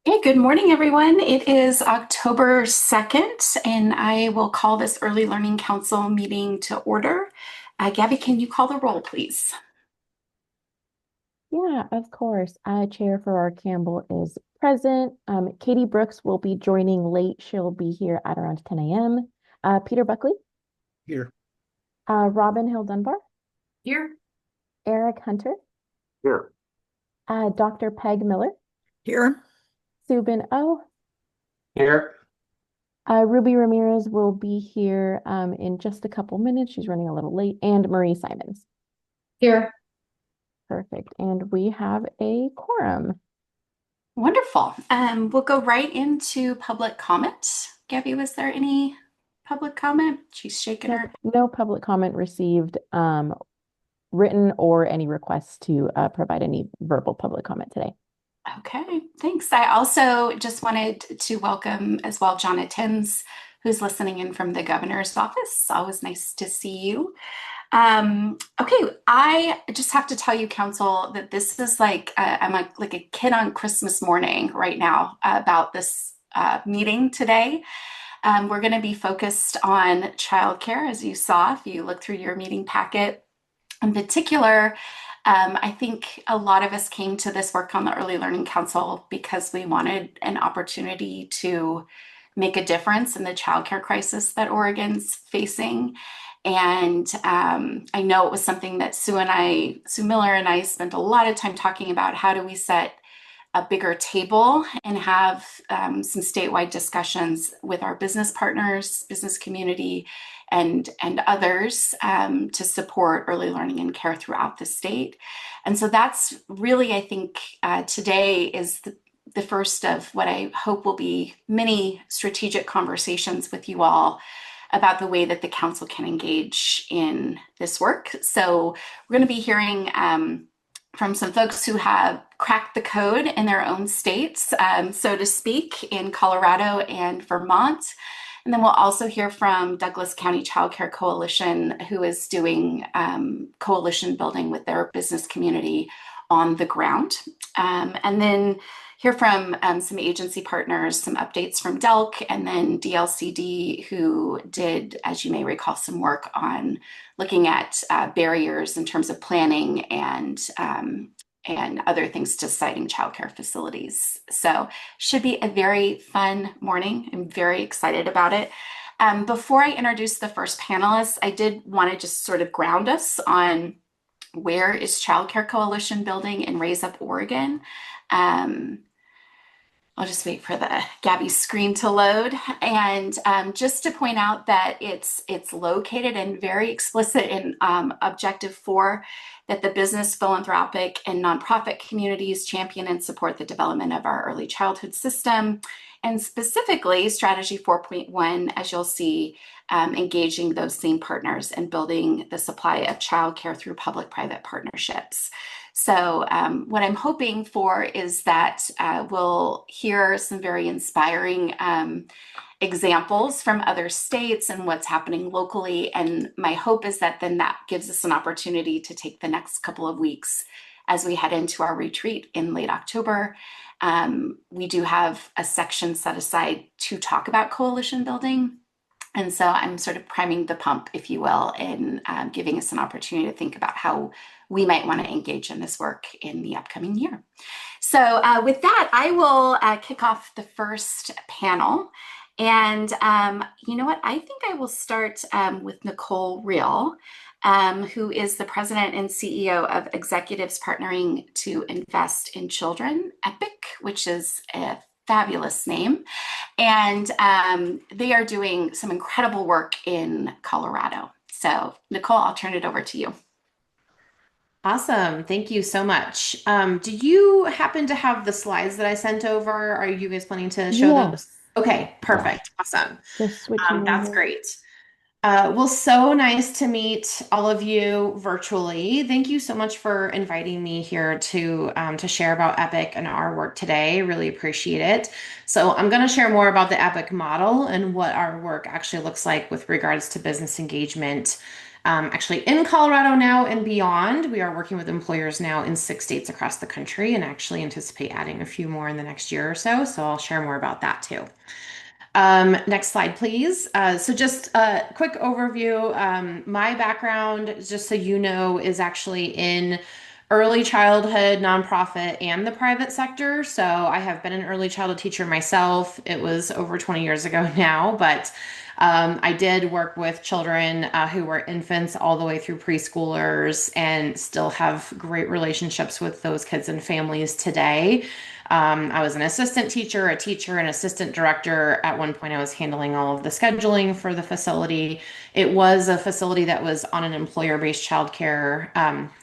Hey, good morning, everyone. It is October 2nd, and I will call this Early Learning Council meeting to order. Gabby, can you call the roll, please? Yeah, of course. Chair Farrar Campbell is present. Katie Brooks will be joining late. She'll be here at around 10 a.m. Peter Buckley, Here. Robin Hill Dunbar, Here. Eric Hunter, Here. Dr. Peg Miller, Here. Subin O. Here. Ruby Ramirez will be here in just a couple minutes. She's running a little late. And Marie Simons. Here. Perfect. And we have a quorum. Wonderful. We'll go right into public comment. Gabby, was there any public comment? She's shaking Nope, her. no public comment received, written or any requests to provide any verbal public comment today. Okay, thanks. I also just wanted to welcome as well Jonathan's, who's listening in from the governor's office. Always nice to see you. Okay, I just have to tell you, Council, that this is like like a kid on Christmas morning right now about this meeting today. We're going to be focused on childcare, as you saw if you look through your meeting packet. In particular, I think a lot of us came to this work on the Early Learning Council because we wanted an opportunity to make a difference in the childcare crisis that Oregon's facing. And I know it was something that Sue Miller and I spent a lot of time talking about. How do we set a bigger table and have some statewide discussions with our business partners, business community, and others to support early learning and care throughout the state. And so that's really, I think, today is the first of what I hope will be many strategic conversations with you all about the way that the council can engage in this work. So we're going to be hearing from some folks who have cracked the code in their own states, so to speak, in Colorado and Vermont. And then we'll also hear from Douglas County Child Care Coalition, who is doing coalition building with their business community on the ground. And then hear from some agency partners, some updates from DELC, and then DLCD, who did, as you may recall, some work on looking at barriers in terms of planning and other things to siting childcare facilities. So should be a very fun morning. I'm very excited about it. Before I introduce the first panelist, I did want to just sort of ground us on where is Child Care Coalition building in Raise Up Oregon. Um, I'll just wait for the Gabby's screen to load. And just to point out that it's located and very explicit in Objective 4 that the business, philanthropic, and nonprofit communities champion and support the development of our early childhood system. And specifically, Strategy 4.1, as you'll see, engaging those same partners and building the supply of childcare through public-private partnerships. So what I'm hoping for is that we'll hear some very inspiring examples from other states and what's happening locally. And my hope is that then that gives us an opportunity to take the next couple of weeks as we head into our retreat in late October. We do have a section set aside to talk about coalition building. And so I'm sort of priming the pump, if you will, and giving us an opportunity to think about how we might want to engage in this work in the upcoming year. So with that, I will kick off the first panel. And you know what? I think I will start with Nicole Real, who is the president and CEO of Executives Partnering to Invest in Children, EPIC, which is a fabulous name. And they are doing some incredible work in Colorado. So, Nicole, I'll turn it over to you. Awesome. Thank you so much. Do you happen to have the slides that I sent over? Are you guys planning to show those? Yes, Okay, yeah, perfect. Awesome. just switching That's over. great. Well, so nice to meet all of you virtually. Thank you so much for inviting me here to share about Epic and our work today. Really appreciate it. So I'm going to share more about the Epic model and what our work actually looks like with regards to business engagement actually in Colorado now and beyond. We are working with employers now in 6 states across the country and actually anticipate adding a few more in the next year or so. So I'll share more about that too. Next slide, please. So just a quick overview. My background, just so you know, is actually in early childhood, nonprofit, and the private sector. So I have been an early childhood teacher myself. It was over 20 years ago now, but I did work with children who were infants all the way through preschoolers and still have great relationships with those kids and families today. I was an assistant teacher, a teacher, an assistant director. At one point, I was handling all of the scheduling for the facility. It was a facility that was on an employer-based childcare.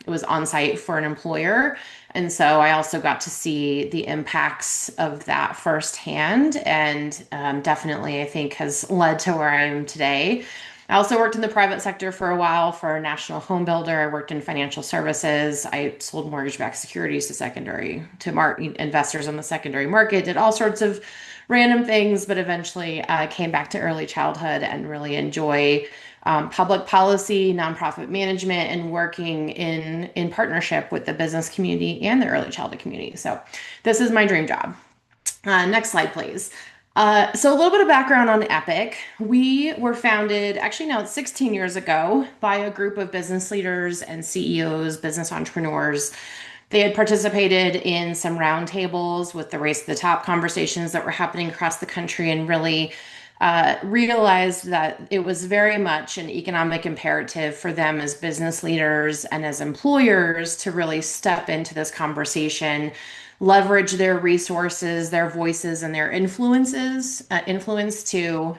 It was on site for an employer. And so I also got to see the impacts of that firsthand, and definitely, I think, has led to where I am today. I also worked in the private sector for a while for a national home builder. I worked in financial services. I sold mortgage-backed securities to investors on the secondary market, did all sorts of random things, but eventually came back to early childhood and really enjoy public policy, nonprofit management, and working in partnership with the business community and the early childhood community. So this is my dream job. Next slide, please. So a little bit of background on Epic. We were founded, actually now it's 16 years ago, by a group of business leaders and CEOs, business entrepreneurs. They had participated in some roundtables with the Race to the Top conversations that were happening across the country and really realized that it was very much an economic imperative for them as business leaders and as employers to really step into this conversation, leverage their resources, their voices, and their influence to,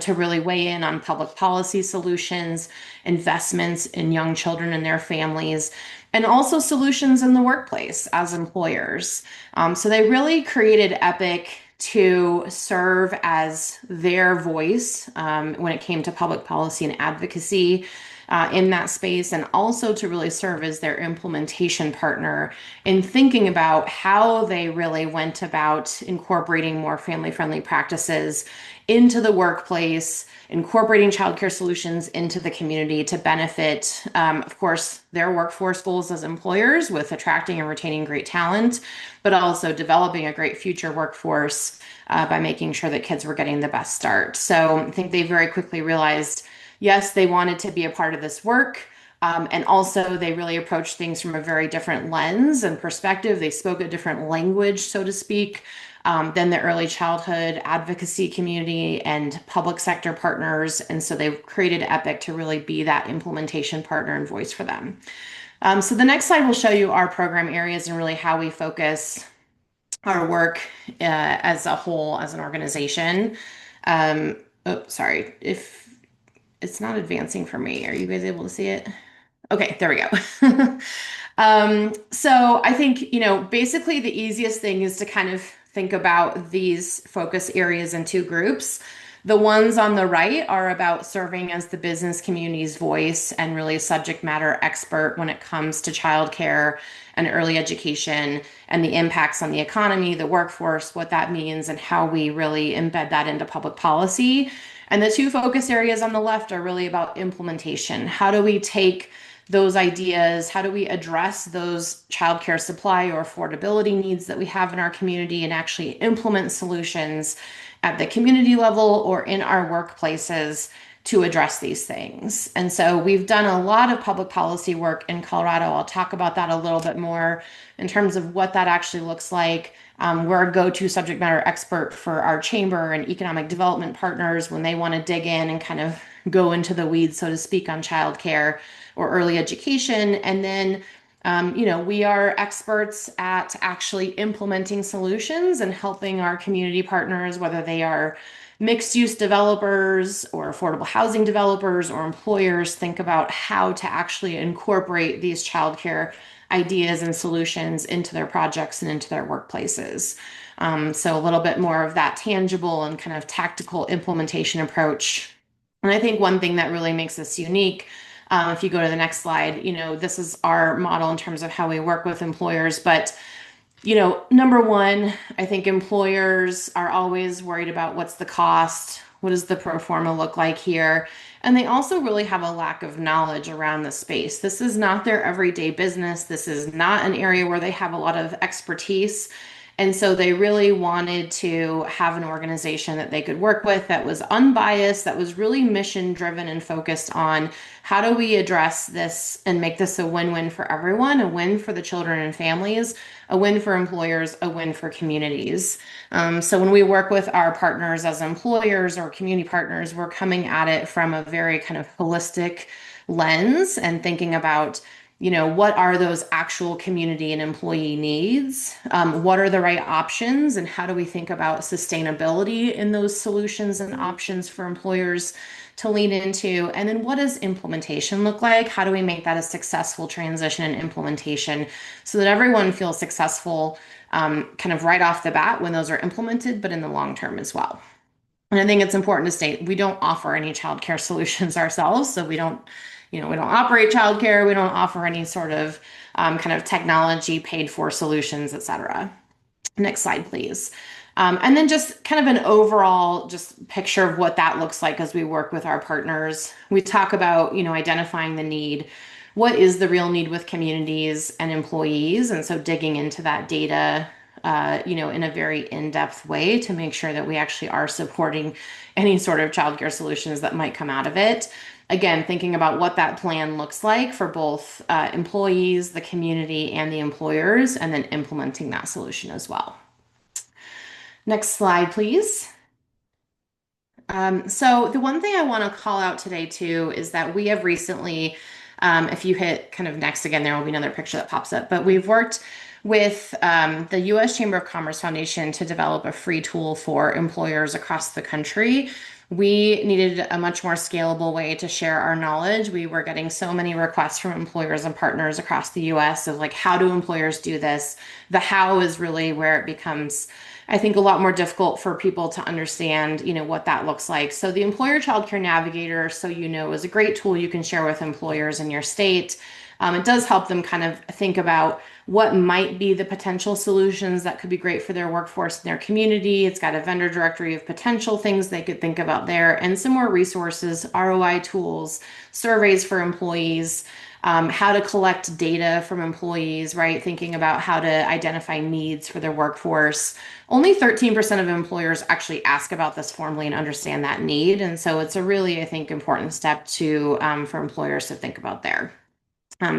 to really weigh in on public policy solutions, investments in young children and their families, and also solutions in the workplace as employers. So they really created Epic to serve as their voice when it came to public policy and advocacy in that space, and also to really serve as their implementation partner in thinking about how they really went about incorporating more family-friendly practices into the workplace, incorporating childcare solutions into the community to benefit, of course, their workforce goals as employers with attracting and retaining great talent, but also developing a great future workforce by making sure that kids were getting the best start. So I think they very quickly realized, yes, they wanted to be a part of this work. And also they really approached things from a very different lens and perspective. They spoke a different language, so to speak, than the early childhood advocacy community and public sector partners. And so they created Epic to really be that implementation partner and voice for them. So the next slide will show you our program areas and really how we focus our work as a whole, as an organization. Sorry, if it's not advancing for me. Are you guys able to see it? Okay, there we go. So I think, basically the easiest thing is to kind of think about these focus areas in two groups. The ones on the right are about serving as the business community's voice and really a subject matter expert when it comes to childcare and early education and the impacts on the economy, the workforce, what that means, and how we really embed that into public policy. And the two focus areas on the left are really about implementation. How do we take those ideas? How do we address those childcare supply or affordability needs that we have in our community and actually implement solutions at the community level or in our workplaces to address these things? And so we've done a lot of public policy work in Colorado. I'll talk about that a little bit more in terms of what that actually looks like. We're a go-to subject matter expert for our chamber and economic development partners when they want to dig in and kind of go into the weeds, so to speak, on childcare or early education. And then, we are experts at actually implementing solutions and helping our community partners, whether they are mixed use developers or affordable housing developers or employers, think about how to actually incorporate these childcare ideas and solutions into their projects and into their workplaces. So a little bit more of that tangible and kind of tactical implementation approach. And I think one thing that really makes us unique, if you go to the next slide, this is our model in terms of how we work with employers. But, number one, I think employers are always worried about what's the cost, what does the pro forma look like here? And they also really have a lack of knowledge around the space. This is not their everyday business. This is not an area where they have a lot of expertise. And so they really wanted to have an organization that they could work with that was unbiased, that was really mission driven and focused on how do we address this and make this a win-win for everyone, a win for the children and families, a win for employers, a win for communities. So when we work with our partners as employers or community partners, we're coming at it from a very kind of holistic lens and thinking about, what are those actual community and employee needs? What are the right options? And how do we think about sustainability in those solutions and options for employers to lean into? And then what does implementation look like? How do we make that a successful transition and implementation so that everyone feels successful kind of right off the bat when those are implemented, but in the long term as well? And I think it's important to state we don't offer any childcare solutions ourselves. So we don't operate childcare. We don't offer any sort of kind of technology paid for solutions, et cetera. Next slide, please. And then just kind of an overall just picture of what that looks like as we work with our partners. We talk about, identifying the need. What is the real need with communities and employees? And so digging into that data, in a very in-depth way to make sure that we actually are supporting any sort of childcare solutions that might come out of it. Again, thinking about what that plan looks like for both employees, the community, and the employers, and then implementing that solution as well. Next slide, please. So the one thing I want to call out today too is that we have recently, if you hit kind of next again, there will be another picture that pops up, but we've worked with the U.S. Chamber of Commerce Foundation to develop a free tool for employers across the country. We needed a much more scalable way to share our knowledge. We were getting so many requests from employers and partners across the US of like, how do employers do this? The how is really where it becomes, I think, a lot more difficult for people to understand, what that looks like. So the Employer Child Care Navigator, is a great tool you can share with employers in your state. It does help them kind of think about what might be the potential solutions that could be great for their workforce and their community. It's got a vendor directory of potential things they could think about there and some more resources, ROI tools, surveys for employees, how to collect data from employees, right? Thinking about how to identify needs for their workforce. Only 13% of employers actually ask about this formally and understand that need. And so it's a really, I think, important step for employers to think about there.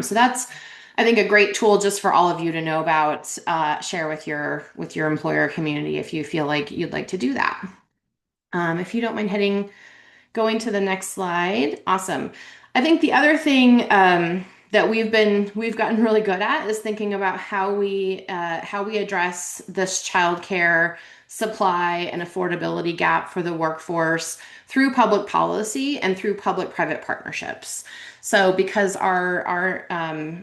So that's, I think, a great tool just for all of you to know about, share with your employer community if you feel like you'd like to do that. If you don't mind going to the next slide. Awesome. I think the other thing that we've gotten really good at is thinking about how we address this childcare supply and affordability gap for the workforce through public policy and through public-private partnerships. So because the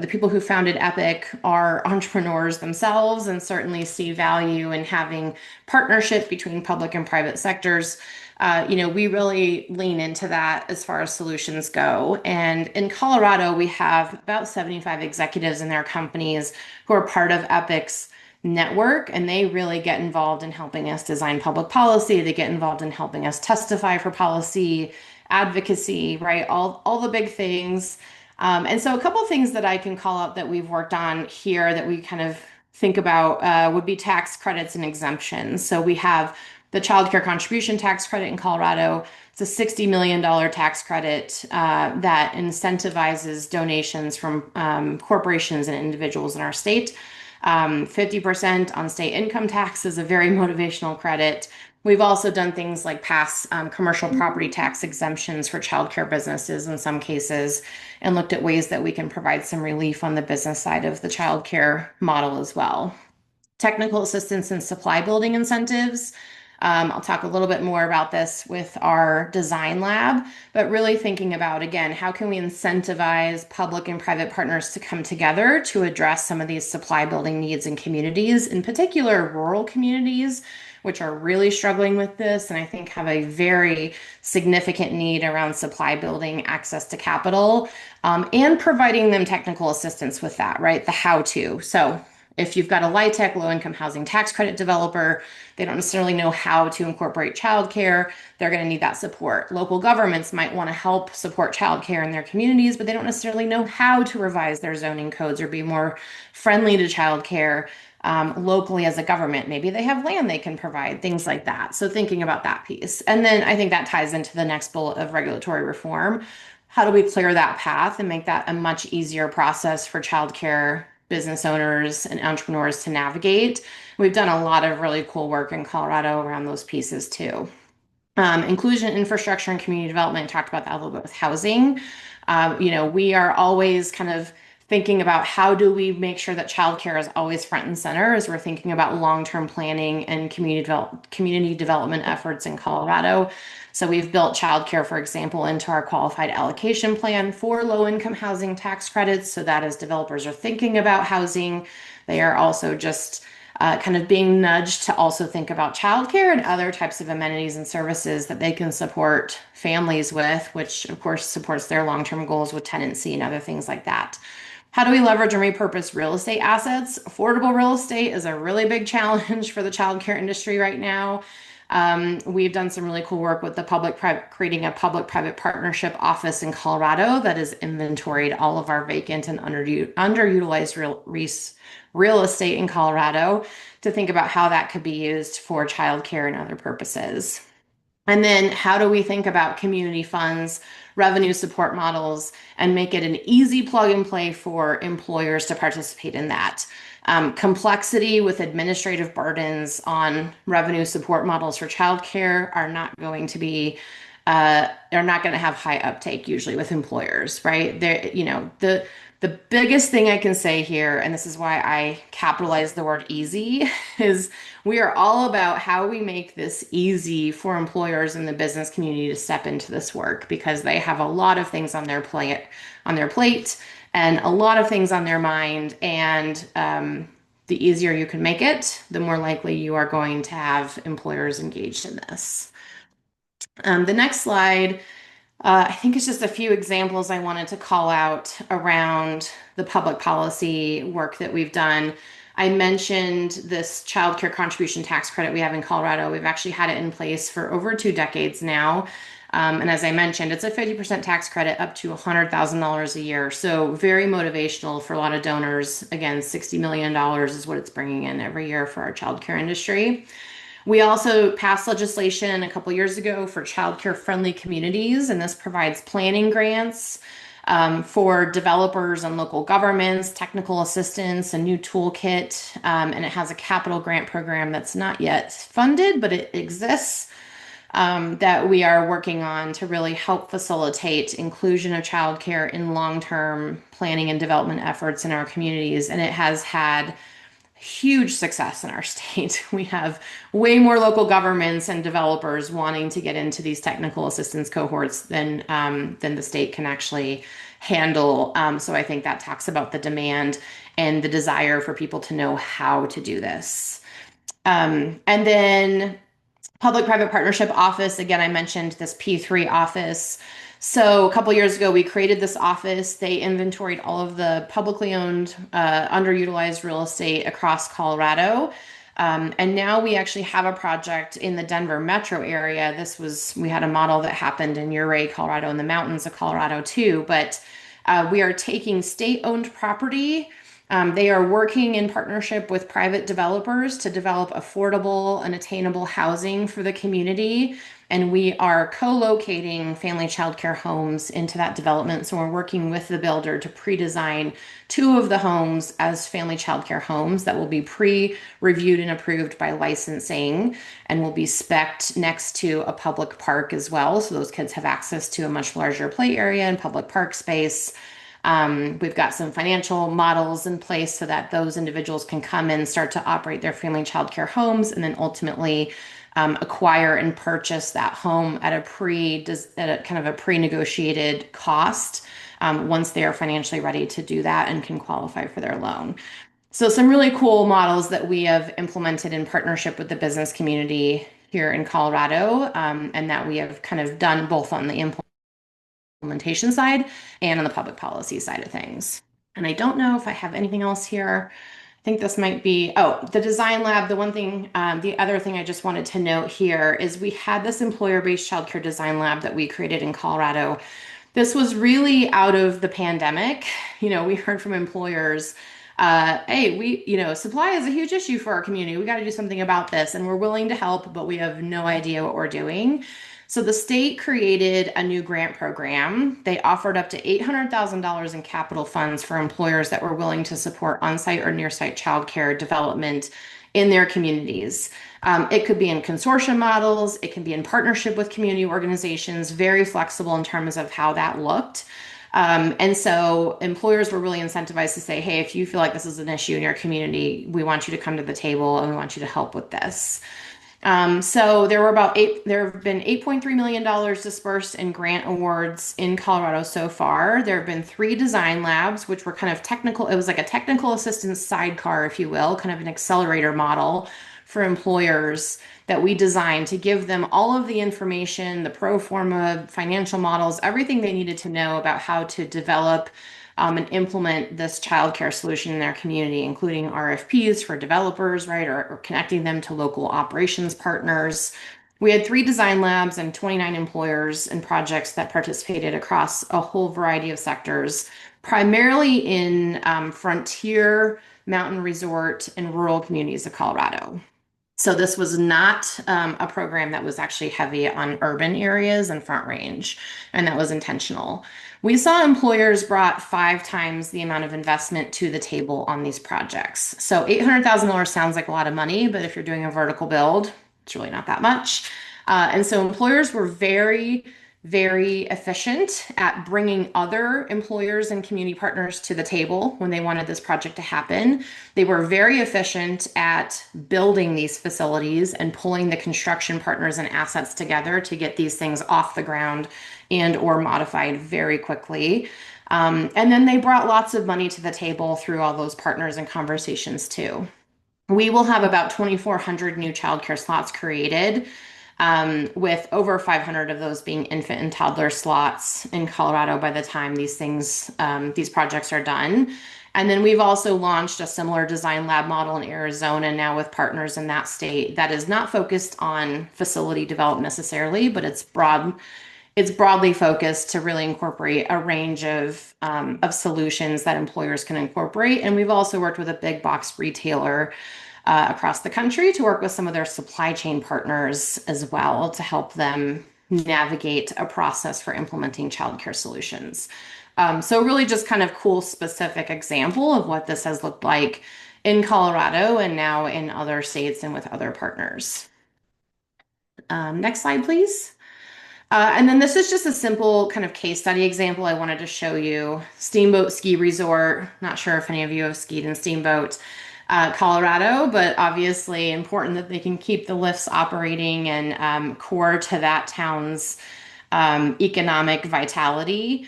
people who founded Epic are entrepreneurs themselves and certainly see value in having partnership between public and private sectors, we really lean into that as far as solutions go. And in Colorado, we have about 75 executives in their companies who are part of Epic's network, and they really get involved in helping us design public policy. They get involved in helping us testify for policy, advocacy, right? All the big things. And so a couple of things that I can call out that we've worked on here that we kind of think about would be tax credits and exemptions. So we have the Child Care Contribution Tax Credit in Colorado. It's a $60 million tax credit that incentivizes donations from corporations and individuals in our state. 50% on state income tax is a very motivational credit. We've also done things like pass commercial property tax exemptions for childcare businesses in some cases, and looked at ways that we can provide some relief on the business side of the childcare model as well. Technical assistance and supply building incentives. I'll talk a little bit more about this with our design lab, but really thinking about, again, how can we incentivize public and private partners to come together to address some of these supply building needs in communities, in particular rural communities, which are really struggling with this, and I think have a very significant need around supply building, access to capital, and providing them technical assistance with that, right? The how to. So If you've got a LIHTC, low-income housing tax credit developer, they don't necessarily know how to incorporate childcare. They're going to need that support. Local governments might want to help support childcare in their communities, but they don't necessarily know how to revise their zoning codes or be more friendly to childcare locally as a government. Maybe they have land they can provide, things like that. So thinking about that piece. And then I think that ties into the next bullet of regulatory reform. How do we clear that path and make that a much easier process for childcare business owners and entrepreneurs to navigate? We've done a lot of really cool work in Colorado around those pieces too. Inclusion, infrastructure, and community development, talked about that a little bit with housing. We are always kind of thinking about how do we make sure that childcare is always front and center as we're thinking about long-term planning and community development efforts in Colorado. So we've built childcare, for example, into our qualified allocation plan for low-income housing tax credits, so that as developers are thinking about housing, they are also just kind of being nudged to also think about childcare and other types of amenities and services that they can support families with, which of course supports their long-term goals with tenancy and other things like that. How do we leverage and repurpose real estate assets? Affordable real estate is a really big challenge for the childcare industry right now. We've done some really cool work with creating a public-private partnership office in Colorado that has inventoried all of our vacant and underutilized real estate in Colorado to think about how that could be used for childcare and other purposes. And then how do we think about community funds, revenue support models, and make it an easy plug and play for employers to participate in that? Complexity with administrative burdens on revenue support models for childcare are not going to be they're not going to have high uptake usually with employers, right? The biggest thing I can say here, and this is why I capitalize the word easy, is we are all about how we make this easy for employers in the business community to step into this work because they have a lot of things on their plate and a lot of things on their mind. And the easier you can make it, the more likely you are going to have employers engaged in this. The next slide, I think it's just a few examples I wanted to call out around the public policy work that we've done. I mentioned this child care contribution tax credit we have in Colorado. We've actually had it in place for over 2 decades now. And as I mentioned, it's a 50% tax credit up to $100,000 a year. So very motivational for a lot of donors. Again, $60 million is what it's bringing in every year for our childcare industry. We also passed legislation a couple years ago for childcare friendly communities, and this provides planning grants for developers and local governments, technical assistance, a new toolkit, and it has a capital grant program that's not yet funded, but it exists, that we are working on to really help facilitate inclusion of childcare in long-term planning and development efforts in our communities. And it has had huge success in our state. We have way more local governments and developers wanting to get into these technical assistance cohorts than the state can actually handle. So I think that talks about the demand and the desire for people to know how to do this. And then public-private partnership office, again, I mentioned this P3 office. So a couple years ago, we created this office. They inventoried all of the publicly owned, underutilized real estate across Colorado. And now we actually have a project in the Denver metro area. We had a model that happened in Ouray, Colorado, in the mountains of Colorado too. But we are taking state-owned property. They are working in partnership with private developers to develop affordable and attainable housing for the community. And we are co-locating family childcare homes into that development. So we're working with the builder to pre-design 2 of the homes as family childcare homes that will be pre-reviewed and approved by licensing and will be spec'd next to a public park as well. So those kids have access to a much larger play area and public park space. We've got some financial models in place so that those individuals can come and start to operate their family childcare homes and then ultimately acquire and purchase that home at a kind of a pre-negotiated cost once they are financially ready to do that and can qualify for their loan. So some really cool models that we have implemented in partnership with the business community here in Colorado, and that we have kind of done both on the implementation side and on the public policy side of things. And I don't know if I have anything else here think this might be, oh, the design lab. The other thing I just wanted to note here is we had this employer-based childcare design lab that we created in Colorado. This was really out of the pandemic. We heard from employers, hey, supply is a huge issue for our community. We got to do something about this, and we're willing to help, but we have no idea what we're doing. So the state created a new grant program. They offered up to $800,000 in capital funds for employers that were willing to support on-site or near-site childcare development in their communities. It could be in consortium models, it can be in partnership with community organizations, very flexible in terms of how that looked. And so employers were really incentivized to say, hey, if you feel like this is an issue in your community, we want you to come to the table and we want you to help with this. So there have been $8.3 million dispersed in grant awards in Colorado so far. There have been 3 design labs, which were kind of technical. It was like a technical assistance sidecar, if you will, kind of an accelerator model for employers that we designed to give them all of the information, the pro forma financial models, everything they needed to know about how to develop and implement this childcare solution in their community, including RFPs for developers, right, or connecting them to local operations partners. We had 3 design labs and 29 employers and projects that participated across a whole variety of sectors, primarily in frontier, mountain resort, and rural communities of Colorado. So this was not a program that was actually heavy on urban areas and Front Range, and that was intentional. We saw employers brought 5 times the amount of investment to the table on these projects. So $800,000 sounds like a lot of money, but if you're doing a vertical build, it's really not that much. And so employers were very, very efficient at bringing other employers and community partners to the table when they wanted this project to happen. They were very efficient at building these facilities and pulling the construction partners and assets together to get these things off the ground and or modified very quickly. And then they brought lots of money to the table through all those partners and conversations too. We will have about 2,400 new childcare slots created, with over 500 of those being infant and toddler slots in Colorado by the time these projects are done. And then we've also launched a similar design lab model in Arizona now with partners in that state that is not focused on facility development necessarily, but it's broadly focused to really incorporate a range of solutions that employers can incorporate. And we've also worked with a big box retailer across the country to work with some of their supply chain partners as well to help them navigate a process for implementing childcare solutions. So really just kind of cool specific example of what this has looked like in Colorado and now in other states and with other partners. Next slide, please. And then this is just a simple kind of case study example I wanted to show you. Steamboat Ski Resort. Not sure if any of you have skied in Steamboat, Colorado, but obviously important that they can keep the lifts operating and core to that town's economic vitality.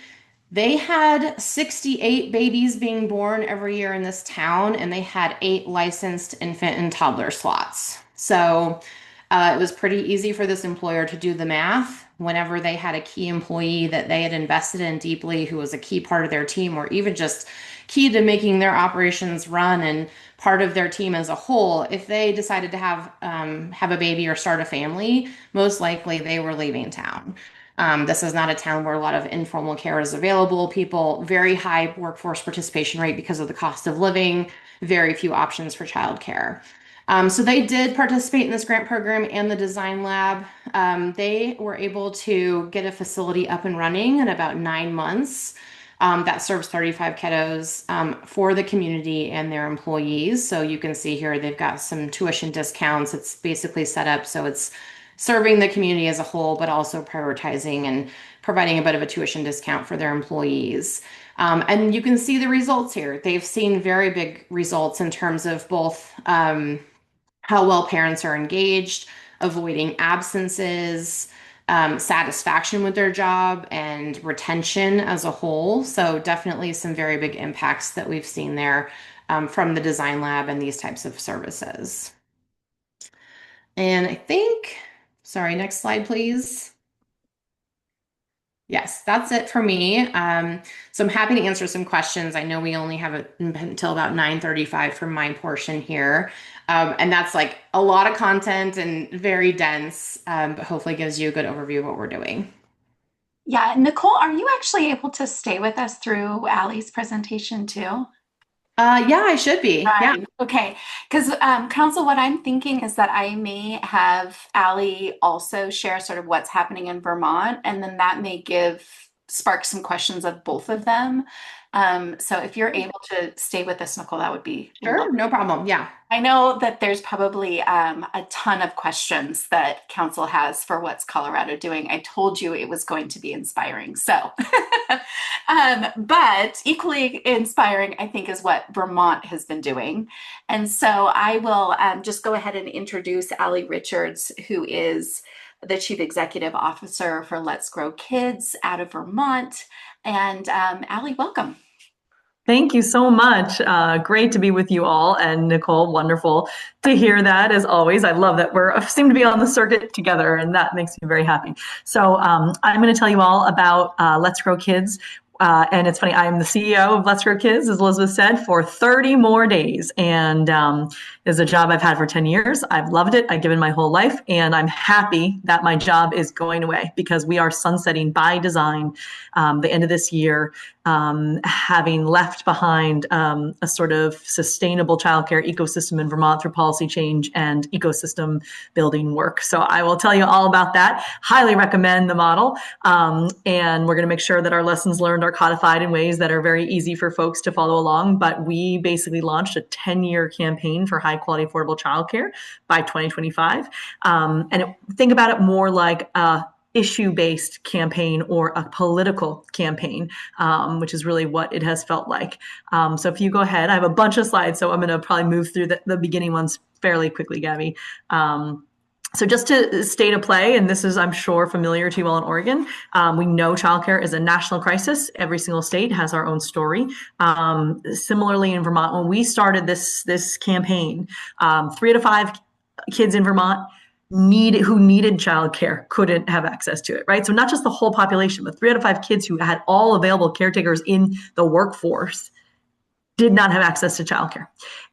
They had 68 babies being born every year in this town, and they had 8 licensed infant and toddler slots. So it was pretty easy for this employer to do the math whenever they had a key employee that they had invested in deeply, who was a key part of their team, or even just key to making their operations run and part of their team as a whole. If they decided to have a baby or start a family, most likely they were leaving town. This is not a town where a lot of informal care is available. Very high workforce participation rate because of the cost of living, very few options for childcare. So they did participate in this grant program and the design lab. They were able to get a facility up and running in about 9 months that serves 35 kiddos for the community and their employees. So you can see here they've got some tuition discounts. It's basically set up so it's serving the community as a whole, but also prioritizing and providing a bit of a tuition discount for their employees. And you can see the results here. They've seen very big results in terms of both how well parents are engaged, avoiding absences, satisfaction with their job, and retention as a whole. So definitely some very big impacts that we've seen there from the design lab and these types of services. And sorry, next slide, please. Yes, that's it for me. So I'm happy to answer some questions. I know we only have it until about 9:35 for my portion here. And that's like a lot of content and very dense, but hopefully gives you a good overview of what we're doing. Yeah, Nicole, are you actually able to stay with us through Allie's presentation too? Yeah, I should be. Yeah. Fine. Okay. Because, Council, what I'm thinking is that I may have Allie also share sort of what's happening in Vermont, and then that may spark some questions of both of them. So if you're able to stay with us, Nicole, that would be Sure, lovely. no problem. Yeah. I know that there's probably a ton of questions that Council has for what's Colorado doing. I told you it was going to be inspiring. So, but equally inspiring, I think, is what Vermont has been doing. And so I will just go ahead and introduce Allie Richards, who is the Chief Executive Officer for Let's Grow Kids out of Vermont. And Allie, welcome. Thank you so much. Great to be with you all. And Nicole, wonderful to hear that as always. I love that seem to be on the circuit together, and that makes me very happy. So I'm going to tell you all about Let's Grow Kids. And it's funny, I'm the CEO of Let's Grow Kids, as Elizabeth said, for 30 more days. And it's a job I've had for 10 years. I've loved it. I've given my whole life. And I'm happy that my job is going away because we are sunsetting by design the end of this year, having left behind a sort of sustainable childcare ecosystem in Vermont through policy change and ecosystem building work. So I will tell you all about that. Highly recommend the model. And we're going to make sure that our lessons learned are codified in ways that are very easy for folks to follow along. But we basically launched a 10-year campaign for high quality, affordable childcare by 2025. Think about it more like a issue-based campaign or a political campaign, which is really what it has felt like. So if you go ahead, I have a bunch of slides, so I'm going to probably move through the beginning ones fairly quickly, Gabby. So just to state a play, and this is, I'm sure, familiar to you all in Oregon, we know childcare is a national crisis. Every single state has our own story. Similarly, in Vermont, when we started this campaign, 3 out of 5 kids in Vermont who needed childcare couldn't have access to it, right? So not just the whole population, but 3 out of 5 kids who had all available caretakers in the workforce did not have access to childcare.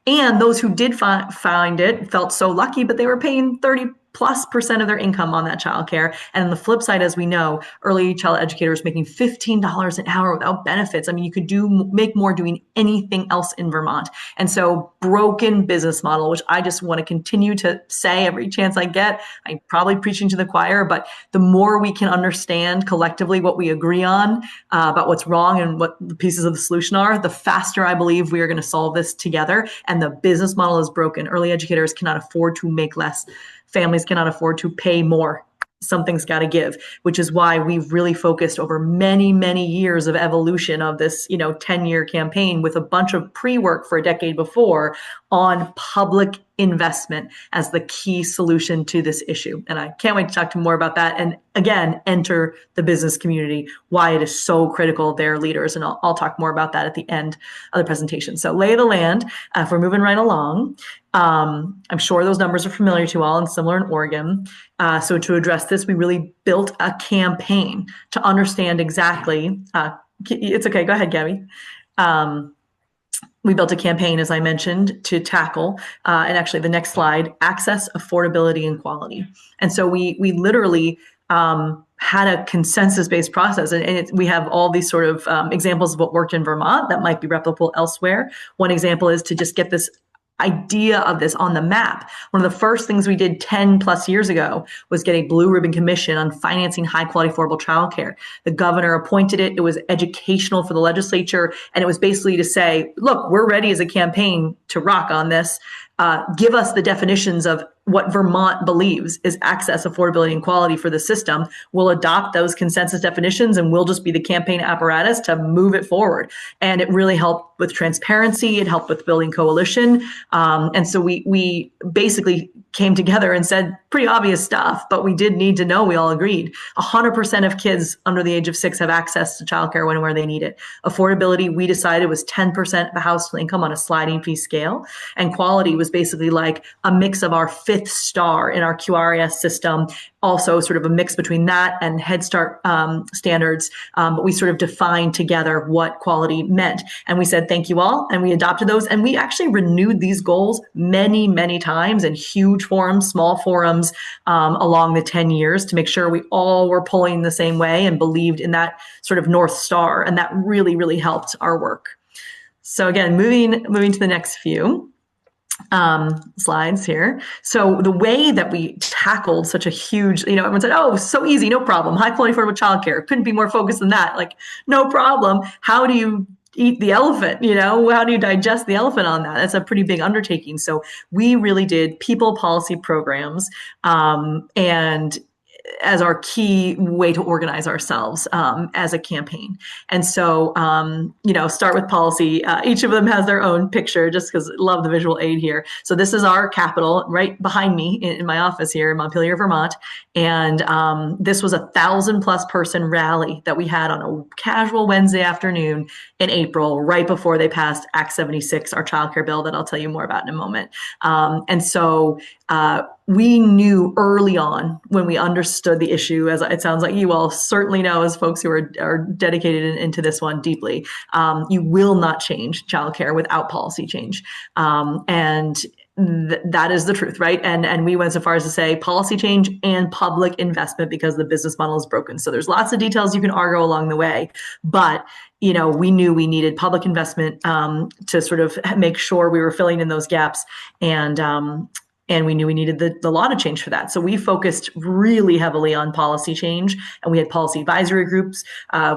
And those who did find it felt so lucky, but they were paying 30+% of their income on that childcare. And on the flip side, as we know, early child educators making $15 an hour without benefits. I mean, you could make more doing anything else in Vermont. And so broken business model, which I just want to continue to say every chance I get. I'm probably preaching to the choir, but the more we can understand collectively what we agree on about what's wrong and what the pieces of the solution are, the faster I believe we are going to solve this together. And the business model is broken. Early educators cannot afford to make less. Families cannot afford to pay more. Something's got to give, which is why we've really focused over many, many years of evolution of this, 10-year campaign with a bunch of pre-work for a decade before on public investment as the key solution to this issue. And I can't wait to talk to you more about that. And again, enter the business community, why it is so critical, their leaders. And I'll talk more about that at the end of the presentation. So lay of the land, if we're moving right along. I'm sure those numbers are familiar to you all and similar in Oregon. So to address this, we really built a campaign to understand exactly, it's okay, go ahead, Gabby. We built a campaign, as I mentioned, to tackle, and actually the next slide, access, affordability, and quality. And so we literally had a consensus-based process. And we have all these sort of examples of what worked in Vermont that might be replicable elsewhere. One example is to just get this idea of this on the map. One of the first things we did 10 plus years ago was get a blue ribbon commission on financing high quality affordable childcare. The governor appointed it. It was educational for the legislature. And it was basically to say, look, we're ready as a campaign to rock on this. Give us the definitions of what Vermont believes is access, affordability, and quality for the system. We'll adopt those consensus definitions and we'll just be the campaign apparatus to move it forward. And it really helped with transparency. It helped with building coalition. And so we basically came together and said pretty obvious stuff, but we did need to know, we all agreed, 100% of kids under the age of 6 have access to childcare when and where they need it. Affordability, we decided was 10% of the household income on a sliding fee scale. And quality was was basically like a mix of our 5th star in our QRIS system, also sort of a mix between that and Head Start standards. But we sort of defined together what quality meant. And we said, thank you all. And we adopted those. And we actually renewed these goals many, many times in huge forums, small forums along the 10 years to make sure we all were pulling the same way and believed in that sort of North Star. And that really, really helped our work. So again, moving to the next few slides here. So the way that we tackled such a huge, everyone said, oh, so easy, no problem. High quality affordable childcare. Couldn't be more focused than that. Like, no problem. How do you eat the elephant? How do you digest the elephant on that? That's a pretty big undertaking. So we really did people policy programs, and as our key way to organize ourselves as a campaign. And so, start with policy. Each of them has their own picture just because I love the visual aid here. So this is our Capitol right behind me in my office here in Montpelier, Vermont. And this was 1,000+ person rally that we had on a casual Wednesday afternoon in April, right before they passed Act 76, our childcare bill that I'll tell you more about in a moment. And so we knew early on when we understood the issue, as it sounds like you all certainly know as folks who are dedicated into this one deeply, you will not change childcare without policy change. And that is the truth, right? And we went so far as to say policy change and public investment because the business model is broken. So there's lots of details you can argue along the way, but we knew we needed public investment to sort of make sure we were filling in those gaps, and we knew we needed the law to change for that. So we focused really heavily on policy change, and we had policy advisory groups.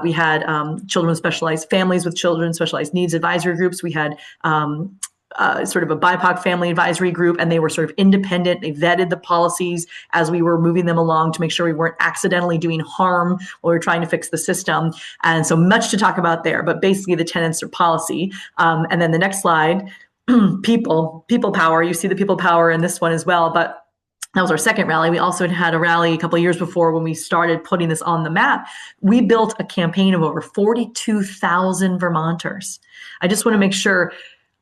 We had families with children, specialized needs advisory groups. We had sort of a BIPOC family advisory group, and they were sort of independent. They vetted the policies as we were moving them along to make sure we weren't accidentally doing harm while we were trying to fix the system. And so much to talk about there, but basically the tenets are policy. And then the next slide, people power. You see the people power in this one as well, but that was our second rally. We also had a rally a couple of years before when we started putting this on the map. We built a campaign of over 42,000 Vermonters. I just want to make sure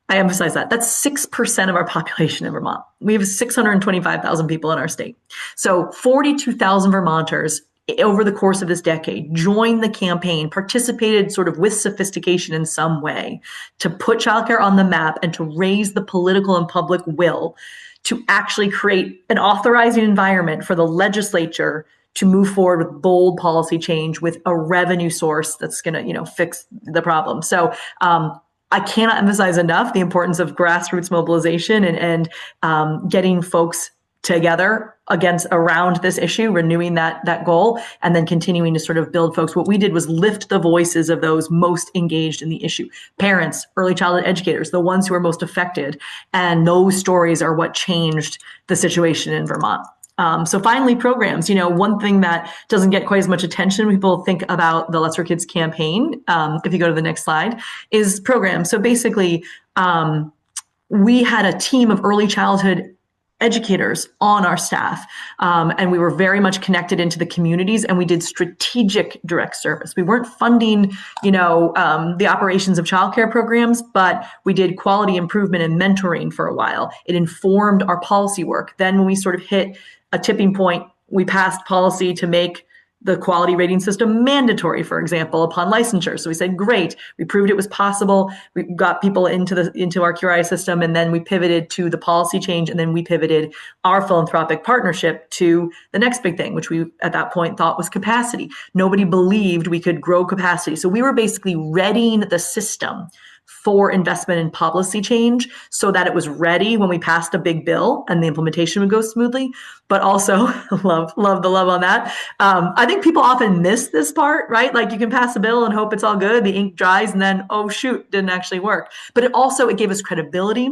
I emphasize that. That's 6% of our population in Vermont. We have 625,000 people in our state. So 42,000 Vermonters over the course of this decade joined the campaign, participated sort of with sophistication in some way to put childcare on the map and to raise the political and public will to actually create an authorizing environment for the legislature to move forward with bold policy change with a revenue source that's going to, fix the problem. So I cannot emphasize enough the importance of grassroots mobilization and getting folks together around this issue, renewing that goal, and then continuing to sort of build folks. What we did was lift the voices of those most engaged in the issue. Parents, early childhood educators, the ones who are most affected. And those stories are what changed the situation in Vermont. So finally, programs. One thing that doesn't get quite as much attention when people think about the Let's Work Kids campaign, if you go to the next slide, is programs. So basically, we had a team of early childhood educators on our staff, and we were very much connected into the communities, and we did strategic direct service. We weren't funding, the operations of childcare programs, but we did quality improvement and mentoring for a while. It informed our policy work. Then when we sort of hit a tipping point, we passed policy to make the quality rating system mandatory, for example, upon licensure. So we said, great, we proved it was possible. We got people into our QRI system, and then we pivoted to the policy change, and then we pivoted our philanthropic partnership to the next big thing, which we at that point thought was capacity. Nobody believed we could grow capacity. So we were basically readying the system for investment in policy change so that it was ready when we passed a big bill and the implementation would go smoothly. But also, love the love on that. I think people often miss this part, right? Like you can pass a bill and hope it's all good. The ink dries and then, oh shoot, didn't actually work. But it gave us credibility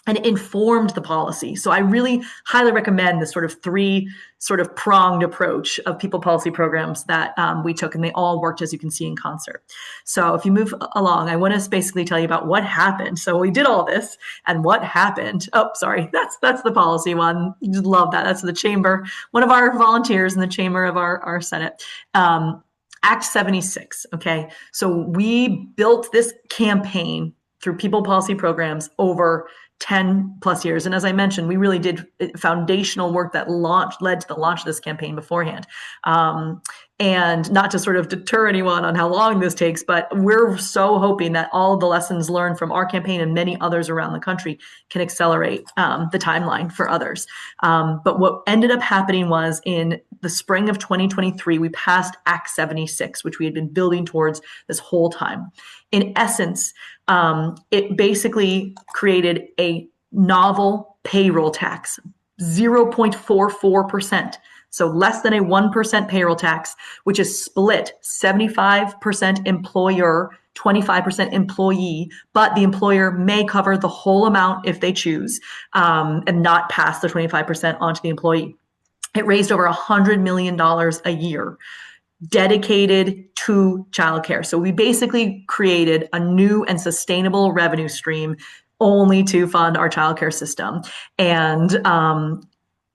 and it informed the policy. So I really highly recommend this sort of three sort of pronged approach of people policy programs that we took, and they all worked, as you can see, in concert. So if you move along, I want to basically tell you about what happened. So we did all this and what happened. Oh, sorry, that's the policy one. Love that. That's the chamber, one of our volunteers in the chamber of our Senate. Act 76, okay? So we built this campaign through people policy programs over 10 plus years. And as I mentioned, we really did foundational work that led to the launch of this campaign beforehand. And not to sort of deter anyone on how long this takes, but we're so hoping that all of the lessons learned from our campaign and many others around the country can accelerate the timeline for others. But what ended up happening was in the spring of 2023, we passed Act 76, which we had been building towards this whole time. In essence, it basically created a novel payroll tax, 0.44%. So less than a 1% payroll tax, which is split 75% employer, 25% employee, but the employer may cover the whole amount if they choose, and not pass the 25% onto the employee. It raised over $100 million a year dedicated to childcare. So we basically created a new and sustainable revenue stream only to fund our childcare system. And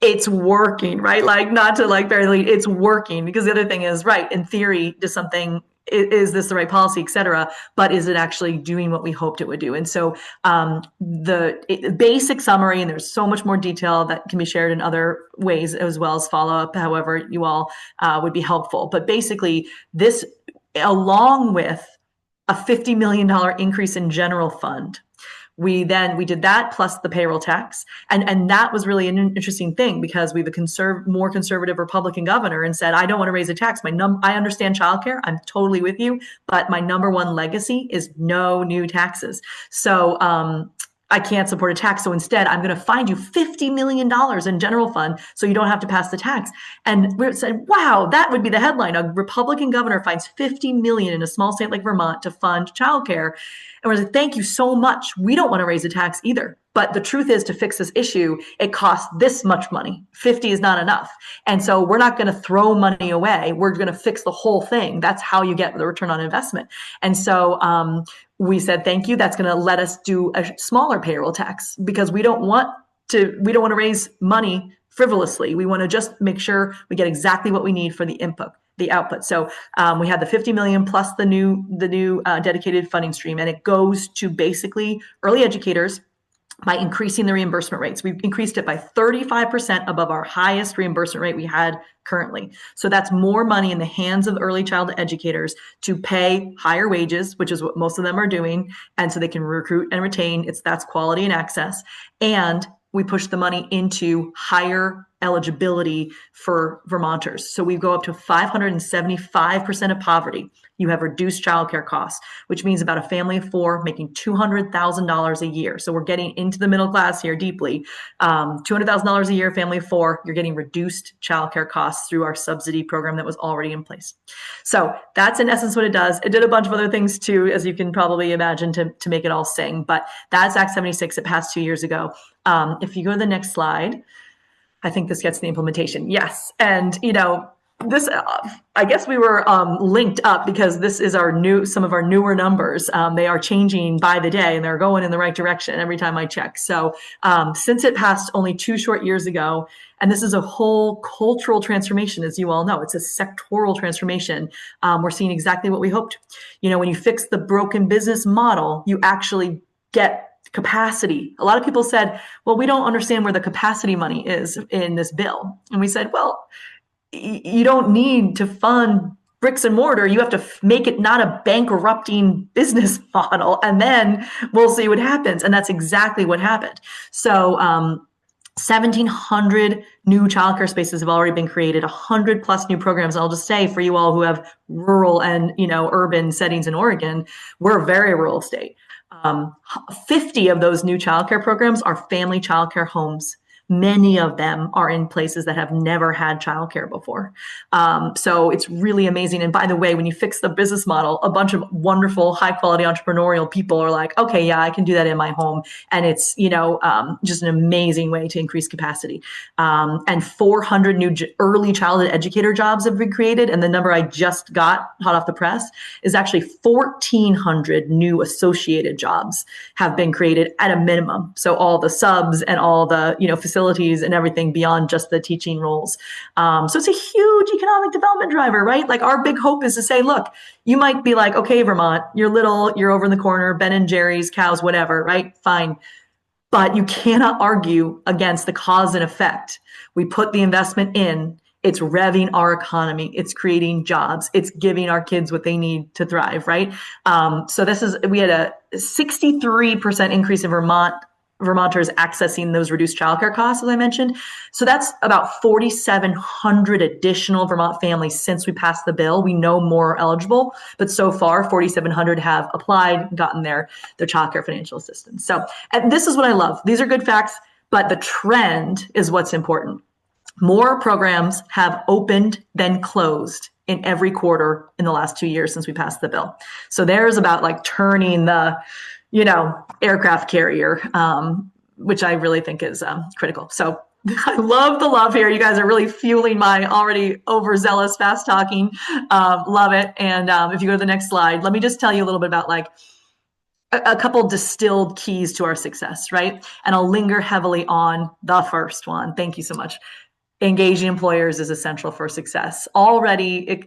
it's working, right? Like, not to like bury the lead, it's working, because the other thing is, right, in theory, does something, is this the right policy, et cetera, but is it actually doing what we hoped it would do? And so the basic summary, and there's so much more detail that can be shared in other ways as well as follow up, however you all would be helpful. But basically this, along with a $50 million increase in general fund, we did that plus the payroll tax. And that was really an interesting thing, because we have a more conservative Republican governor, and said, I don't want to raise a tax. I understand childcare. I'm totally with you. But my number one legacy is no new taxes. So I can't support a tax. So instead, I'm going to find you $50 million in general fund so you don't have to pass the tax. And we said, wow, that would be the headline. A Republican governor finds $50 million in a small state like Vermont to fund childcare. And we're like, thank you so much. We don't want to raise a tax either. But the truth is, to fix this issue, it costs this much money. 50 is not enough. And so we're not going to throw money away. We're going to fix the whole thing. That's how you get the return on investment. And so we said, thank you. That's going to let us do a smaller payroll tax, because we don't want to raise money frivolously. We want to just make sure we get exactly what we need for the output. So we had the 50 million plus the new dedicated funding stream, and it goes to basically early educators by increasing the reimbursement rates. We've increased it by 35% above our highest reimbursement rate we had currently. So that's more money in the hands of early child educators to pay higher wages, which is what most of them are doing. And so they can recruit and retain. That's quality and access. And we push the money into higher eligibility for Vermonters. So we go up to 575% of poverty. You have reduced childcare costs, which means about a family of four making $200,000 a year. So we're getting into the middle class here deeply. $200,000 a year, family of four, you're getting reduced childcare costs through our subsidy program that was already in place. So that's in essence what it does. It did a bunch of other things too, as you can probably imagine, to make it all sing. But that's Act 76. It passed 2 years ago. If you go to the next slide, I think this gets the implementation. Yes. And, this, I guess we were linked up, because this is some of our newer numbers. They are changing by the day, and they're going in the right direction every time I check. So since it passed only 2 short years ago, and this is a whole cultural transformation, as you all know, it's a sectoral transformation. We're seeing exactly what we hoped. When you fix the broken business model, you actually get capacity. A lot of people said, well, we don't understand where the capacity money is in this bill. And we said, well, you don't need to fund bricks and mortar. You have to make it not a bankrupting business model, and then we'll see what happens. And that's exactly what happened. So 1,700 new childcare spaces have already been created, 100 plus new programs. I'll just say, for you all who have rural and urban settings in Oregon, we're a very rural state. 50 of those new childcare programs are family childcare homes. Many of them are in places that have never had childcare before. So it's really amazing. And by the way, when you fix the business model, a bunch of wonderful, high quality entrepreneurial people are like, okay, yeah, I can do that in my home. And it's, just an amazing way to increase capacity. And 400 new early childhood educator jobs have been created. And the number I just got hot off the press is actually 1,400 new associated jobs have been created at a minimum. So all the subs and all the, facilities and everything beyond just the teaching roles. So it's a huge economic development driver, right? Like, our big hope is to say, look, you might be like, okay, Vermont, you're little, you're over in the corner, Ben and Jerry's, cows, whatever, right? Fine. but you cannot argue against the cause and effect. We put the investment in, it's revving our economy, it's creating jobs, it's giving our kids what they need to thrive, right? So we had a 63% increase in Vermonters accessing those reduced childcare costs, as I mentioned. So that's about 4,700 additional Vermont families since we passed the bill. We know more are eligible, but so far 4,700 have applied, gotten their childcare financial assistance. So, and this is what I love. These are good facts, but the trend is what's important. More programs have opened than closed in every quarter in the last 2 years since we passed the bill. So there's about like turning the aircraft carrier, which I really think is critical. So I love the love here. You guys are really fueling my already overzealous fast talking. Love it. And if you go to the next slide, let me just tell you a little bit about like a couple distilled keys to our success, right? And I'll linger heavily on the first one. Thank you so much. Engaging employers is essential for success. Already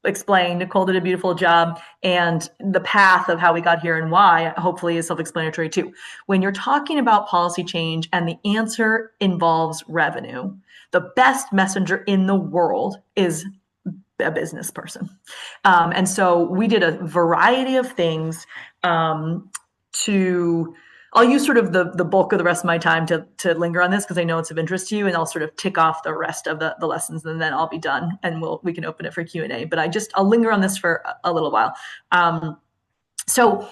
explained, Nicole did a beautiful job, and the path of how we got here and why hopefully is self-explanatory too. When you're talking about policy change and the answer involves revenue, the best messenger in the world is a business person. And so we did a variety of things I'll use sort of the bulk of the rest of my time to linger on this because I know it's of interest to you, and I'll sort of tick off the rest of the lessons, and then I'll be done and we can open it for Q&A. But I'll linger on this for a little while. So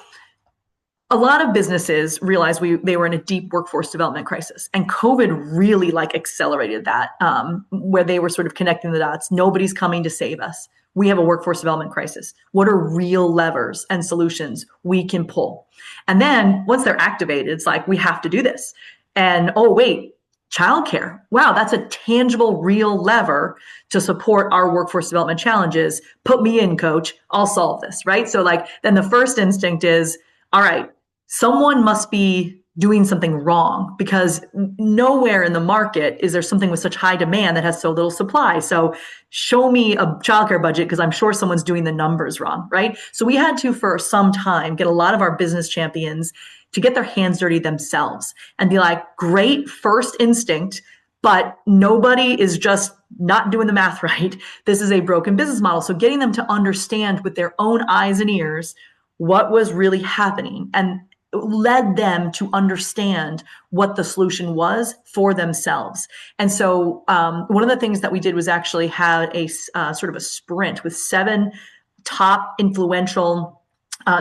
a lot of businesses realized they were in a deep workforce development crisis, and COVID really like accelerated that, where they were sort of connecting the dots. Nobody's coming to save us. We have a workforce development crisis. What are real levers and solutions we can pull? And then once they're activated, it's like, we have to do this. And oh, wait, childcare. Wow, that's a tangible, real lever to support our workforce development challenges. Put me in, coach. I'll solve this, right? So like, then the first instinct is, all right, someone must be doing something wrong, because nowhere in the market is there something with such high demand that has so little supply. So show me a childcare budget, because I'm sure someone's doing the numbers wrong, right? So we had to, for some time, get a lot of our business champions to get their hands dirty themselves and be like, great first instinct, but nobody is just not doing the math right. This is a broken business model. So getting them to understand with their own eyes and ears what was really happening, and led them to understand what the solution was for themselves. And so one of the things that we did was actually have a sort of a sprint with 7 top influential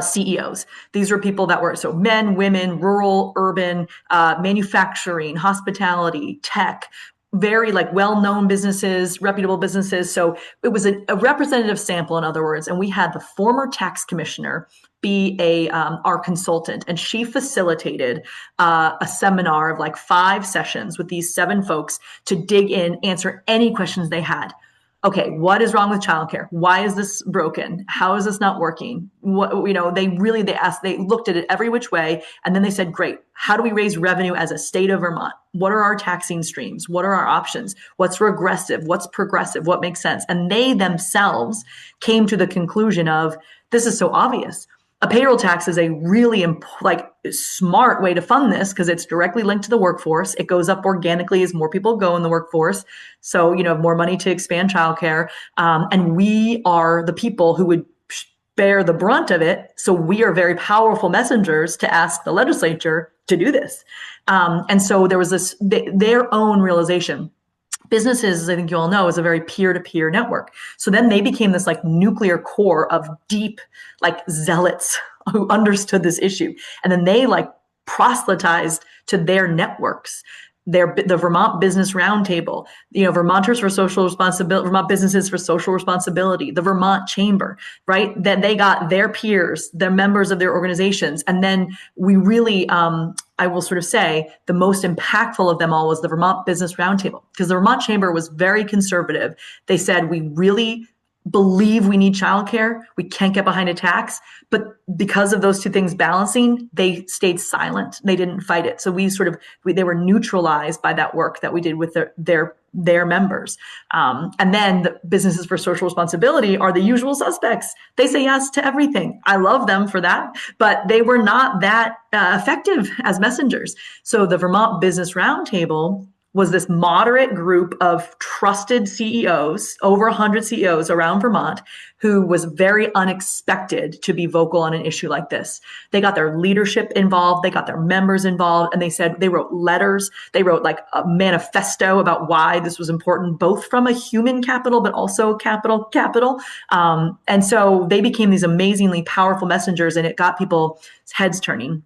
CEOs. These were people that were men, women, rural, urban, manufacturing, hospitality, tech, very like well-known businesses, reputable businesses. So it was a representative sample, in other words. And we had the former tax commissioner be our consultant, and she facilitated a seminar of like 5 sessions with these 7 folks to dig in, answer any questions they had. Okay, what is wrong with childcare? Why is this broken? How is this not working? They looked at it every which way, and then they said, great, how do we raise revenue as a state of Vermont? What are our taxing streams? What are our options? What's regressive? What's progressive? What makes sense? And they themselves came to the conclusion of, this is so obvious. A payroll tax is a really smart way to fund this, because it's directly linked to the workforce. It goes up organically as more people go in the workforce. So, more money to expand childcare. And we are the people who would bear the brunt of it. So we are very powerful messengers to ask the legislature to do this. And so there was their own realization. Businesses, as I think you all know, is a very peer-to-peer network. So then they became this like nuclear core of deep like zealots who understood this issue. And then they like proselytized to their networks, the Vermont Business Roundtable, Vermonters for Social Responsibility, Vermont Businesses for Social Responsibility, the Vermont Chamber, right? Then they got their peers, their members of their organizations. And then we really, I will sort of say, the most impactful of them all was the Vermont Business Roundtable, because the Vermont Chamber was very conservative. They said, we really believe we need childcare. We can't get behind a tax. But because of those two things balancing, they stayed silent. They didn't fight it. So they were neutralized by that work that we did with their their members. And then the businesses for social responsibility are the usual suspects. They say yes to everything. I love them for that, but they were not that effective as messengers. So the Vermont Business Roundtable was this moderate group of trusted CEOs, over 100 CEOs around Vermont, who was very unexpected to be vocal on an issue like this. They got their leadership involved, they got their members involved, and they wrote letters, they wrote like a manifesto about why this was important, both from a human capital, but also capital. And so they became these amazingly powerful messengers, and it got people's heads turning.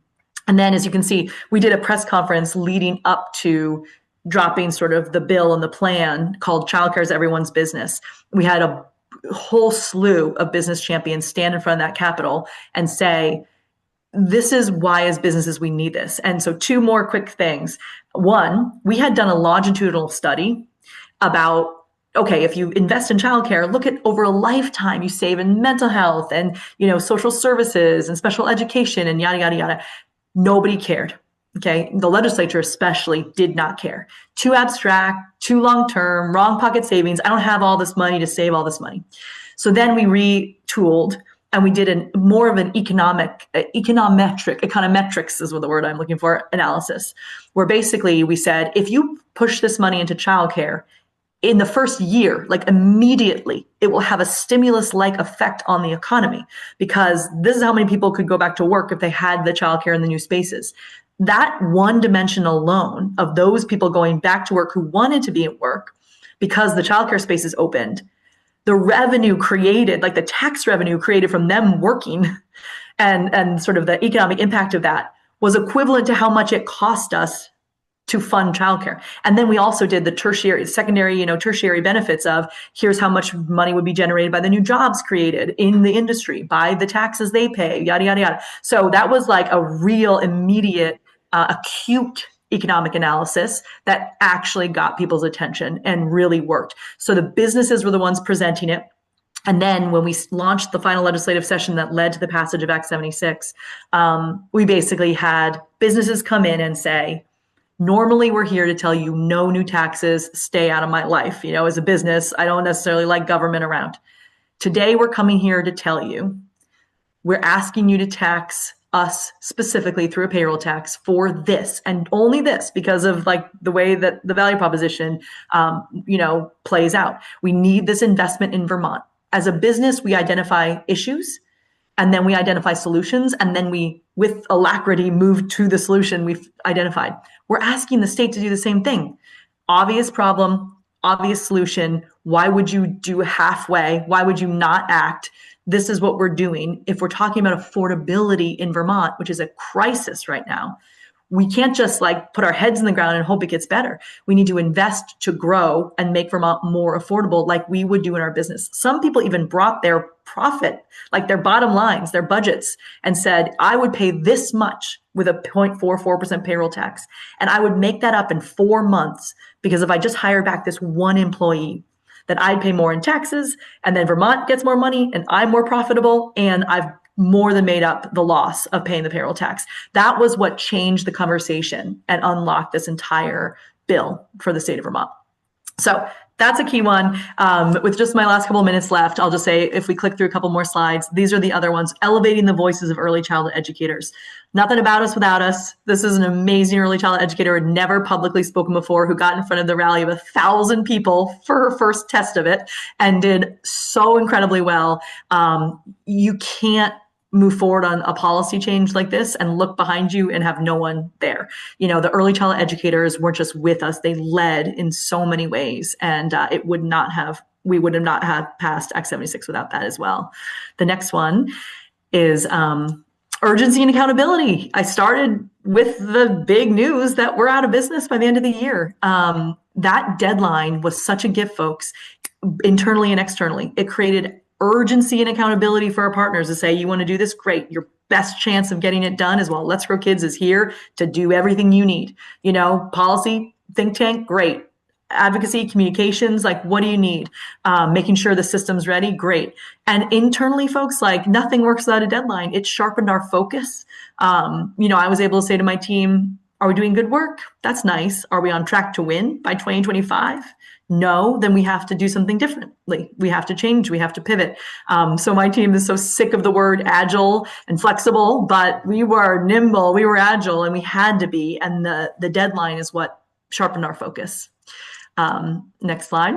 And then, as you can see, we did a press conference leading up to dropping sort of the bill and the plan called Childcare is Everyone's Business. We had a whole slew of business champions stand in front of that Capitol and say, this is why as businesses we need this. And so two more quick things. One, we had done a longitudinal study about, okay, if you invest in childcare, look at over a lifetime, you save in mental health and, social services and special education and yada, yada, yada. Nobody cared. Okay. The legislature especially did not care. Too abstract, too long-term, wrong pocket savings. I don't have all this money to save all this money. So then we retooled and we did more of an econometrics is what the word I'm looking for, analysis, where basically we said, if you push this money into childcare in the first year, like immediately, it will have a stimulus-like effect on the economy, because this is how many people could go back to work if they had the childcare in the new spaces. That one dimension alone of those people going back to work who wanted to be at work because the childcare spaces opened, the revenue created, like the tax revenue created from them working and sort of the economic impact of that was equivalent to how much it cost us to fund childcare. And then we also did the tertiary benefits of here's how much money would be generated by the new jobs created in the industry, by the taxes they pay, yada, yada, yada. So that was like a real immediate, acute economic analysis that actually got people's attention and really worked. So the businesses were the ones presenting it. And then when we launched the final legislative session that led to the passage of Act 76, we basically had businesses come in and say, normally we're here to tell you no new taxes, stay out of my life. As a business, I don't necessarily like government around. Today, we're coming here to tell you, we're asking you to tax us specifically through a payroll tax for this and only this, because of like the way that the value proposition, plays out. We need this investment in Vermont. As a business, we identify issues and then we identify solutions. And then we, with alacrity, move to the solution we've identified. We're asking the state to do the same thing. Obvious problem, obvious solution. Why would you do halfway? Why would you not act? This is what we're doing. If we're talking about affordability in Vermont, which is a crisis right now, we can't just like put our heads in the ground and hope it gets better. We need to invest to grow and make Vermont more affordable like we would do in our business. Some people even brought their profit, like their bottom lines, their budgets, and said, I would pay this much with a 0.44% payroll tax. And I would make that up in 4 months, because if I just hired back this one employee, that I'd pay more in taxes, and then Vermont gets more money and I'm more profitable, and I've more than made up the loss of paying the payroll tax. That was what changed the conversation and unlocked this entire bill for the state of Vermont. So that's a key one. With just my last couple of minutes left, I'll just say, if we click through a couple more slides, these are the other ones: elevating the voices of early childhood educators. Nothing about us without us. This is an amazing early childhood educator who had never publicly spoken before, who got in front of the rally of 1,000 people for her first test of it and did so incredibly well. You can't move forward on a policy change like this and look behind you and have no one there. The early childhood educators weren't just with us, they led in so many ways, and we would not have passed Act 76 without that as well. The next one is urgency and accountability. I started with the big news that we're out of business by the end of the year. That deadline was such a gift, folks, internally and externally. It created urgency and accountability for our partners to say, you want to do this? Great. Your best chance of getting it done is, well, Let's Grow Kids is here to do everything you need. Policy, think tank, great. Advocacy, communications, like, what do you need? Making sure the system's ready, great. And internally, folks, like, nothing works without a deadline. It sharpened our focus. I was able to say to my team, Are we doing good work? That's nice. Are we on track to win by 2025? No, then we have to do something differently. We have to change. We have to pivot. So my team is so sick of the word agile and flexible, but we were nimble, we were agile, and we had to be. And the deadline is what sharpened our focus. Next slide.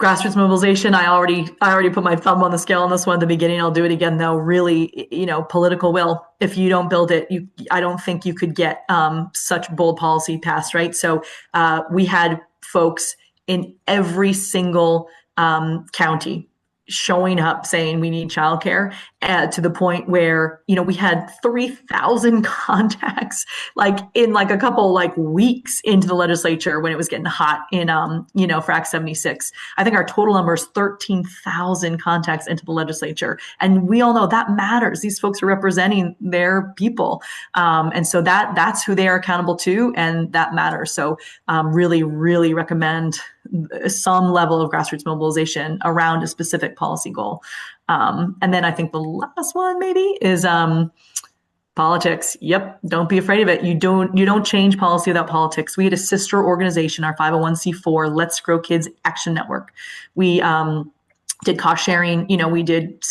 Grassroots mobilization. I already put my thumb on the scale on this one at the beginning. I'll do it again though. Really, political will. If you don't build it, I don't think you could get such bold policy passed, right? So we had folks in every single county showing up saying we need childcare, to the point where we had 3,000 contacts in a couple weeks into the legislature when it was getting hot in for Act 76. I think our total number is 13,000 contacts into the legislature, and we all know that matters. These folks are representing their people, and so that's who they are accountable to, and that matters. So really recommend some level of grassroots mobilization around a specific policy goal. And then I think the last one maybe is politics. Yep, don't be afraid of it. You don't change policy without politics. We had a sister organization, our 501c4, Let's Grow Kids Action Network. We did cost sharing. We did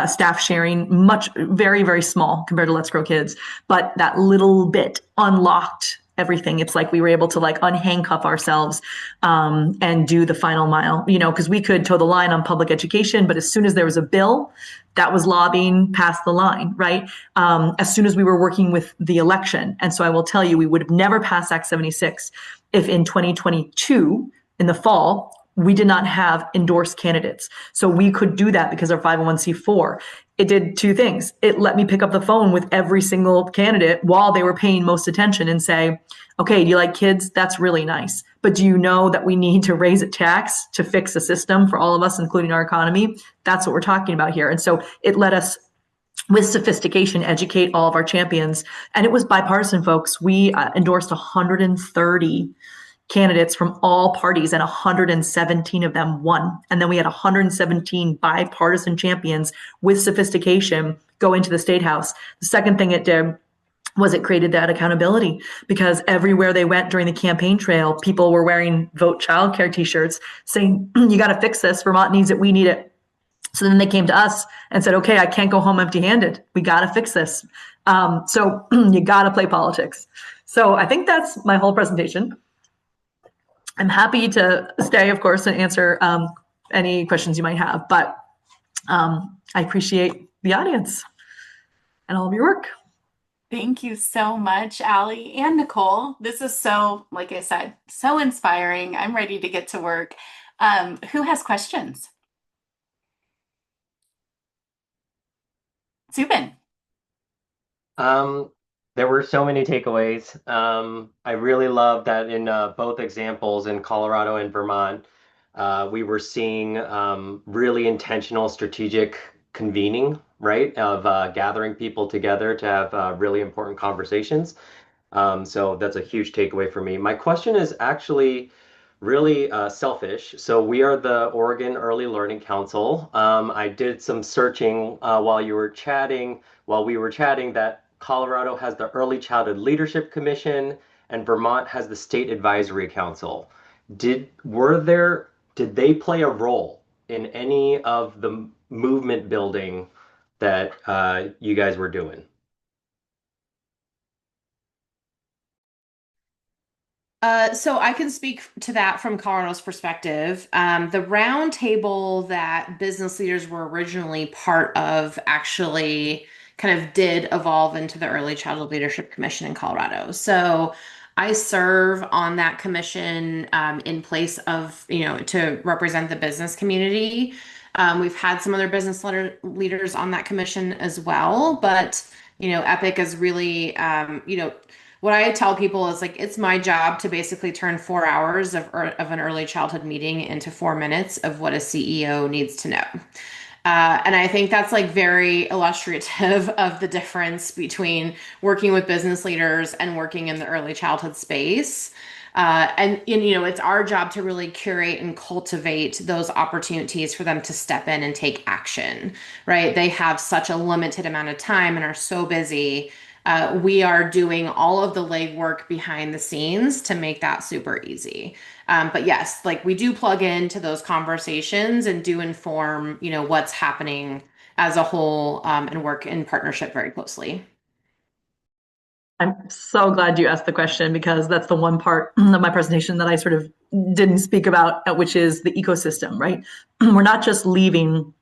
staff sharing, very, very small compared to Let's Grow Kids, but that little bit unlocked everything. It's like we were able to unhandcuff ourselves and do the final mile, because we could toe the line on public education, but as soon as there was a bill that was lobbying past the line, right? As soon as we were working with the election. And so I will tell you, we would have never passed Act 76 if in 2022, in the fall, we did not have endorsed candidates. So we could do that because our 501c4, it did two things. It let me pick up the phone with every single candidate while they were paying most attention and say, okay, do you like kids? That's really nice. But do you know that we need to raise a tax to fix a system for all of us, including our economy? That's what we're talking about here. And so it let us, with sophistication, educate all of our champions. And it was bipartisan, folks. We endorsed 130 candidates from all parties, and 117 of them won. And then we had 117 bipartisan champions with sophistication go into the State House. The second thing it did was it created that accountability, because everywhere they went during the campaign trail, people were wearing Vote Childcare t-shirts saying, you got to fix this. Vermont needs it. We need it. So then they came to us and said, okay, I can't go home empty-handed. We got to fix this. So you got to play politics. So I think that's my whole presentation. I'm happy to stay, of course, and answer any questions you might have, but I appreciate the audience and all of your work. Thank you so much, Allie and Nicole. This is so, like I said, so inspiring. I'm ready to get to work. Who has questions? Zubin. There were so many takeaways. I really love that in both examples in Colorado and Vermont, we were seeing really intentional strategic convening, right, of gathering people together to have really important conversations. So that's a huge takeaway for me. My question is actually really selfish. So we are the Oregon Early Learning Council. I did some searching while we were chatting, that Colorado has the Early Childhood Leadership Commission and Vermont has the State Advisory Council. Did they play a role in any of the movement building that you guys were doing? So I can speak to that from Colorado's perspective. The roundtable that business leaders were originally part of actually kind of did evolve into the Early Childhood Leadership Commission in Colorado. So I serve on that commission in place of, to represent the business community. We've had some other business leaders on that commission as well, but EPIC is really, what I tell people is it's my job to basically turn 4 hours of an early childhood meeting into 4 minutes of what a CEO needs to know. And I think that's very illustrative of the difference between working with business leaders and working in the early childhood space. And it's our job to really curate and cultivate those opportunities for them to step in and take action, right? They have such a limited amount of time and are so busy. We are doing all of the legwork behind the scenes to make that super easy. But yes, like we do plug into those conversations and do inform, what's happening as a whole, and work in partnership very closely. I'm so glad you asked the question because that's the one part of my presentation that I sort of didn't speak about, which is the ecosystem, right? We're not just leaving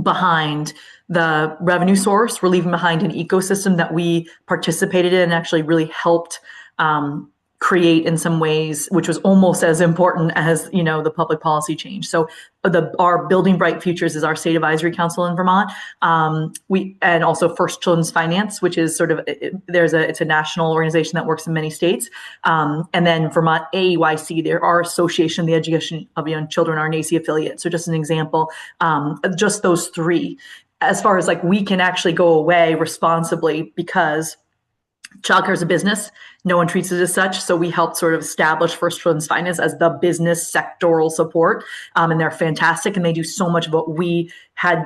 behind the revenue source, we're leaving behind an ecosystem that we participated in and actually really helped create in some ways, which was almost as important as the public policy change. So our Building Bright Futures is our state advisory council in Vermont. And also First Children's Finance, which is sort of it's a national organization that works in many states. And then Vermont AEYC, there our Association of the Education of Young Children, our NACY affiliate. So just an example, just those three. As far as like we can actually go away responsibly because childcare is a business. No one treats it as such. So we helped sort of establish First Children's Finance as the business sectoral support. And they're fantastic. And they do so much of what we had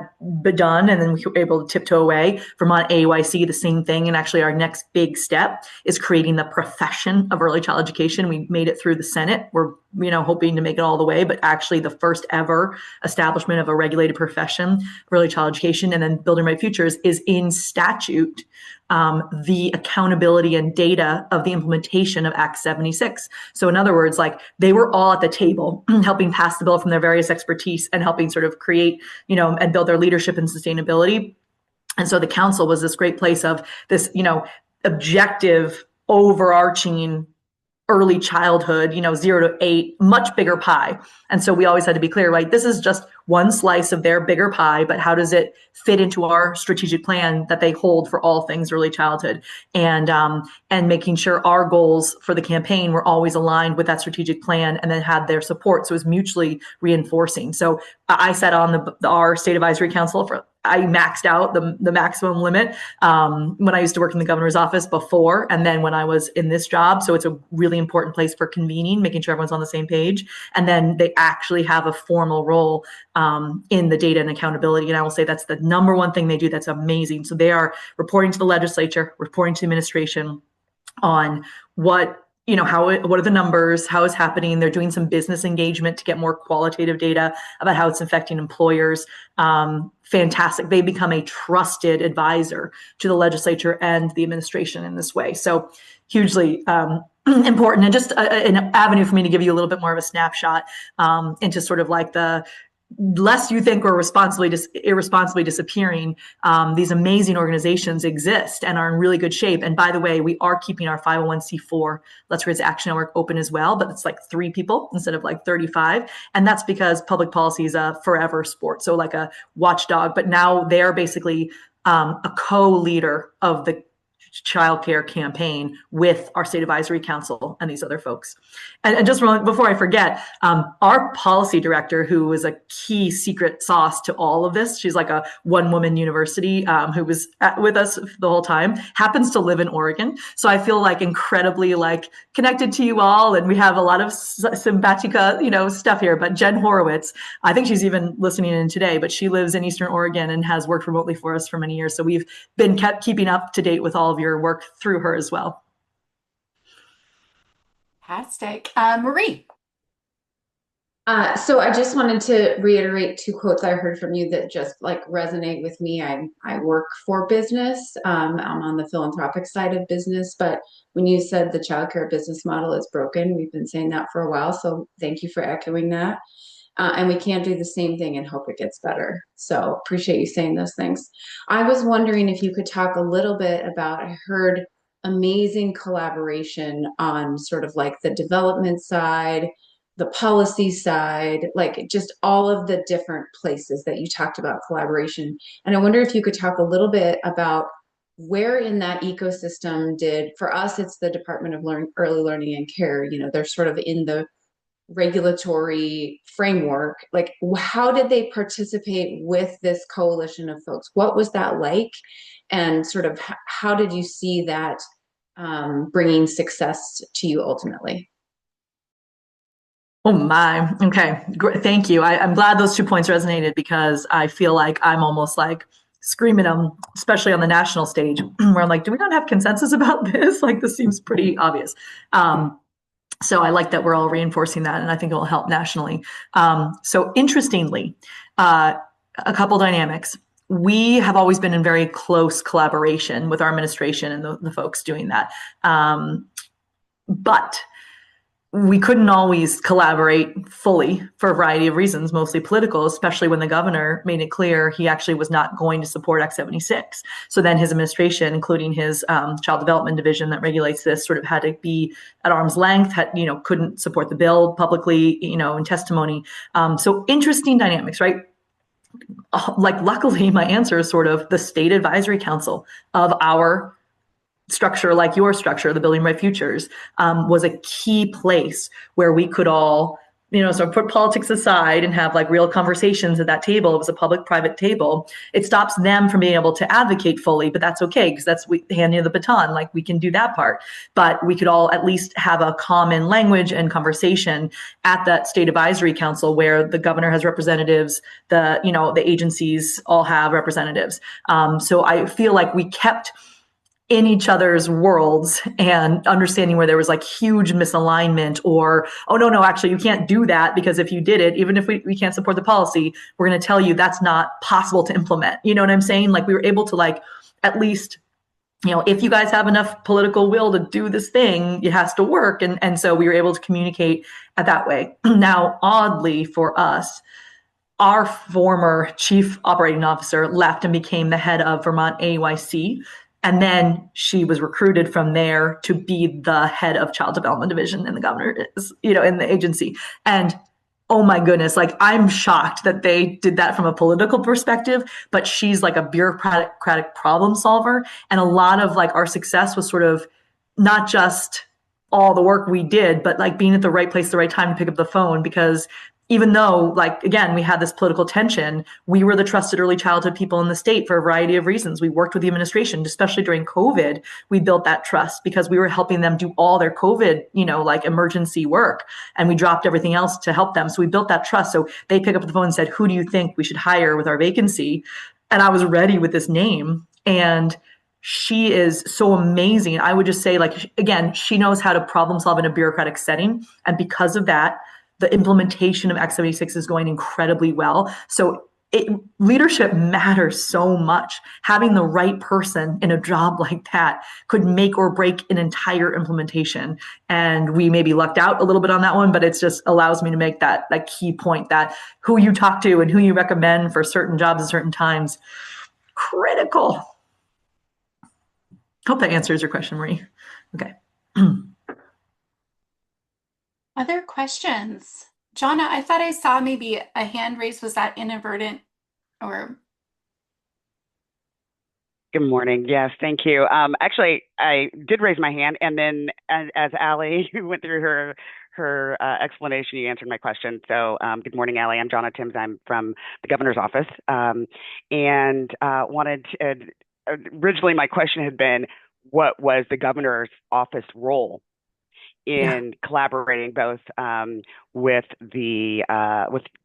done. And then we were able to tiptoe away. Vermont AYC, the same thing. And actually our next big step is creating the profession of early child education. We made it through the Senate. We're, hoping to make it all the way, but actually the first ever establishment of a regulated profession of early child education and then Building Right Futures is in statute. The accountability and data of the implementation of Act 76. So in other words, like they were all at the table helping pass the bill from their various expertise and helping sort of create, and build their leadership and sustainability. And so the council was this great place of this, objective, overarching early childhood, 0 to 8, much bigger pie. And so we always had to be clear, right? This is just one slice of their bigger pie, but how does it fit into our strategic plan that they hold for all things early childhood? And making sure our goals for the campaign were always aligned with that strategic plan and then had their support. So it was mutually reinforcing. So I sat on our state advisory council I maxed out the maximum limit when I used to work in the governor's office before, and then when I was in this job. So it's a really important place for convening, making sure everyone's on the same page. And then they actually have a formal role in the data and accountability. And I will say that's the number one thing they do that's amazing. So they are reporting to the legislature, reporting to the administration on what are the numbers, how it's happening. They're doing some business engagement to get more qualitative data about how it's affecting employers. Fantastic. They become a trusted advisor to the legislature and the administration in this way. So hugely important, and just an avenue for me to give you a little bit more of a snapshot into sort of like the lest you think we're irresponsibly disappearing, these amazing organizations exist and are in really good shape. And by the way, we are keeping our 501c4 Let's Raise Action Network open as well, but it's like 3 people instead of like 35. And that's because public policy is a forever sport. So like a watchdog, but now they're basically a co-leader of the childcare campaign with our state advisory council and these other folks. And just before I forget, our policy director, who was a key secret sauce to all of this, she's like a one-woman university who was with us the whole time, happens to live in Oregon. So I feel like incredibly like connected to you all, and we have a lot of simpática, stuff here. But Jen Horowitz, I think she's even listening in today, but she lives in Eastern Oregon and has worked remotely for us for many years. So we've been keeping up to date with all of your work through her as well. Fantastic. Marie. So I just wanted to reiterate 2 quotes I heard from you that just like resonate with me. I work for business. I'm on the philanthropic side of business, but when you said the childcare business model is broken, we've been saying that for a while. So thank you for echoing that. And we can't do the same thing and hope it gets better. So appreciate you saying those things. I was wondering if you could talk a little bit about, I heard amazing collaboration on sort of like the development side, the policy side, like just all of the different places that you talked about collaboration. And I wonder if you could talk a little bit about where in that ecosystem for us, it's the Department of Early Learning and Care, they're sort of in the regulatory framework. Like, how did they participate with this coalition of folks? What was that like? And sort of how did you see that bringing success to you ultimately? Oh my. Okay. Great. Thank you. I'm glad those 2 points resonated because I feel like I'm almost like scream at them, especially on the national stage, where I'm like, do we not have consensus about this? Like, this seems pretty obvious. So I like that we're all reinforcing that, and I think it will help nationally. So interestingly, a couple dynamics. We have always been in very close collaboration with our administration and the folks doing that. But we couldn't always collaborate fully for a variety of reasons, mostly political, especially when the governor made it clear he actually was not going to support Act 76. So then his administration, including his child development division that regulates this, sort of had to be at arm's length, couldn't support the bill publicly, in testimony. So interesting dynamics, right? Like, luckily, my answer is sort of the state advisory council of our structure, like your structure, the Building Bright Futures, was a key place where we could all, sort of put politics aside and have like real conversations at that table. It was a public-private table. It stops them from being able to advocate fully, but that's okay, because that's handing the baton. Like, we can do that part, but we could all at least have a common language and conversation at that state advisory council, where the governor has representatives, the agencies all have representatives. So I feel like we kept in each other's worlds and understanding where there was like huge misalignment, or, oh, no, actually you can't do that, because if you did it, even if we can't support the policy, we're going to tell you that's not possible to implement. You know what I'm saying? Like, we were able to, like, at least, if you guys have enough political will to do this thing, it has to work. And so we were able to communicate at that way. Now, oddly for us, our former chief operating officer left and became the head of Vermont AYC. And then she was recruited from there to be the head of child development division in the governor, in the agency. And oh my goodness, like, I'm shocked that they did that from a political perspective, but she's like a bureaucratic problem solver. And a lot of like our success was sort of not just all the work we did, but like being at the right place at the right time to pick up the phone, because even though, like, again, we had this political tension, we were the trusted early childhood people in the state for a variety of reasons. We worked with the administration, especially during COVID. We built that trust because we were helping them do all their COVID, like emergency work, and we dropped everything else to help them. So we built that trust. So they pick up the phone and said, who do you think we should hire with our vacancy? And I was ready with this name. And she is so amazing. I would just say, like, again, she knows how to problem solve in a bureaucratic setting. And because of that, the implementation of Act 76 is going incredibly well. So leadership matters so much. Having the right person in a job like that could make or break an entire implementation. And we maybe lucked out a little bit on that one, but it just allows me to make that key point, that who you talk to and who you recommend for certain jobs at certain times, critical. Hope that answers your question, Marie. Okay. Other questions? Jonna, I thought I saw maybe a hand raised. Was that inadvertent or? Good morning. Yes, thank you. Actually, I did raise my hand, and then as Allie went through her explanation, you answered my question. So good morning, Allie. I'm Jonna Timms. I'm from the governor's office, and originally my question had been, what was the governor's office role in collaborating both with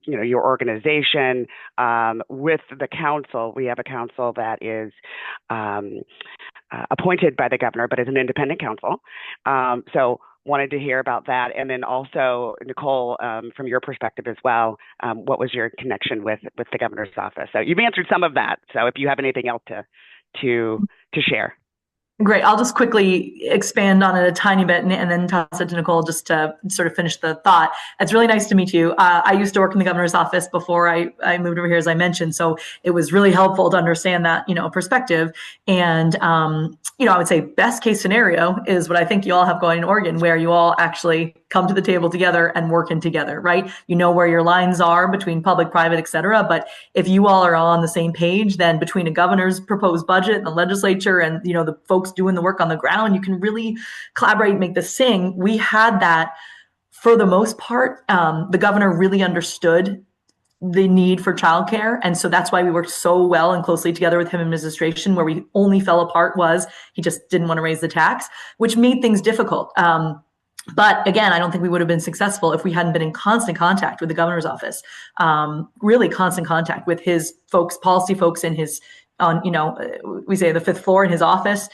your organization, with the council? We have a council that is appointed by the governor, but is an independent council. So wanted to hear about that. And then also, Nicole, from your perspective as well, what was your connection with the governor's office? So you've answered some of that. So if you have anything else to share. Great. I'll just quickly expand on it a tiny bit and then toss it to Nicole just to sort of finish the thought. It's really nice to meet you. I used to work in the governor's office before I moved over here, as I mentioned. So it was really helpful to understand that, perspective. And, I would say best case scenario is what I think you all have going in Oregon, where you all actually come to the table together and working together, right? You know where your lines are between public, private, et cetera. But if you all are all on the same page, then between a governor's proposed budget and the legislature and, the folks doing the work on the ground, you can really collaborate and make this sing. We had that for the most part. The governor really understood the need for childcare. And so that's why we worked so well and closely together with him and administration. Where we only fell apart was he just didn't want to raise the tax, which made things difficult. But again, I don't think we would have been successful if we hadn't been in constant contact with the governor's office, really constant contact with his folks, policy folks in his on, we say the fifth floor in his office,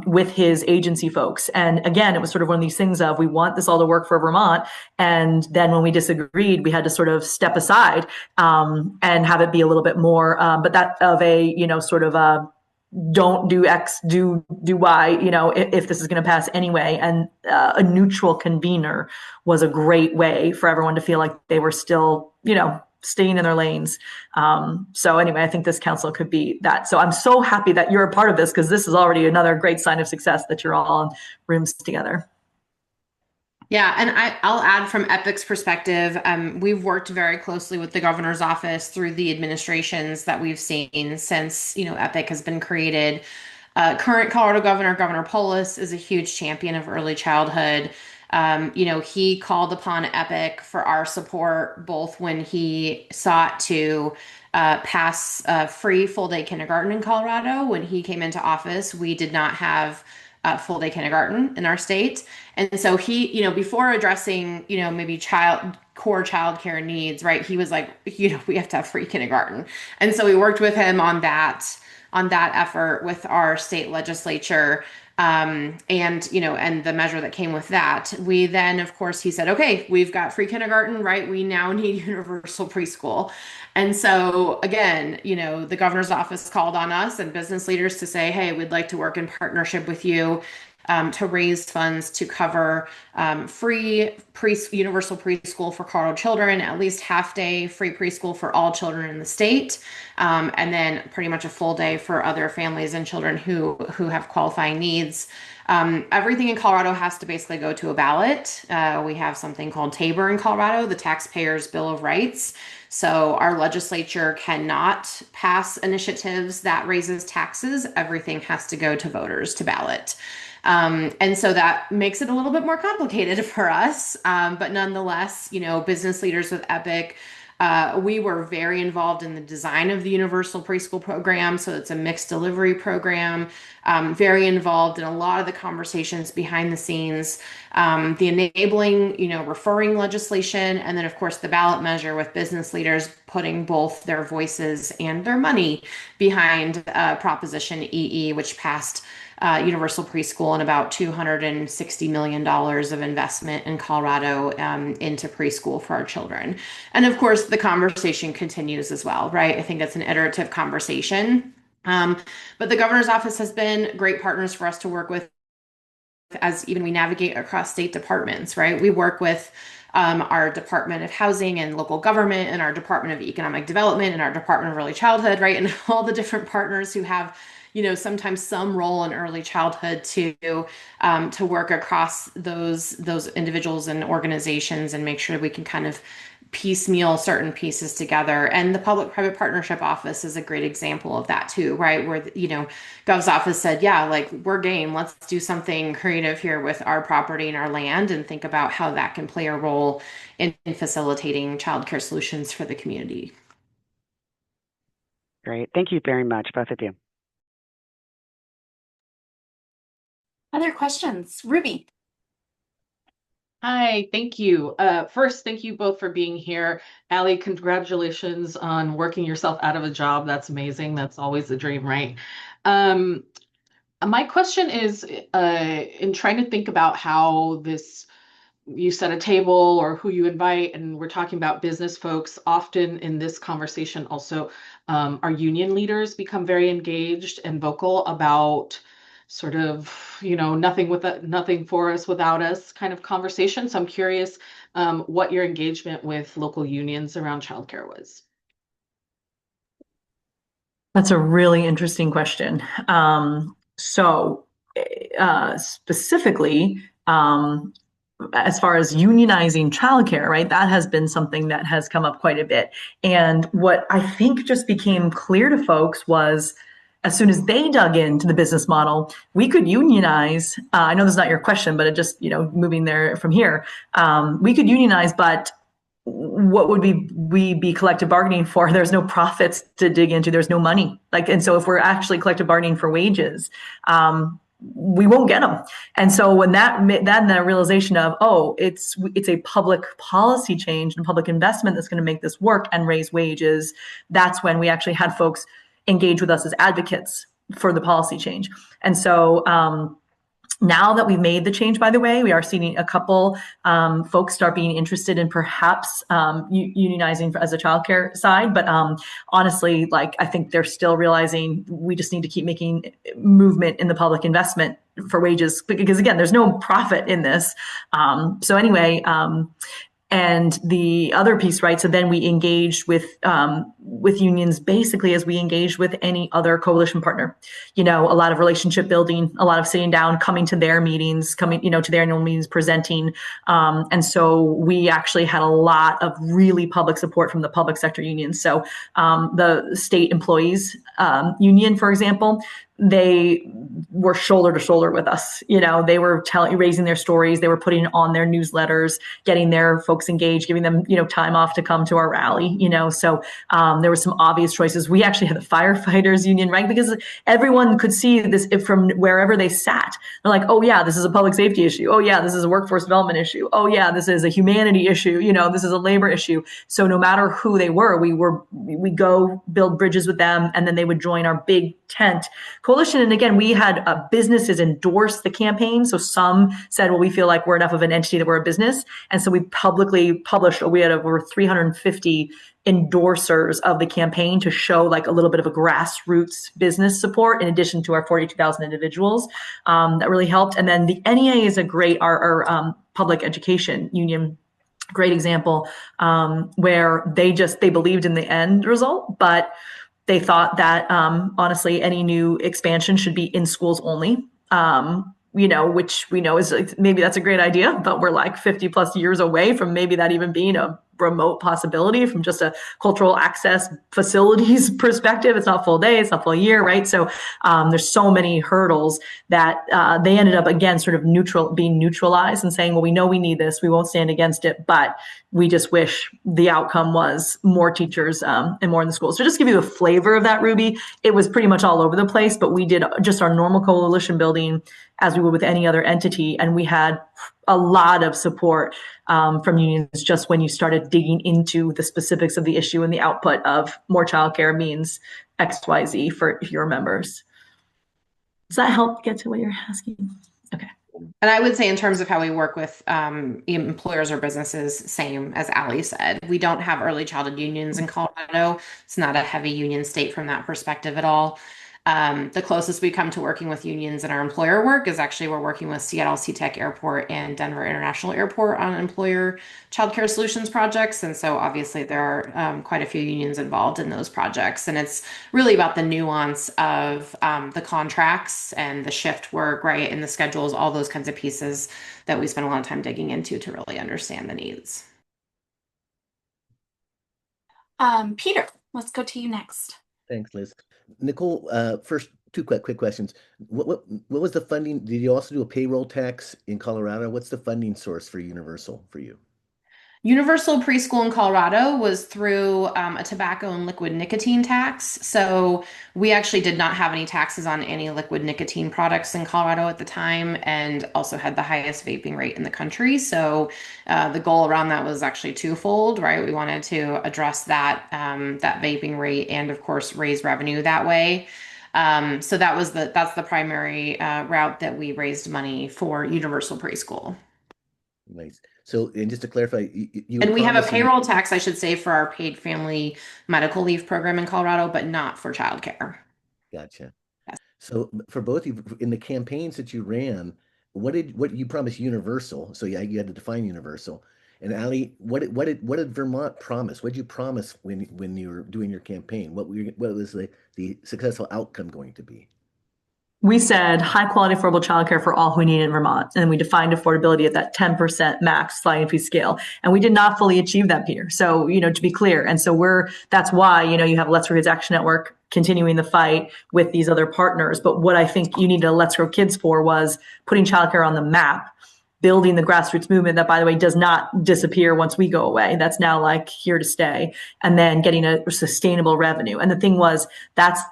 with his agency folks. And again, it was sort of one of these things of, we want this all to work for Vermont. And then when we disagreed, we had to sort of step aside, and have it be a little bit more, but that of a, sort of a, don't do X, do Y, if this is going to pass anyway. And a neutral convener was a great way for everyone to feel like they were still, staying in their lanes. So anyway, I think this council could be that. So I'm so happy that you're a part of this, because this is already another great sign of success that you're all in rooms together. Yeah, and I'll add from EPIC's perspective, we've worked very closely with the governor's office through the administrations that we've seen since, EPIC has been created. Current Colorado Governor Polis is a huge champion of early childhood. He called upon EPIC for our support, both when he sought to pass free full-day kindergarten in Colorado. When he came into office, we did not have full-day kindergarten in our state. And so he, before addressing, maybe core childcare needs, right, he was like, we have to have free kindergarten. And so we worked with him on that effort with our state legislature. And the measure that came with that. We then, of course, he said, okay, we've got free kindergarten, right? We now need universal preschool. And so again, the governor's office called on us and business leaders to say, hey, we'd like to work in partnership with you to raise funds to cover free universal preschool for Colorado children, at least half-day free preschool for all children in the state, and then pretty much a full day for other families and children who have qualifying needs. Everything in Colorado has to basically go to a ballot. We have something called TABOR in Colorado, the Taxpayers' Bill of Rights. So our legislature cannot pass initiatives that raises taxes. Everything has to go to voters to ballot. And so that makes it a little bit more complicated for us. But nonetheless, business leaders with EPIC, we were very involved in the design of the universal preschool program. So it's a mixed delivery program, very involved in a lot of the conversations behind the scenes, the enabling, referring legislation, and then of course the ballot measure with business leaders putting both their voices and their money behind Proposition EE, which passed universal preschool and about $260 million of investment in Colorado into preschool for our children. And of course, the conversation continues as well, right? I think it's an iterative conversation. But the governor's office has been great partners for us to work with as even we navigate across state departments, right? We work with our Department of Housing and Local Government and our Department of Economic Development and our Department of Early Childhood, right? And all the different partners who have sometimes some role in early childhood to work across those individuals and organizations and make sure we can kind of piecemeal certain pieces together. And the Public-Private Partnership Office is a great example of that too, right? Where, Gov's office said, yeah, like we're game, let's do something creative here with our property and our land and think about how that can play a role in facilitating childcare solutions for the community. Great. Thank you very much, both of you. Other questions? Ruby. Hi, thank you. First, thank you both for being here. Allie, congratulations on working yourself out of a job. That's amazing. That's always the dream, right? My question is, in trying to think about how you set a table or who you invite, and we're talking about business folks, often in this conversation also, our union leaders become very engaged and vocal about sort of, nothing for us without us kind of conversation. So I'm curious what your engagement with local unions around childcare was. That's a really interesting question. Specifically, as far as unionizing childcare, right, that has been something that has come up quite a bit. And what I think just became clear to folks was, as soon as they dug into the business model, we could unionize. I know this is not your question, but it just, moving there from here, we could unionize, but what would we be collective bargaining for? There's no profits to dig into. There's no money. And so if we're actually collective bargaining for wages, we won't get them. And so when that realization of, it's a public policy change and public investment that's going to make this work and raise wages, that's when we actually had folks engage with us as advocates for the policy change. And so now that we've made the change, by the way, we are seeing a couple folks start being interested in perhaps unionizing as a childcare side. But honestly, like, I think they're still realizing we just need to keep making movement in the public investment for wages, because again, there's no profit in this. So anyway, and the other piece, right? So then we engaged with unions basically as we engaged with any other coalition partner. A lot of relationship building, a lot of sitting down, coming to their meetings, coming, to their annual meetings, presenting. And so we actually had a lot of really public support from the public sector unions. So the state employees union, for example, they were shoulder to shoulder with us. They were raising their stories. They were putting on their newsletters, getting their folks engaged, giving them, time off to come to our rally, So there were some obvious choices. We actually had the firefighters union, right? Because everyone could see this from wherever they sat. They're like, oh yeah, this is a public safety issue. Oh yeah, this is a workforce development issue. Oh yeah, this is a humanity issue. This is a labor issue. So no matter who they were, we go build bridges with them, and then they would join our big tent coalition. And again, we had businesses endorse the campaign. So some said, well, we feel like we're enough of an entity that we're a business. And so we publicly published, we had over 350 endorsers of the campaign to show like a little bit of a grassroots business support in addition to our 42,000 individuals. That really helped. And then the NEA is a great, our public education union, great example, where they believed in the end result, but they thought that, honestly, any new expansion should be in schools only, which we know is maybe that's a great idea, but we're like 50 plus years away from maybe that even being a remote possibility from just a cultural access facilities perspective. It's not full day, it's not full year, right? So there's so many hurdles that they ended up, again, sort of being neutralized and saying, well, we know we need this, we won't stand against it, but we just wish the outcome was more teachers and more in the schools. So just to give you a flavor of that, Ruby, it was pretty much all over the place, but we did just our normal coalition building as we would with any other entity. And we had a lot of support from unions just when you started digging into the specifics of the issue and the output of more childcare means XYZ for your members. Does that help get to what you're asking? Okay. And I would say in terms of how we work with employers or businesses, same as Ali said, we don't have early childhood unions in Colorado. It's not a heavy union state from that perspective at all. The closest we come to working with unions in our employer work is actually we're working with Seattle SeaTac Airport and Denver International Airport on employer childcare solutions projects. And so obviously there are quite a few unions involved in those projects. And it's really about the nuance of the contracts and the shift work, right, and the schedules, all those kinds of pieces that we spend a lot of time digging into to really understand the needs. Peter, let's go to you next. Thanks, Liz. Nicole, first, two quick questions. What was the funding? Did you also do a payroll tax in Colorado? What's the funding source for Universal for you? Universal Preschool in Colorado was through a tobacco and liquid nicotine tax. So we actually did not have any taxes on any liquid nicotine products in Colorado at the time, and also had the highest vaping rate in the country. So the goal around that was actually twofold, right? We wanted to address that vaping rate and, of course, raise revenue that way. So that's the primary route that we raised money for Universal Preschool. Nice. So, and just to clarify, and we have a payroll tax, I should say, for our paid family medical leave program in Colorado, but not for childcare. Gotcha. Yes. So for both of you, in the campaigns that you ran, what you promised Universal? So yeah, you had to define Universal. And Ali, what did Vermont promise? What did you promise when you were doing your campaign? What was the successful outcome going to be? We said high quality affordable childcare for all who need it in Vermont. And we defined affordability at that 10% max sliding fee scale. And we did not fully achieve that, Peter. So, to be clear. And so that's why, you have Let's Grow Kids Action Network continuing the fight with these other partners. But what I think you need to Let's Grow Kids for was putting childcare on the map building the grassroots movement that, by the way, does not disappear once we go away. That's now like here to stay, and then getting a sustainable revenue. And the thing was, that's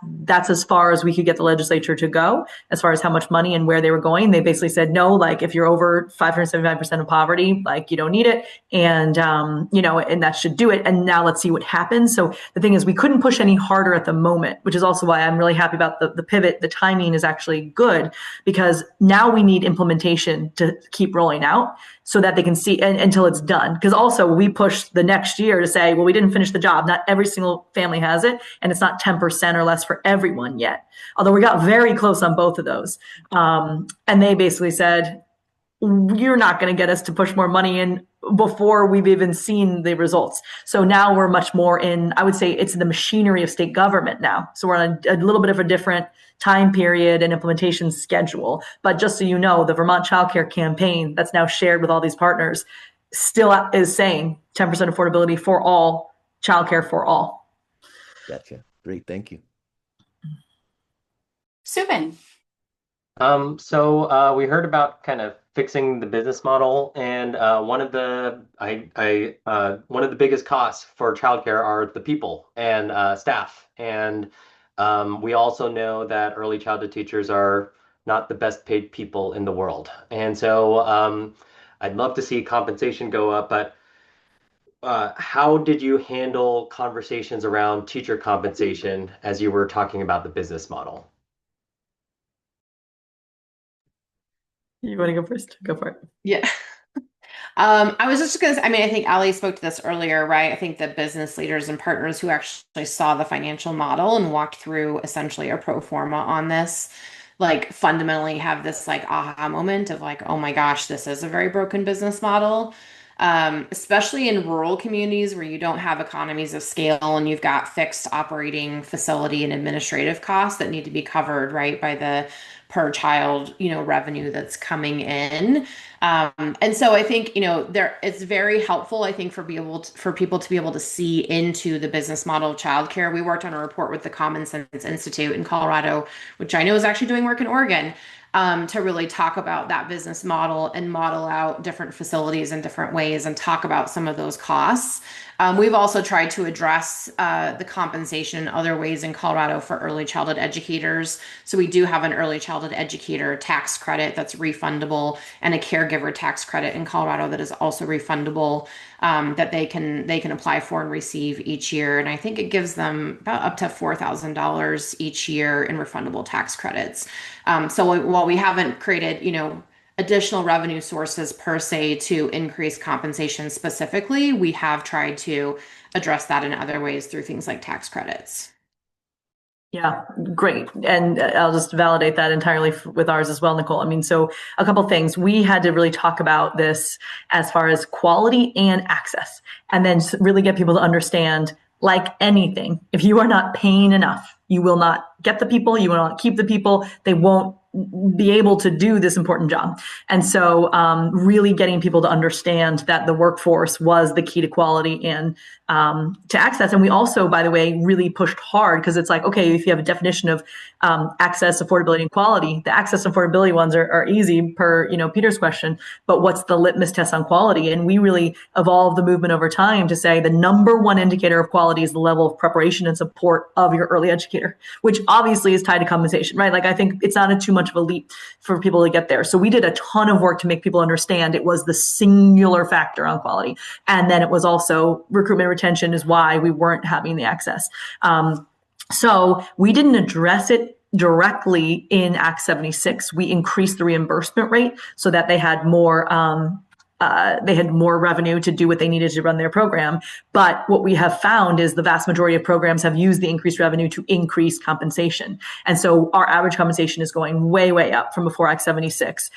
as far as we could get the legislature to go as far as how much money and where they were going. They basically said, no, like if you're over 575% of poverty, like you don't need it. And, and that should do it. And now let's see what happens. So the thing is, we couldn't push any harder at the moment, which is also why I'm really happy about the pivot. The timing is actually good, because now we need implementation to keep rolling out so that they can see until it's done. Because also we pushed the next year to say, well, we didn't finish the job. Not every single family has it, and it's not 10% or less for everyone yet. Although we got very close on both of those. And they basically said, you're not going to get us to push more money in before we've even seen the results. So now we're much more in, I would say it's the machinery of state government now. So we're on a little bit of a different time period and implementation schedule. But just so you know, the Vermont Child Care campaign that's now shared with all these partners still is saying 10% affordability for all, childcare for all. Gotcha. Great. Thank you. Subin. So we heard about kind of fixing the business model, and one of the biggest costs for childcare are the people and staff. And we also know that early childhood teachers are not the best paid people in the world. And so I'd love to see compensation go up, but how did you handle conversations around teacher compensation as you were talking about the business model? You want to go first? Go for it. Yeah. I was just going to, I think Ali spoke to this earlier, right? I think the business leaders and partners who actually saw the financial model and walked through essentially a pro forma on this, like fundamentally have this like aha moment of like, oh my gosh, this is a very broken business model. Especially in rural communities where you don't have economies of scale and you've got fixed operating facility and administrative costs that need to be covered, right, by the per child, revenue that's coming in. And so I think, it's very helpful, I think, for people to be able to see into the business model of childcare. We worked on a report with the Common Sense Institute in Colorado, which I know is actually doing work in Oregon, to really talk about that business model and model out different facilities in different ways and talk about some of those costs. We've also tried to address the compensation in other ways in Colorado for early childhood educators. So we do have an early childhood educator tax credit that's refundable, and a caregiver tax credit in Colorado that is also refundable, that they can apply for and receive each year. And I think it gives them about up to $4,000 each year in refundable tax credits. So while we haven't created, additional revenue sources per se to increase compensation specifically, we have tried to address that in other ways through things like tax credits. Yeah, great. And I'll just validate that entirely with ours as well, Nicole. So a couple of things. We had to really talk about this as far as quality and access, and then really get people to understand, like anything, if you are not paying enough, you will not get the people, you will not keep the people, they won't be able to do this important job. And so really getting people to understand that the workforce was the key to quality and to access. And we also, by the way, really pushed hard, because it's like, okay, if you have a definition of access, affordability, and quality, the access and affordability ones are easy per, Peter's question, but what's the litmus test on quality? And we really evolved the movement over time to say the number one indicator of quality is the level of preparation and support of your early educator, which obviously is tied to compensation, right? Like, I think it's not too much of a leap for people to get there. So we did a ton of work to make people understand it was the singular factor on quality. And then it was also recruitment retention is why we weren't having the access. So we didn't address it directly in Act 76. We increased the reimbursement rate so that they had more revenue to do what they needed to run their program. But what we have found is the vast majority of programs have used the increased revenue to increase compensation. And so our average compensation is going way, way up from before Act 76,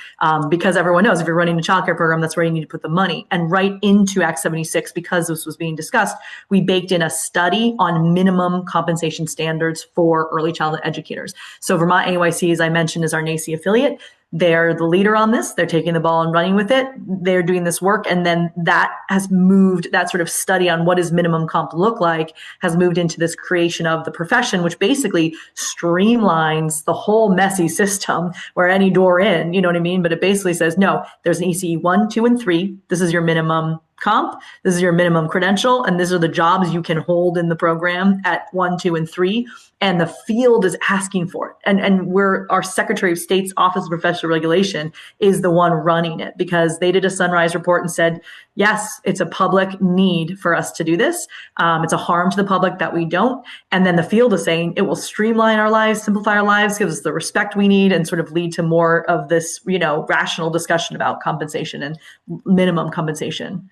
because everyone knows if you're running a childcare program, that's where you need to put the money. And right into Act 76, because this was being discussed, we baked in a study on minimum compensation standards for early childhood educators. So Vermont AYC, as I mentioned, is our NACCE affiliate. they're the leader on this. They're taking the ball and running with it. They're doing this work. And then that has moved, that sort of study on what does minimum comp look like has moved into this creation of the profession, which basically streamlines the whole messy system where any door in, you know what I mean? But it basically says, no, there's an ECE 1, 2, and 3. This is your minimum comp. This is your minimum credential. And these are the jobs you can hold in the program at 1, 2, and 3. And the field is asking for it. And our Secretary of State's Office of Professional Regulation is the one running it, because they did a Sunrise report and said, yes, it's a public need for us to do this. It's a harm to the public that we don't. And then the field is saying it will streamline our lives, simplify our lives, give us the respect we need, and sort of lead to more of this, rational discussion about compensation and minimum compensation.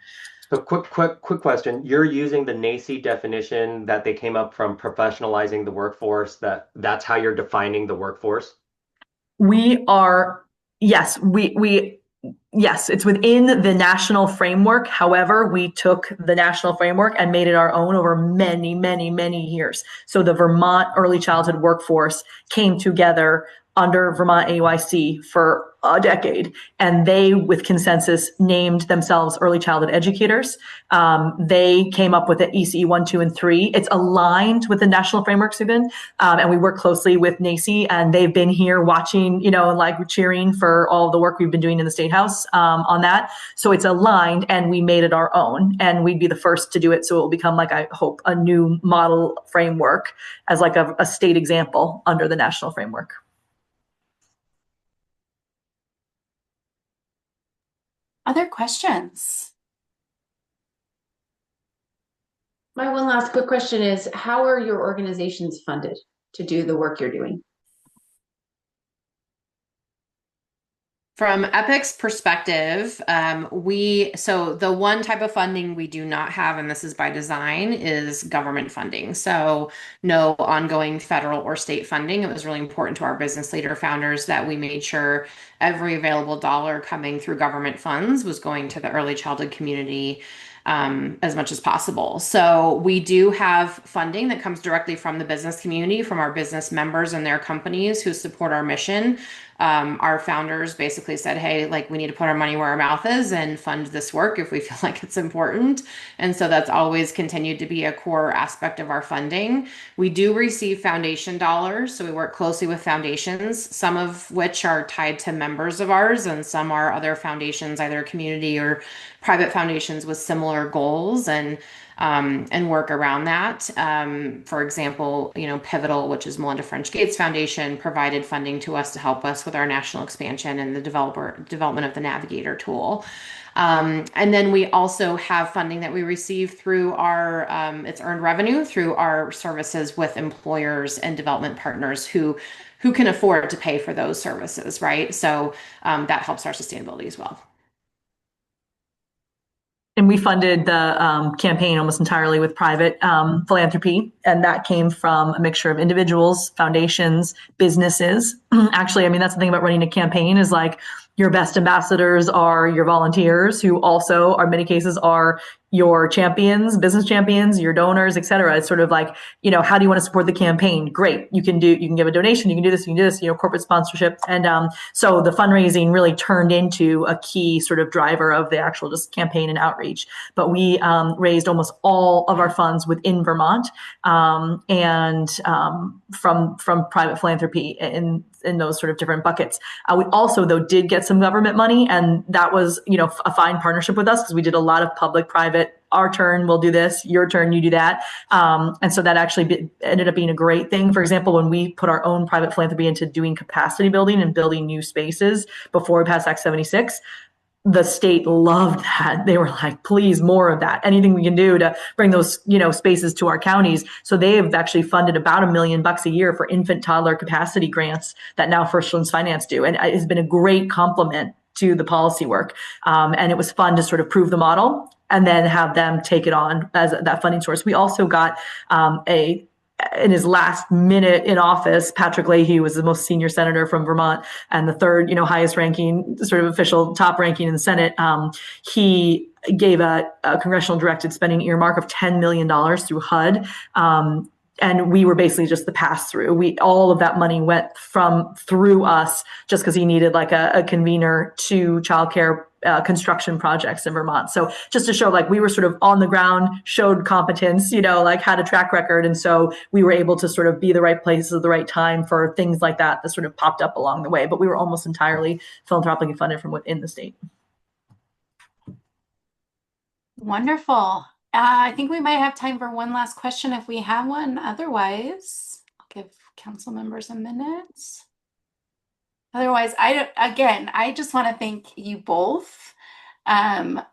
So quick question. You're using the NACCE definition that they came up from professionalizing the workforce, that's how you're defining the workforce? Yes, yes, it's within the national framework. However, we took the national framework and made it our own over many, many, many years. So the Vermont early childhood workforce came together under Vermont AUIC for a decade, and they, with consensus, named themselves early childhood educators. They came up with the ECE 1, 2, and 3. It's aligned with the national framework, Subin, and we work closely with NACCE, and they've been here watching, and like cheering for all the work we've been doing in the State House on that. So it's aligned, and we made it our own, and we'd be the first to do it. So it will become, like, I hope, a new model framework as like a state example under the national framework. Other questions? My one last quick question is, how are your organizations funded to do the work you're doing? From EPIC's perspective, so the one type of funding we do not have, and this is by design, is government funding. So no ongoing federal or state funding. It was really important to our business leader founders that we made sure every available dollar coming through government funds was going to the early childhood community as much as possible. So we do have funding that comes directly from the business community, from our business members and their companies who support our mission. Our founders basically said, hey, like, we need to put our money where our mouth is and fund this work if we feel like it's important. And so that's always continued to be a core aspect of our funding. We do receive foundation dollars. So we work closely with foundations, some of which are tied to members of ours, and some are other foundations, either community or private foundations with similar goals and work around that. For example, Pivotal, which is Melinda French Gates Foundation, provided funding to us to help us with our national expansion and the development of the Navigator tool. And then we also have funding that we receive through our, it's earned revenue through our services with employers and development partners who can afford to pay for those services, right? So that helps our sustainability as well. And we funded the campaign almost entirely with private philanthropy. And that came from a mixture of individuals, foundations, businesses. Actually, I mean, that's the thing about running a campaign is, like, your best ambassadors are your volunteers, who also, in many cases, are your champions, business champions, your donors, et cetera. It's sort of like, how do you want to support the campaign? Great. You can give a donation, you can do this, corporate sponsorship. And so the fundraising really turned into a key sort of driver of the actual just campaign and outreach. But we raised almost all of our funds within Vermont and from private philanthropy in those sort of different buckets. We also, though, did get some government money, and that was, a fine partnership with us, because we did a lot of public-private, our turn, we'll do this, your turn, you do that. And so that actually ended up being a great thing. For example, when we put our own private philanthropy into doing capacity building and building new spaces before we passed Act 76, the state loved that. They were like, please, more of that. Anything we can do to bring those, spaces to our counties. So they have actually funded about $1 million a year for infant toddler capacity grants that now First Children's Finance do. And it has been a great complement to the policy work. And it was fun to sort of prove the model and then have them take it on as that funding source. We also got in his last minute in office, Patrick Leahy was the most senior senator from Vermont and the third, highest ranking sort of official top ranking in the Senate. He gave a congressional directed spending earmark of $10 million through HUD And we were basically just the pass through. All of that money went through us just because he needed like a convener to childcare construction projects in Vermont. So just to show like we were sort of on the ground, showed competence, like had a track record. And so we were able to sort of be the right places at the right time for things like that sort of popped up along the way. But we were almost entirely philanthropically funded from within the state. Wonderful. I think we might have time for one last question if we have one. Otherwise, I'll give council members a minute. Otherwise, I just want to thank you both. I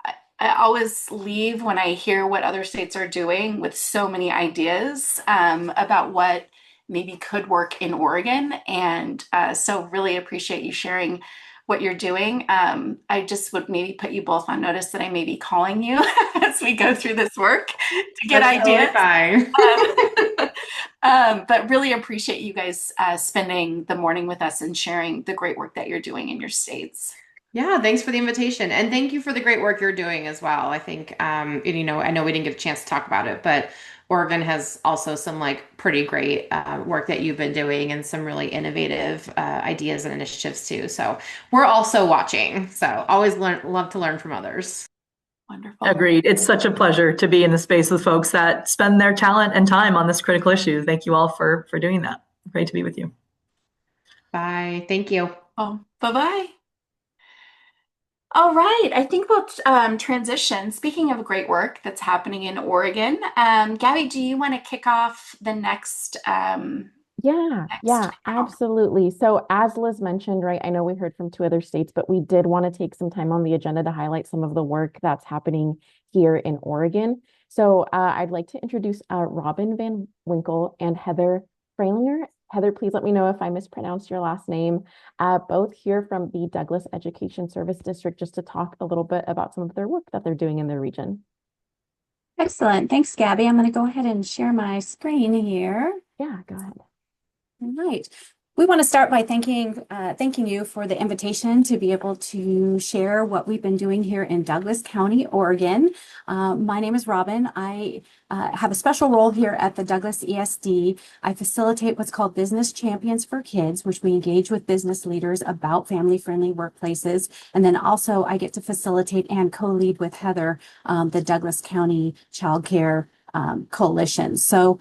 always leave when I hear what other states are doing with so many ideas about what maybe could work in Oregon. And so really appreciate you sharing what you're doing. I just would maybe put you both on notice that I may be calling you as we go through this work to get ideas. But really appreciate you guys spending the morning with us and sharing the great work that you're doing in your states. Yeah, thanks for the invitation. And thank you for the great work you're doing as well. I think, I know we didn't get a chance to talk about it, but Oregon has also some like pretty great work that you've been doing and some really innovative ideas and initiatives too. So we're also watching. So always love to learn from others. Wonderful. Agreed. It's such a pleasure to be in the space with folks that spend their talent and time on this critical issue. Thank you all for doing that. Great to be with you. Bye. Thank you. Oh, bye-bye. All right, I think we'll transition. Speaking of great work that's happening in Oregon, Gabby, do you want to kick off the next? Yeah, absolutely. So as Liz mentioned, right, I know we heard from 2 other states, but we did want to take some time on the agenda to highlight some of the work that's happening here in Oregon. So I'd like to introduce Robin Van Winkle and Heather Freilinger. Heather, please let me know if I mispronounced your last name. Both here from the Douglas Education Service District, just to talk a little bit about some of their work that they're doing in their region. Excellent. Thanks, Gabby. I'm going to go ahead and share my screen here. Yeah, go ahead. All right. We want to start by thanking you for the invitation to be able to share what we've been doing here in Douglas County, Oregon. My name is Robin. I have a special role here at the Douglas ESD. I facilitate what's called Business Champions for Kids, which we engage with business leaders about family-friendly workplaces. And then also I get to facilitate and co-lead with Heather the Douglas County Child Care Coalition. So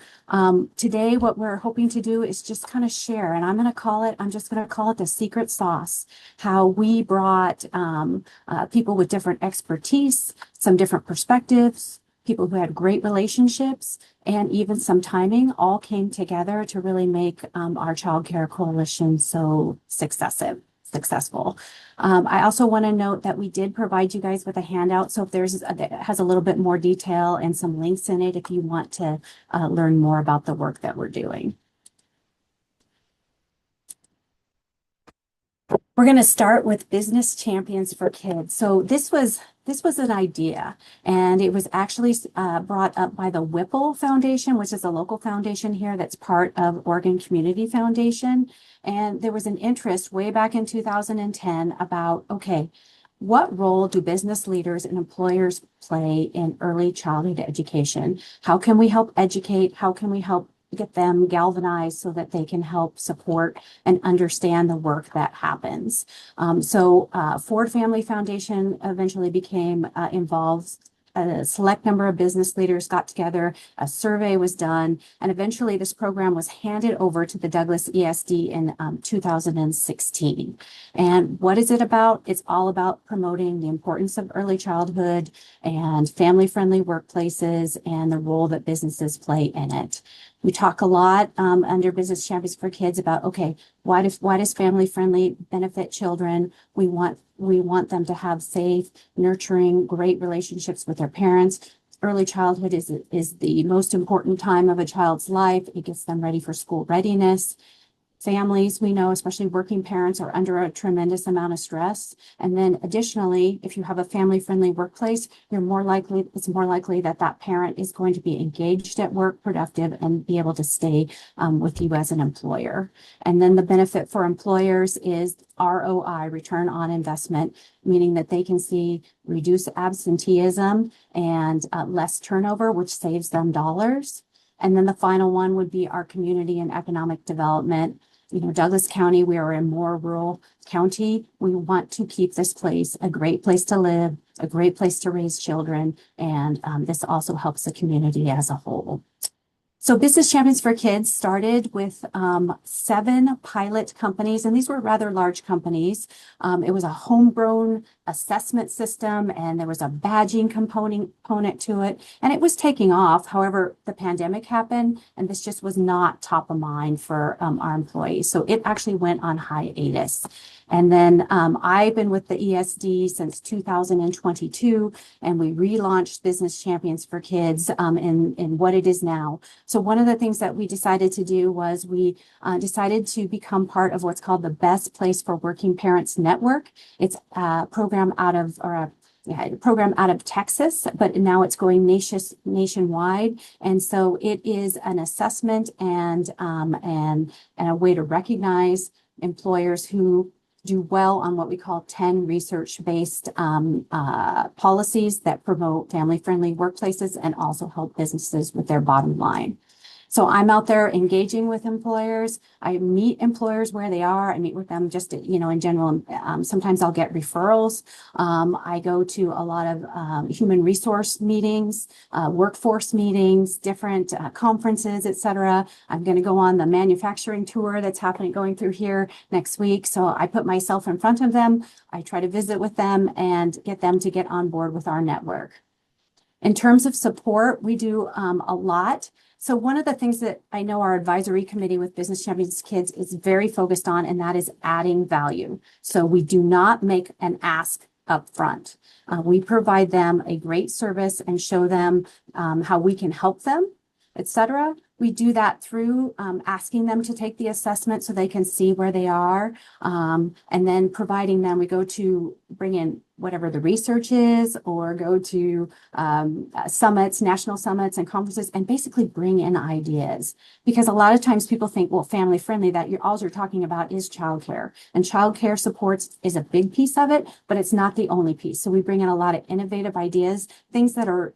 today what we're hoping to do is just kind of share, and I'm just going to call it the secret sauce, how we brought people with different expertise, some different perspectives, people who had great relationships, and even some timing all came together to really make our Child Care Coalition so successful. I also want to note that we did provide you guys with a handout. So if that has a little bit more detail and some links in it, if you want to learn more about the work that we're doing. We're going to start with Business Champions for Kids. So this was an idea, and it was actually brought up by the Whipple Foundation, which is a local foundation here that's part of Oregon Community Foundation. And there was an interest way back in 2010 about, okay, what role do business leaders and employers play in early childhood education? How can we help educate? How can we help get them galvanized so that they can help support and understand the work that happens? So Ford Family Foundation eventually became involved. A select number of business leaders got together, a survey was done, and eventually this program was handed over to the Douglas ESD in 2016. And what is it about? It's all about promoting the importance of early childhood and family-friendly workplaces and the role that businesses play in it. We talk a lot under Business Champions for Kids about, okay, why does family-friendly benefit children? We want them to have safe, nurturing, great relationships with their parents. Early childhood is the most important time of a child's life. It gets them ready for school readiness. Families, we know, especially working parents, are under a tremendous amount of stress. And then additionally, if you have a family-friendly workplace, it's more likely that that parent is going to be engaged at work, productive, and be able to stay with you as an employer. And then the benefit for employers is ROI, return on investment, meaning that they can see reduced absenteeism and less turnover, which saves them dollars. And then the final one would be our community and economic development. Douglas County, we are a more rural county. We want to keep this place a great place to live, a great place to raise children, and this also helps the community as a whole. So Business Champions for Kids started with 7 pilot companies, and these were rather large companies. It was a homegrown assessment system, and there was a badging component to it, and it was taking off. However, the pandemic happened, and this just was not top of mind for our employees. So it actually went on hiatus. And then I've been with the ESD since 2022, and we relaunched Business Champions for Kids in what it is now. So one of the things that we decided to do was we decided to become part of what's called the Best Place for Working Parents Network. It's a program out of Texas, but now it's going nationwide. And so it is an assessment and a way to recognize employers who do well on what we call 10 research-based policies that promote family-friendly workplaces and also help businesses with their bottom line. So I'm out there engaging with employers. I meet employers where they are. I meet with them just, in general. Sometimes I'll get referrals. I go to a lot of human resource meetings, workforce meetings, different conferences, etc. I'm going to go on the manufacturing tour that's going through here next week. So I put myself in front of them. I try to visit with them and get them to get on board with our network. In terms of support, we do a lot. So one of the things that I know our advisory committee with Business Champions Kids is very focused on, and that is adding value. So we do not make an ask up front. We provide them a great service and show them how we can help them, etc. We do that through asking them to take the assessment so they can see where they are, and then providing them, we go to bring in whatever the research is, or go to summits, national summits and conferences, and basically bring in ideas. Because a lot of times people think, well, family friendly, that all you're talking about is childcare. And childcare supports is a big piece of it, but it's not the only piece. So we bring in a lot of innovative ideas, things that are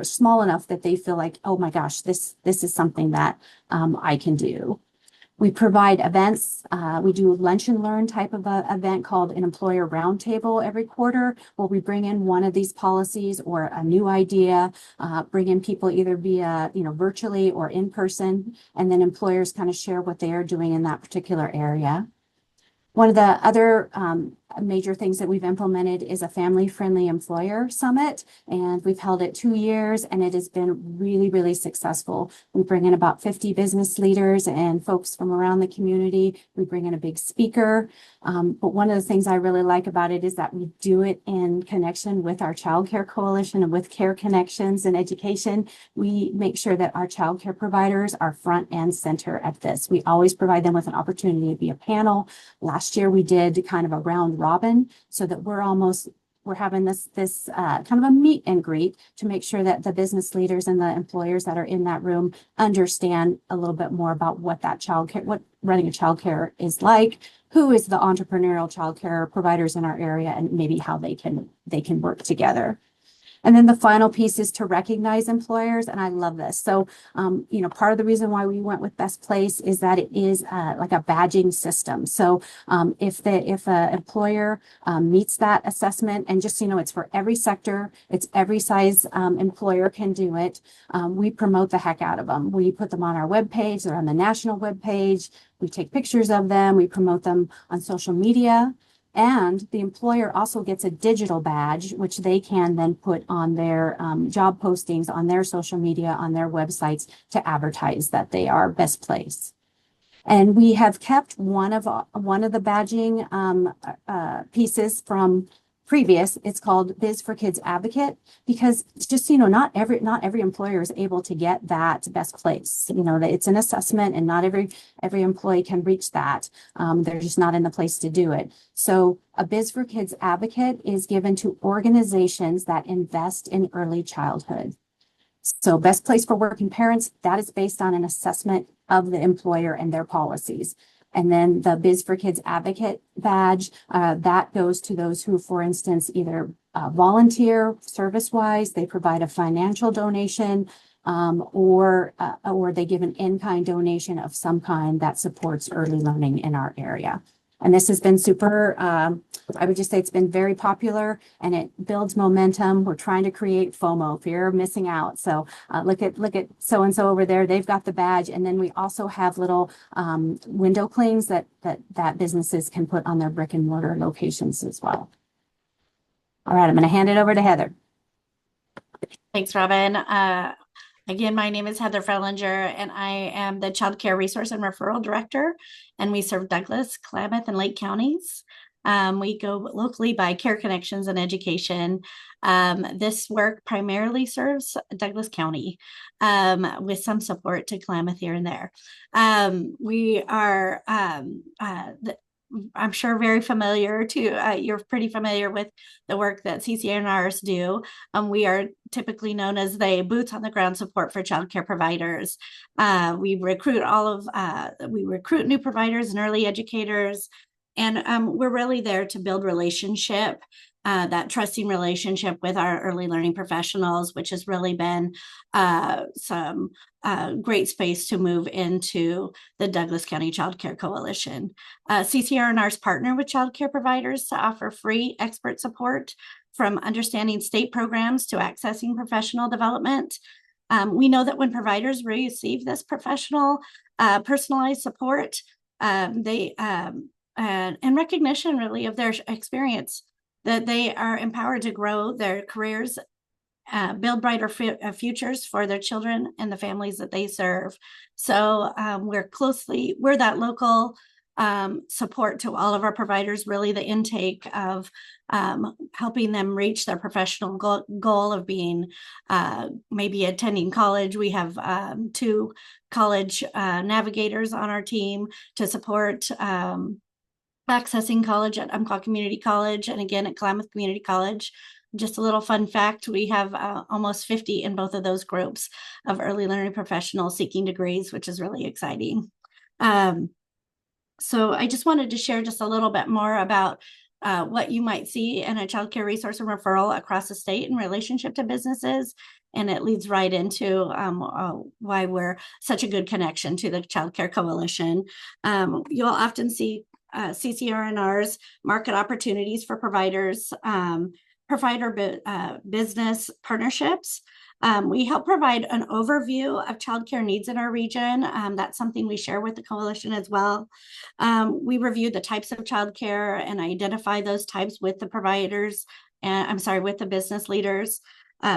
small enough that they feel like, oh my gosh, this is something that I can do. We provide events. We do a lunch and learn type of a event called an employer roundtable every quarter, where we bring in one of these policies or a new idea, bring in people either via, virtually or in person, and then employers kind of share what they are doing in that particular area. One of the other major things that we've implemented is a family-friendly employer summit, and we've held it 2 years, and it has been really, really successful. We bring in about 50 business leaders and folks from around the community. We bring in a big speaker, but one of the things I really like about it is that we do it in connection with our Child Care Coalition and with Care Connections and Education. We make sure that our child care providers are front and center at this. We always provide them with an opportunity to be a panel. Last year, we did kind of a round robin, so that we're having this kind of a meet and greet to make sure that the business leaders and the employers that are in that room understand a little bit more about what running a childcare is like, who is the entrepreneurial childcare providers in our area, and maybe how they can work together. And then the final piece is to recognize employers, and I love this. So, part of the reason why we went with Best Place is that it is like a badging system. So, if an employer meets that assessment, and just it's for every sector, it's every size employer can do it. We promote the heck out of them. We put them on our webpage. They're on the national webpage. We take pictures of them. We promote them on social media. And the employer also gets a digital badge, which they can then put on their job postings, on their social media, on their websites to advertise that they are Best Place. And we have kept one of the badging pieces from previous. It's called Biz for Kids Advocate, because it's just, not every employer is able to get that Best Place. It's an assessment, and not every employee can reach that. They're just not in the place to do it. So a Biz for Kids Advocate is given to organizations that invest in early childhood. So Best Place for Working Parents, that is based on an assessment of the employer and their policies. And then the Biz for Kids Advocate badge, that goes to those who, for instance, either volunteer service-wise, they provide a financial donation, or they give an in-kind donation of some kind that supports early learning in our area. And this has been super, I would just say it's been very popular and it builds momentum. We're trying to create FOMO, fear of missing out. So look at so-and-so over there. They've got the badge. And then we also have little window clings that businesses can put on their brick and mortar locations as well. All right, I'm going to hand it over to Heather. Thanks, Robin. Again, my name is Heather Frelinger, and I am the Child Care Resource and Referral Director, and we serve Douglas, Klamath, and Lake counties. We go locally by Care Connections and Education. This work primarily serves Douglas County with some support to Klamath here and there. We are I'm sure very familiar to, you're pretty familiar with the work that CCNRs do. We are typically known as the boots on the ground support for childcare providers. We recruit new providers and early educators, and we're really there to build relationship, that trusting relationship with our early learning professionals, which has really been some great space to move into the Douglas County Child Care Coalition. CCRNRs partner with child care providers to offer free expert support, from understanding state programs to accessing professional development. We know that when providers receive this professional, personalized support, they and recognition really of their experience, that they are empowered to grow their careers, build brighter futures for their children and the families that they serve. So we're that local support to all of our providers, really the intake of helping them reach their professional goal of being maybe attending college. We have 2 college navigators on our team to support accessing college at Umpqua Community College, and again at Klamath Community College. Just a little fun fact, we have almost 50 in both of those groups of early learning professionals seeking degrees, which is really exciting. So I just wanted to share just a little bit more about what you might see in a child care resource and referral across the state in relationship to businesses. And it leads right into why we're such a good connection to the Child Care Coalition. You'll often see CCRNRs market opportunities for providers, business partnerships. We help provide an overview of childcare needs in our region. That's something we share with the coalition as well. We review the types of childcare and identify those types with the providers, with the business leaders.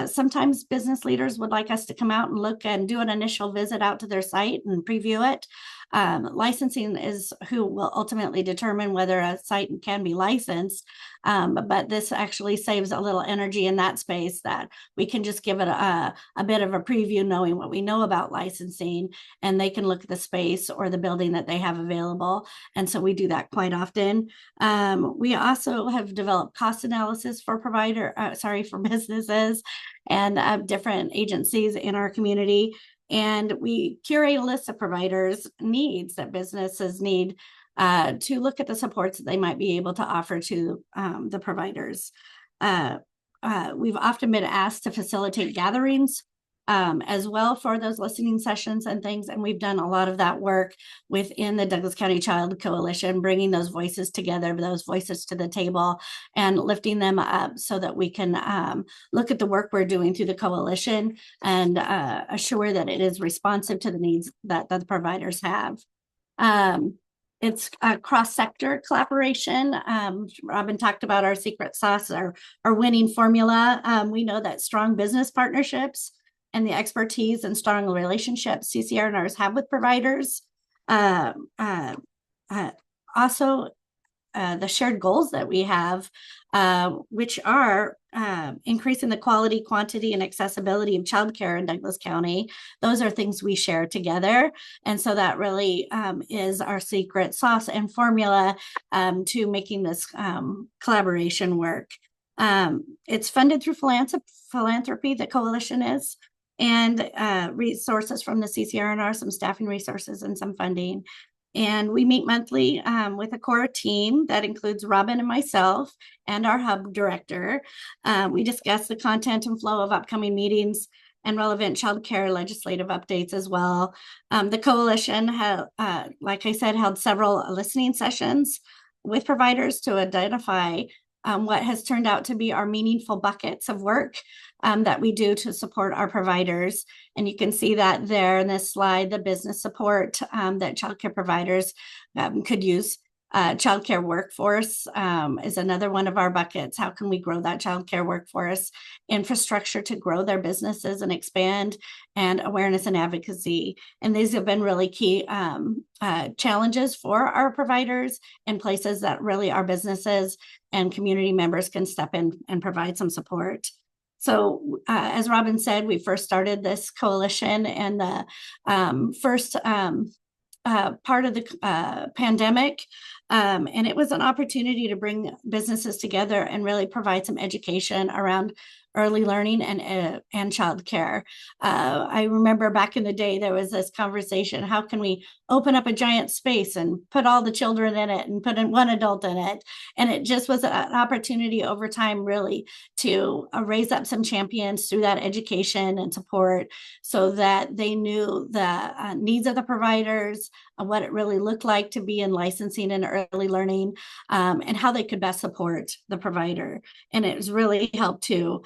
Sometimes business leaders would like us to come out and look and do an initial visit out to their site and preview it. Licensing is who will ultimately determine whether a site can be licensed. But this actually saves a little energy in that space, that we can just give it a bit of a preview, knowing what we know about licensing, and they can look at the space or the building that they have available. And so we do that quite often. We also have developed cost analysis for businesses and different agencies in our community. And we curate a list of providers' needs that businesses need to look at the supports that they might be able to offer to the providers. We've often been asked to facilitate gatherings as well for those listening sessions and things. And we've done a lot of that work within the Douglas County Child Coalition, bringing those voices together, those voices to the table, and lifting them up so that we can look at the work we're doing through the coalition and assure that it is responsive to the needs that the providers have. It's a cross-sector collaboration. Robin talked about our secret sauce, our winning formula. We know that strong business partnerships and the expertise and strong relationships CCRNRs have with providers. Also, the shared goals that we have, which are increasing the quality, quantity, and accessibility of childcare in Douglas County. Those are things we share together. And so that really is our secret sauce and formula to making this collaboration work. It's funded through philanthropy, the coalition is, and resources from the CCRNR, some staffing resources and some funding. And we meet monthly with a core team that includes Robin and myself and our hub director. We discuss the content and flow of upcoming meetings, and relevant childcare legislative updates as well. The coalition like I said, held several listening sessions with providers to identify what has turned out to be our meaningful buckets of work that we do to support our providers. And you can see that there in this slide, the business support that childcare providers could use. Childcare workforce is another one of our buckets. How can we grow that childcare workforce? Infrastructure to grow their businesses and expand, and awareness and advocacy. And these have been really key challenges for our providers in places that really our businesses and community members can step in and provide some support. So as Robin said, we first started this coalition in the first part of the pandemic. And it was an opportunity to bring businesses together and really provide some education around early learning and childcare. I remember back in the day, there was this conversation, how can we open up a giant space and put all the children in it and put in one adult in it? And it just was an opportunity over time really to raise up some champions through that education and support so that they knew the needs of the providers, what it really looked like to be in licensing and early learning, and how they could best support the provider. And it has really helped to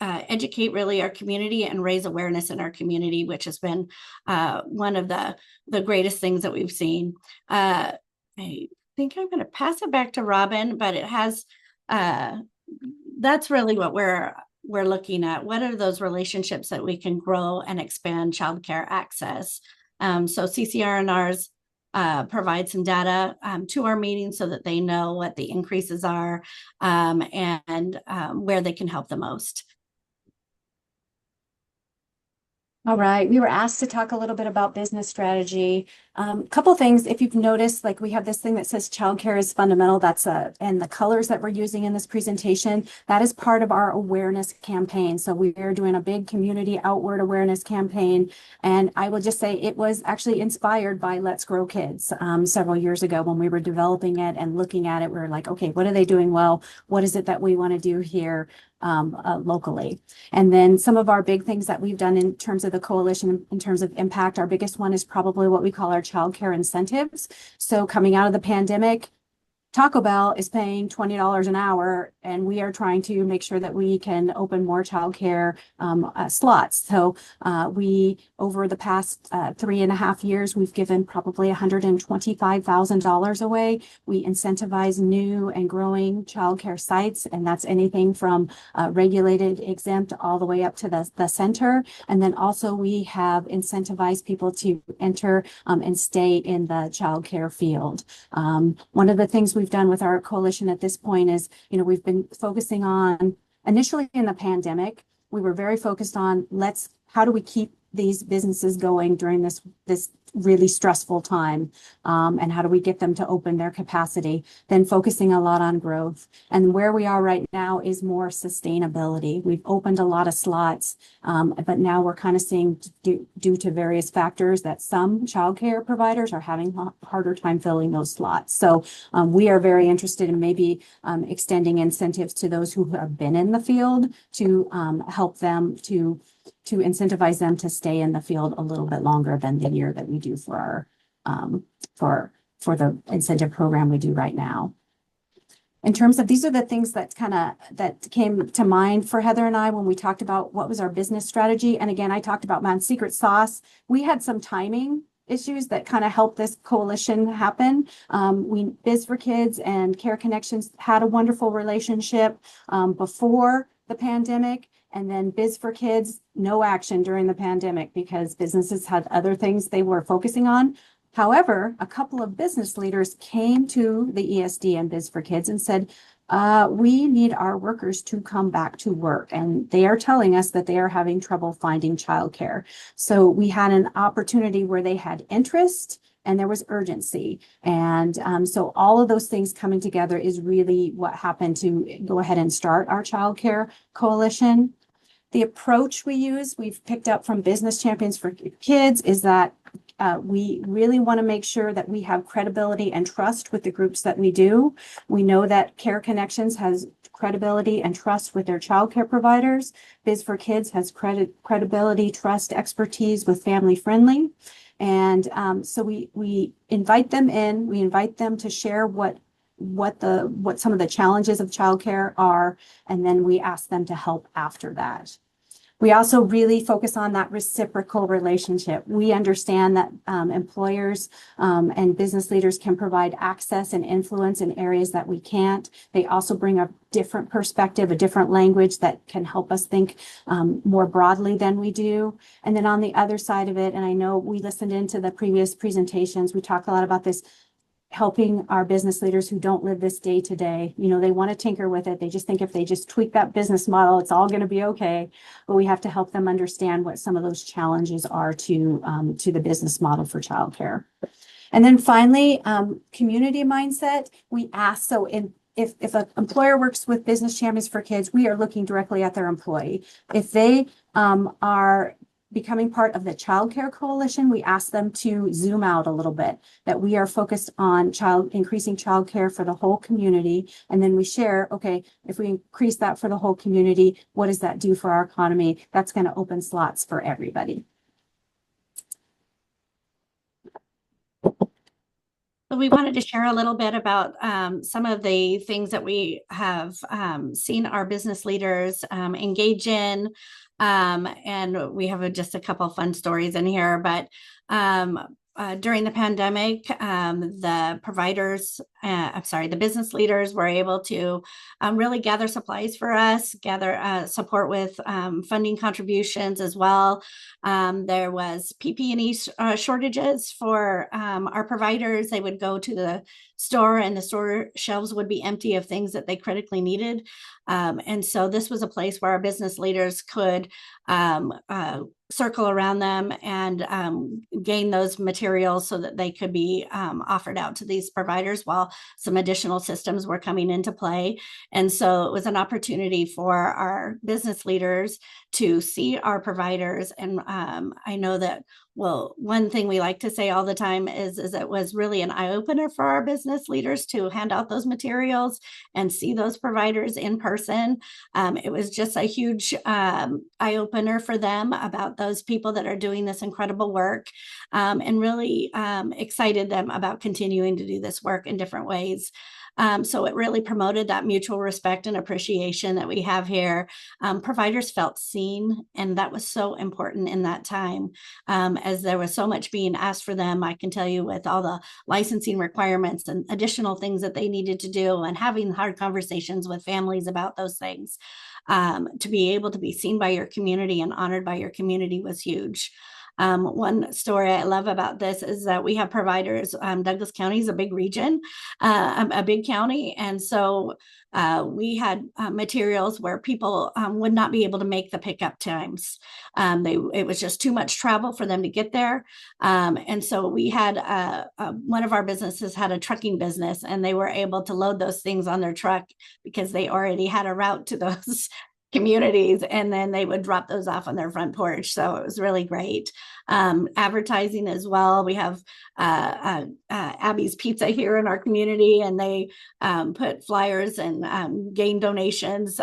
educate really our community and raise awareness in our community, which has been one of the greatest things that we've seen. I think I'm going to pass it back to Robin, but it has, that's really what we're looking at. What are those relationships that we can grow and expand childcare access? So CCR&Rs provide some data to our meetings so that they know what the increases are and where they can help the most. All right, we were asked to talk a little bit about business strategy. Couple things, if you've noticed, like we have this thing that says childcare is fundamental. That's and the colors that we're using in this presentation, that is part of our awareness campaign. So we are doing a big community outward awareness campaign. And I will just say it was actually inspired by Let's Grow Kids several years ago when we were developing it and looking at it. We were like, okay, what are they doing well? What is it that we want to do here locally? And then some of our big things that we've done in terms of the coalition, in terms of impact, our biggest one is probably what we call our childcare incentives. So coming out of the pandemic, Taco Bell is paying $20 an hour, and we are trying to make sure that we can open more childcare slots. So we, over the past 3.5 years, we've given probably $125,000 away. We incentivize new and growing childcare sites, and that's anything from regulated, exempt, all the way up to the center. And then also we have incentivized people to enter and stay in the childcare field. One of the things we've done with our coalition at this point is, we've been focusing on, initially in the pandemic, we were very focused on how do we keep these businesses going during this really stressful time, and how do we get them to open their capacity, then focusing a lot on growth. And where we are right now is more sustainability. We've opened a lot of slots, but now we're kind of seeing, due to various factors, that some childcare providers are having a harder time filling those slots. So we are very interested in maybe extending incentives to those who have been in the field to help them to incentivize them to stay in the field a little bit longer than the year that we do for our for the incentive program we do right now. In terms of, these are the things that that came to mind for Heather and I when we talked about what was our business strategy. And again, I talked about my secret sauce. We had some timing issues that kind of helped this coalition happen. Biz for Kids and Care Connections had a wonderful relationship before the pandemic. And then Biz for Kids, no action during the pandemic because businesses had other things they were focusing on. However, a couple of business leaders came to the ESD and Biz for Kids and said, we need our workers to come back to work. And they are telling us that they are having trouble finding childcare. So we had an opportunity where they had interest and there was urgency. And so all of those things coming together is really what happened to go ahead and start our childcare coalition. The approach we've picked up from Business Champions for Kids, is that we really want to make sure that we have credibility and trust with the groups that we do. We know that Care Connections has credibility and trust with their childcare providers. Biz for Kids has credibility, trust, expertise with Family Friendly. And so we invite them in, we invite them to share what some of the challenges of childcare are, and then we ask them to help after that. We also really focus on that reciprocal relationship. We understand that employers and business leaders can provide access and influence in areas that we can't. They also bring a different perspective, a different language that can help us think more broadly than we do. And then on the other side of it, and I know we listened into the previous presentations, we talked a lot about this, helping our business leaders who don't live this day to day. They want to tinker with it. They just think if they just tweak that business model, it's all going to be okay. But we have to help them understand what some of those challenges are to the business model for childcare. And then finally, community mindset. We ask, so if an employer works with Business Champions for Kids, we are looking directly at their employee. If they are becoming part of the Child Care Coalition, we ask them to zoom out a little bit, that we are focused on increasing childcare for the whole community. And then we share, okay, if we increase that for the whole community, what does that do for our economy? That's going to open slots for everybody. We wanted to share a little bit about some of the things that we have seen our business leaders engage in. And we have just a couple of fun stories in here, but during the pandemic, the business leaders were able to really gather supplies for us, gather support with funding contributions as well. There was PPE shortages for our providers. They would go to the store and the store shelves would be empty of things that they critically needed. And so this was a place where our business leaders could circle around them and gain those materials so that they could be offered out to these providers while some additional systems were coming into play. And so it was an opportunity for our business leaders to see our providers. And I know that, well, one thing we like to say all the time is it was really an eye-opener for our business leaders to hand out those materials and see those providers in person. It was just a huge eye-opener for them about those people that are doing this incredible work, and really excited them about continuing to do this work in different ways. So it really promoted that mutual respect and appreciation that we have here. Providers felt seen, and that was so important in that time, as there was so much being asked for them. I can tell you, with all the licensing requirements and additional things that they needed to do, and having hard conversations with families about those things, to be able to be seen by your community and honored by your community was huge. One story I love about this is that we have providers. Douglas County is a big region, a big county. And so we had materials where people would not be able to make the pickup times. It was just too much travel for them to get there. And so we had one of our businesses had a trucking business, and they were able to load those things on their truck because they already had a route to those communities, and then they would drop those off on their front porch. So it was really great. Advertising as well. We have Abby's Pizza here in our community, and they put flyers and gain donations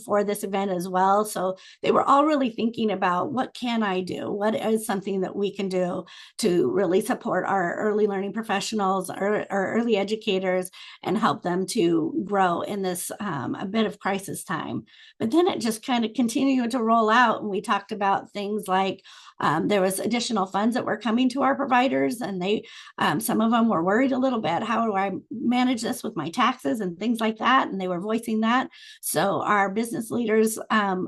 for this event as well. So they were all really thinking about, what can I do? What is something that we can do to really support our early learning professionals, or early educators, and help them to grow in this a bit of crisis time. But then it just kind of continued to roll out, and we talked about things like there was additional funds that were coming to our providers, and they some of them were worried a little bit, how do I manage this with my taxes and things like that, and they were voicing that. So our business leaders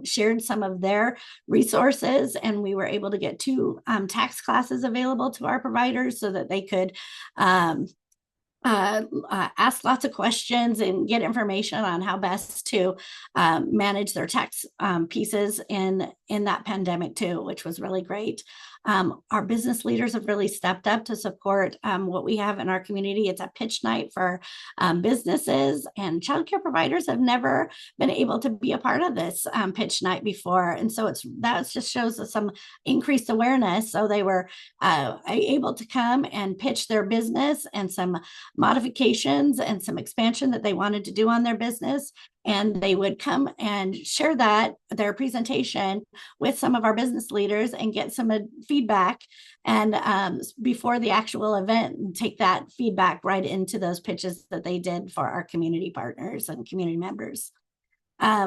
shared some of their resources, and we were able to get 2 tax classes available to our providers so that they could ask lots of questions and get information on how best to manage their tax pieces in that pandemic too, which was really great. Our business leaders have really stepped up to support what we have in our community. It's a pitch night for businesses, and childcare providers have never been able to be a part of this pitch night before. And so that just shows us some increased awareness. So they were able to come and pitch their business and some modifications and some expansion that they wanted to do on their business. And they would come and share their presentation with some of our business leaders and get some feedback, and before the actual event, and take that feedback right into those pitches that they did for our community partners and community members.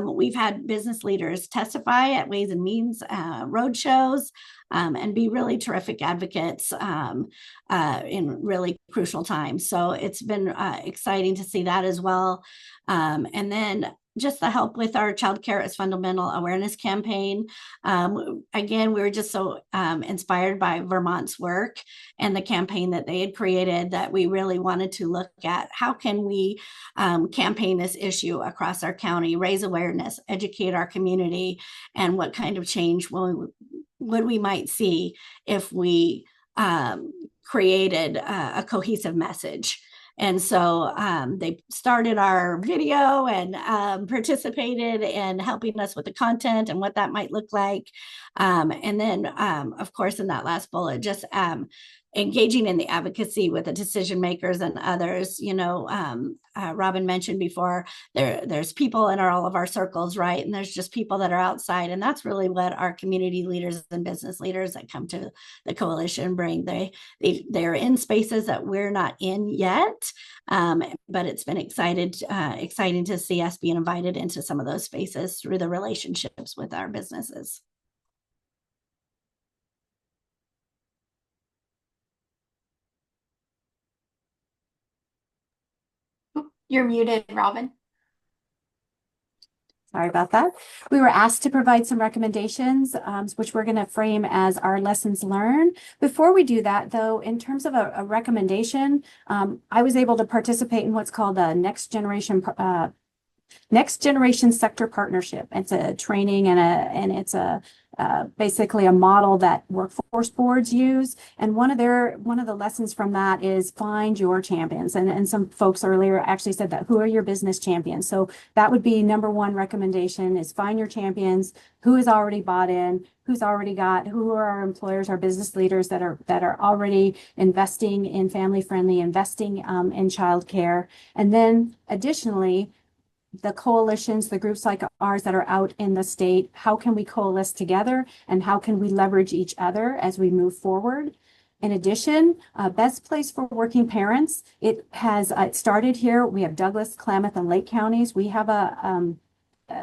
We've had business leaders testify at Ways and Means roadshows and be really terrific advocates in really crucial times. So it's been exciting to see that as well. And then just the help with our Child Care as Fundamental awareness campaign. Again, we were just so inspired by Vermont's work and the campaign that they had created, that we really wanted to look at how can we campaign this issue across our county, raise awareness, educate our community, and what kind of change would we might see if we created a cohesive message. And so they started our video and participated in helping us with the content and what that might look like. And then, of course, in that last bullet, just engaging in the advocacy with the decision makers and others. Robin mentioned before, there's people in all of our circles, right? And there's just people that are outside. And that's really what our community leaders and business leaders that come to the coalition bring. They're in spaces that we're not in yet, but it's been exciting to see us being invited into some of those spaces through the relationships with our businesses. You're muted, Robin. Sorry about that. We were asked to provide some recommendations, which we're going to frame as our lessons learned. Before we do that, though, in terms of a recommendation, I was able to participate in what's called a Next Generation Sector Partnership. It's a training and it's basically a model that workforce boards use. And one of the lessons from that is find your champions. And some folks earlier actually said that, who are your business champions? So that would be number one recommendation, is find your champions, who has already bought in, who are our employers, our business leaders that are already investing in family friendly, investing in childcare. And then additionally, the coalitions, the groups like ours that are out in the state, how can we coalesce together and how can we leverage each other as we move forward? In addition, Best Place for Working Parents, it started here. We have Douglas, Klamath, and Lake counties. We have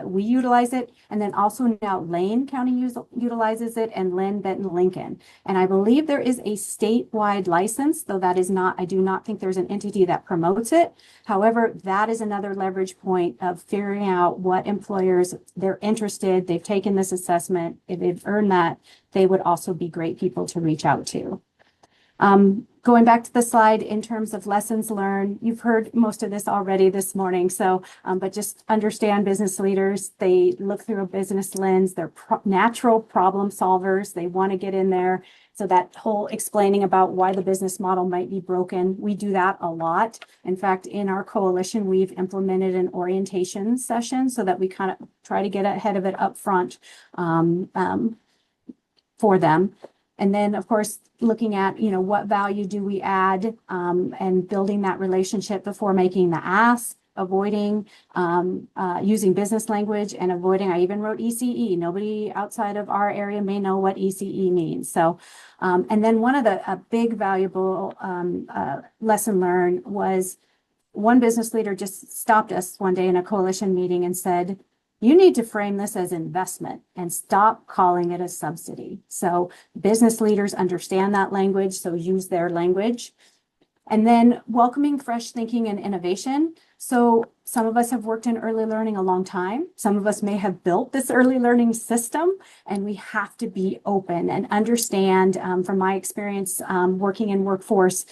we utilize it, and then also now Lane County utilizes it, and Lynn, Benton, Lincoln. And I believe there is a statewide license, though I do not think there's an entity that promotes it. However, that is another leverage point of figuring out what employers, they're interested, they've taken this assessment. If they've earned that, they would also be great people to reach out to. Going back to the slide in terms of lessons learned, you've heard most of this already this morning. So, but just understand business leaders, they look through a business lens, they're natural problem solvers. They want to get in there. So that whole explaining about why the business model might be broken, we do that a lot. In fact, in our coalition, we've implemented an orientation session so that we kind of try to get ahead of it up front for them. And then, of course, looking at, what value do we add, and building that relationship before making the ask, avoiding using business language and avoiding, I even wrote ECE. Nobody outside of our area may know what ECE means. So, and then one of a big valuable lesson learned was one business leader just stopped us one day in a coalition meeting and said, you need to frame this as investment and stop calling it a subsidy. So business leaders understand that language, so use their language. And then welcoming fresh thinking and innovation. So some of us have worked in early learning a long time. Some of us may have built this early learning system, and we have to be open and understand, from my experience working in workforce,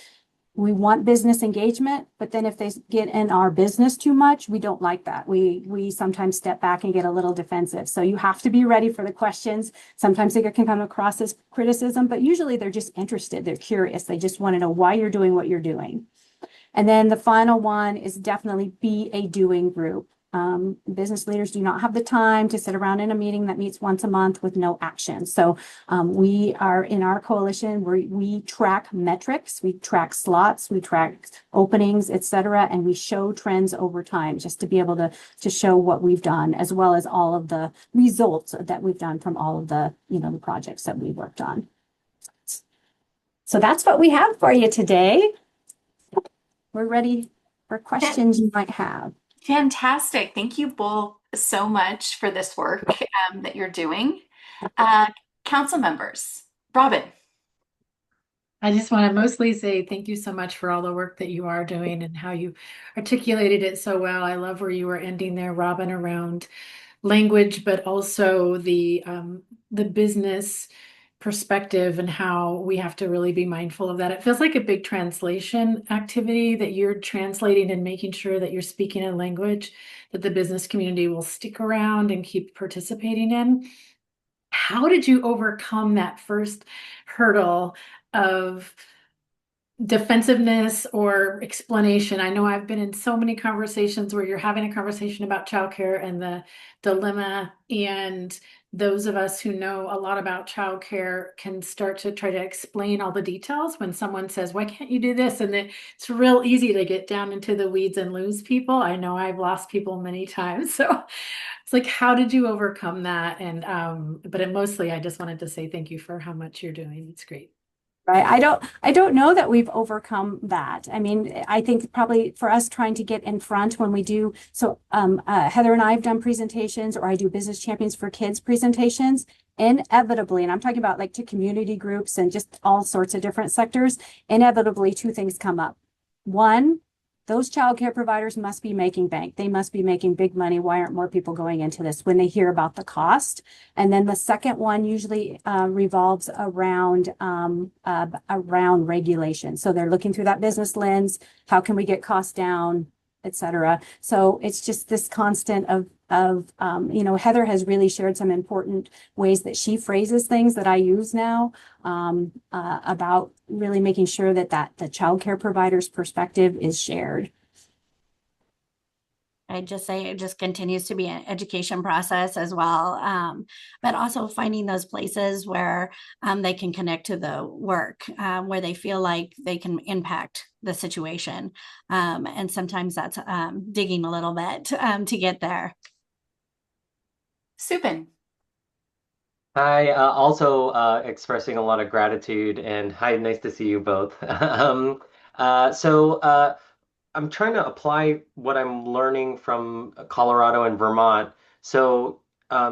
we want business engagement, but then if they get in our business too much, we don't like that. We sometimes step back and get a little defensive. So you have to be ready for the questions. Sometimes they can come across as criticism, but usually they're just interested. They're curious. They just want to know why you're doing what you're doing. And then the final one is definitely be a doing group. Business leaders do not have the time to sit around in a meeting that meets once a month with no action. So we are in our coalition where we track metrics, we track slots, we track openings, etc., and we show trends over time just to be able to show what we've done, as well as all of the results that we've done from all of the the projects that we worked on. So that's what we have for you today. We're ready for questions you might have. Fantastic. Thank you both so much for this work that you're doing. Council members, Robin. I just want to mostly say thank you so much for all the work that you are doing and how you articulated it so well. I love where you were ending there, Robin, around language, but also the business perspective and how we have to really be mindful of that. It feels like a big translation activity that you're translating and making sure that you're speaking in language that the business community will stick around and keep participating in. How did you overcome that first hurdle of defensiveness or explanation? I know I've been in so many conversations where you're having a conversation about childcare and the dilemma, and those of us who know a lot about childcare can start to try to explain all the details when someone says, why can't you do this? And it's real easy to get down into the weeds and lose people. I know I've lost people many times. So it's like, how did you overcome that? And but mostly I just wanted to say thank you for how much you're doing. It's great. Right. I don't know that we've overcome that. I mean, I think probably for us trying to get in front when we do, so Heather and I have done presentations, or I do Business Champions for Kids presentations, inevitably, and I'm talking about like to community groups and just all sorts of different sectors, inevitably two things come up. One, those childcare providers must be making bank. They must be making big money. Why aren't more people going into this when they hear about the cost? And then the second one usually revolves around regulation. So they're looking through that business lens. How can we get costs down, et cetera? So it's just this constant of Heather has really shared some important ways that she phrases things that I use now about really making sure that the childcare provider's perspective is shared. I'd just say it just continues to be an education process as well, but also finding those places where they can connect to the work, where they feel like they can impact the situation. And sometimes that's digging a little bit to get there. Subin. Hi, also expressing a lot of gratitude, and hi, nice to see you both. I'm trying to apply what I'm learning from Colorado and Vermont. So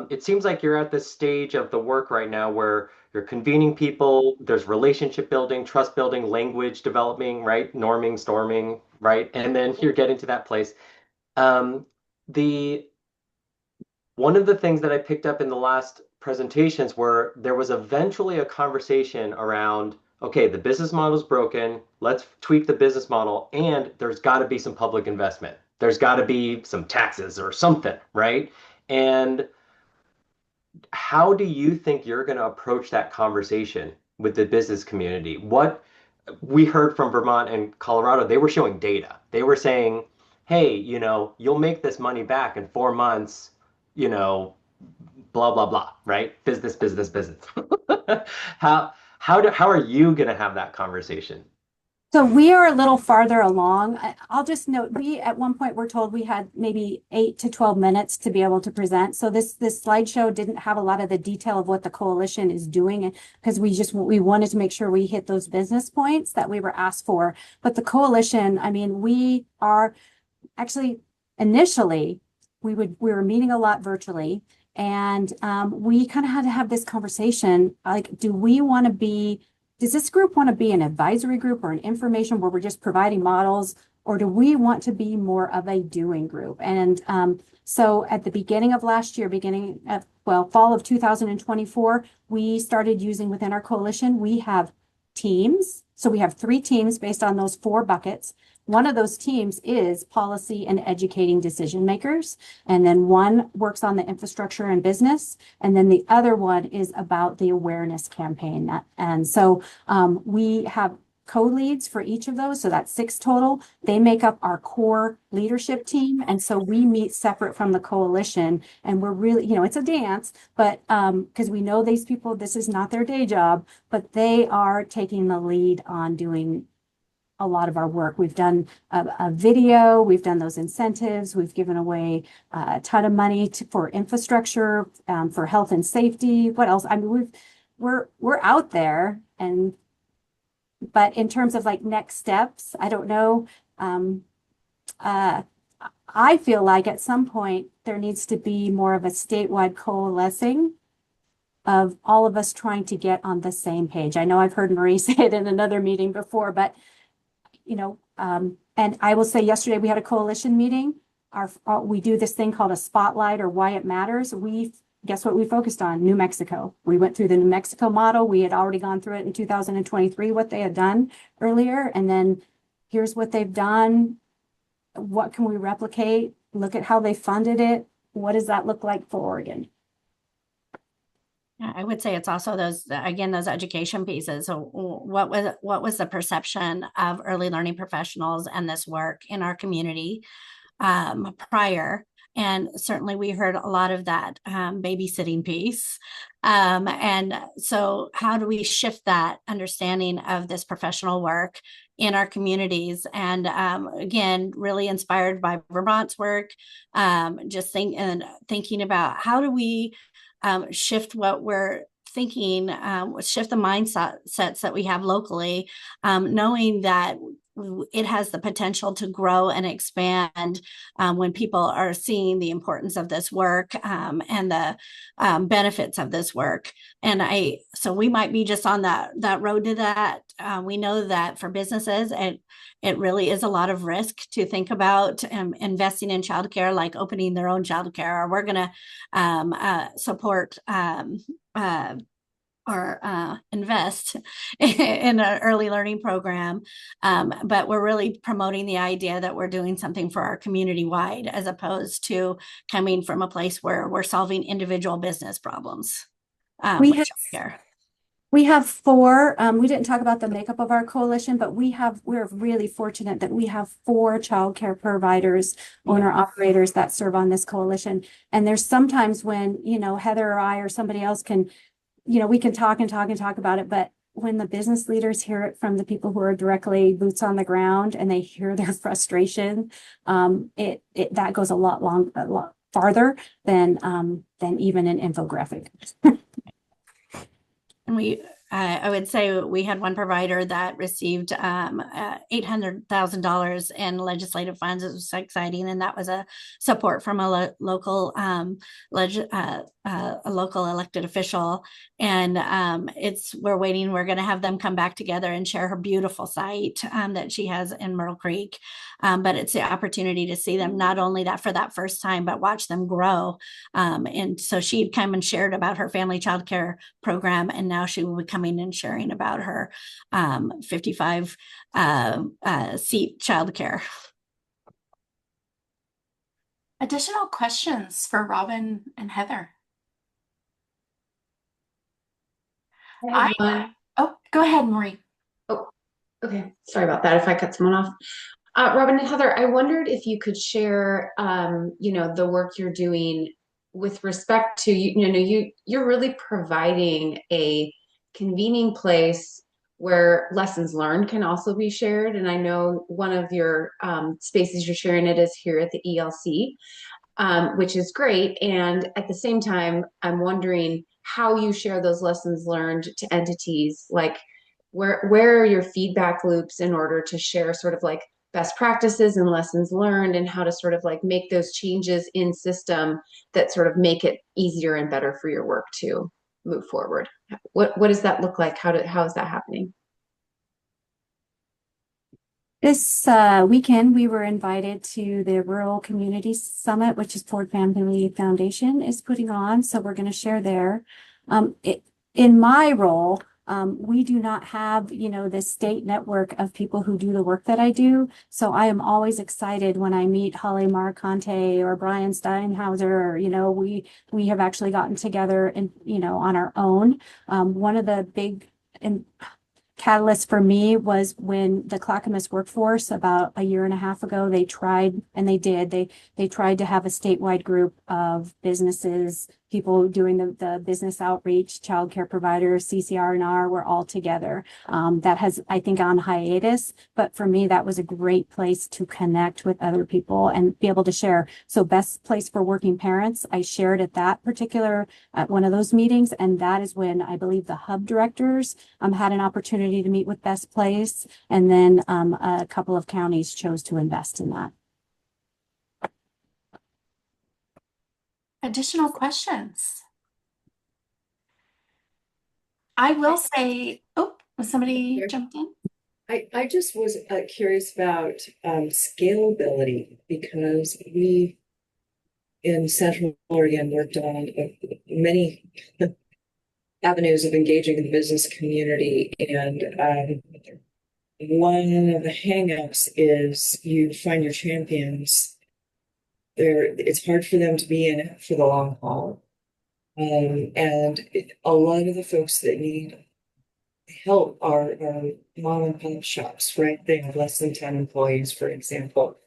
it seems like you're at this stage of the work right now where you're convening people, there's relationship building, trust building, language developing, right? Norming, storming, right? And then you're getting to that place. One of the things that I picked up in the last presentations were there was eventually a conversation around, okay, the business model is broken. Let's tweak the business model, and there's got to be some public investment. There's got to be some taxes or something, right? And how do you think you're going to approach that conversation with the business community? What we heard from Vermont and Colorado, they were showing data. They were saying, hey, you'll make this money back in 4 months, blah, blah, blah, right? Business. How are you going to have that conversation? So we are a little farther along. I'll just note, we at one point were told we had maybe 8 to 12 minutes to be able to present. So this slideshow didn't have a lot of the detail of what the coalition is doing, because we wanted to make sure we hit those business points that we were asked for. But the coalition, I mean, we are actually initially we were meeting a lot virtually, and we kind of had to have this conversation like, does this group want to be an advisory group or an information where we're just providing models, or do we want to be more of a doing group? And so at the beginning of last year, fall of 2024, we started using within our coalition, we have teams. So we have 3 teams based on those 4 buckets. One of those teams is policy and educating decision makers. And then one works on the infrastructure and business. And then the other one is about the awareness campaign. And so we have co-leads for each of those. So that's 6 total. They make up our core leadership team. And so we meet separate from the coalition. And we're really, it's a dance, but because we know these people, this is not their day job, but they are taking the lead on doing a lot of our work. We've done a video, we've done those incentives, we've given away a ton of money for infrastructure, for health and safety. What else? I mean, we're out there, but in terms of like next steps, I don't know. I feel like at some point there needs to be more of a statewide coalescing of all of us trying to get on the same page. I know I've heard Marie say it in another meeting before, but and I will say yesterday we had a coalition meeting. We do this thing called a spotlight or why it matters. Guess what we focused on? New Mexico. We went through the New Mexico model. We had already gone through it in 2023, what they had done earlier. And then here's what they've done. What can we replicate? Look at how they funded it. What does that look like for Oregon? I would say it's also those education pieces. So what was the perception of early learning professionals and this work in our community prior? And certainly we heard a lot of that babysitting piece. And so how do we shift that understanding of this professional work in our communities? And again, really inspired by Vermont's work, thinking about how do we shift what we're thinking, shift the mindsets that we have locally, knowing that it has the potential to grow and expand when people are seeing the importance of this work and the benefits of this work. And so we might be just on that road to that. We know that for businesses, it really is a lot of risk to think about investing in childcare, like opening their own childcare, or we're going to support or invest in an early learning program. But we're really promoting the idea that we're doing something for our community wide, as opposed to coming from a place where we're solving individual business problems. We have 4, we didn't talk about the makeup of our coalition, but we're really fortunate that we have 4 childcare providers, owner operators that serve on this coalition. And there's sometimes when, Heather or I or somebody else can, we can talk about it, but when the business leaders hear it from the people who are directly boots on the ground and they hear their frustration, that goes a lot farther than even an infographic. And I would say we had one provider that received $800,000 in legislative funds. It was exciting, and that was a support from a local elected official. And we're waiting. We're going to have them come back together and share her beautiful site that she has in Myrtle Creek. But it's the opportunity to see them, not only that for that first time, but watch them grow. And so she'd come and shared about her family childcare program, and now she will be coming and sharing about her 55 seat childcare. Additional questions for Robin and Heather? Go ahead, Marie. Oh, okay. Sorry about that. If I cut someone off. Robin and Heather, I wondered if you could share, the work you're doing with respect to, you're really providing a convening place where lessons learned can also be shared. And I know one of your spaces you're sharing it is here at the ELC, which is great. And at the same time, I'm wondering how you share those lessons learned to entities, like where are your feedback loops in order to share sort of like best practices and lessons learned, and how to sort of like make those changes in system that sort of make it easier and better for your work to move forward. What does that look like? How is that happening? This weekend, we were invited to the Rural Community Summit, which is Ford Family Foundation is putting on. So we're going to share there. In my role, We do not have, this state network of people who do the work that I do. So I am always excited when I meet Holly Marconte or Brian Steinhauser, or, we have actually gotten together and, on our own. One of the big catalyst for me was when the Clackamas workforce about a year and a half ago, they tried, and they tried to have a statewide group of businesses, people doing the business outreach, childcare providers, CCR&R, were all together. That has, I think, on hiatus, but for me, that was a great place to connect with other people and be able to share. So best place for working parents, I shared at one of those meetings, and that is when I believe the hub directors had an opportunity to meet with Best Place, and then a couple of counties chose to invest in that. Additional questions? I will say, somebody jumped in. I just was curious about scalability, because we in Central Oregon worked on many avenues of engaging the business community, and one of the hangups is you find your champions. It's hard for them to be in it for the long haul. And a lot of the folks that need help are mom and pop shops, right? They have less than 10 employees, for example.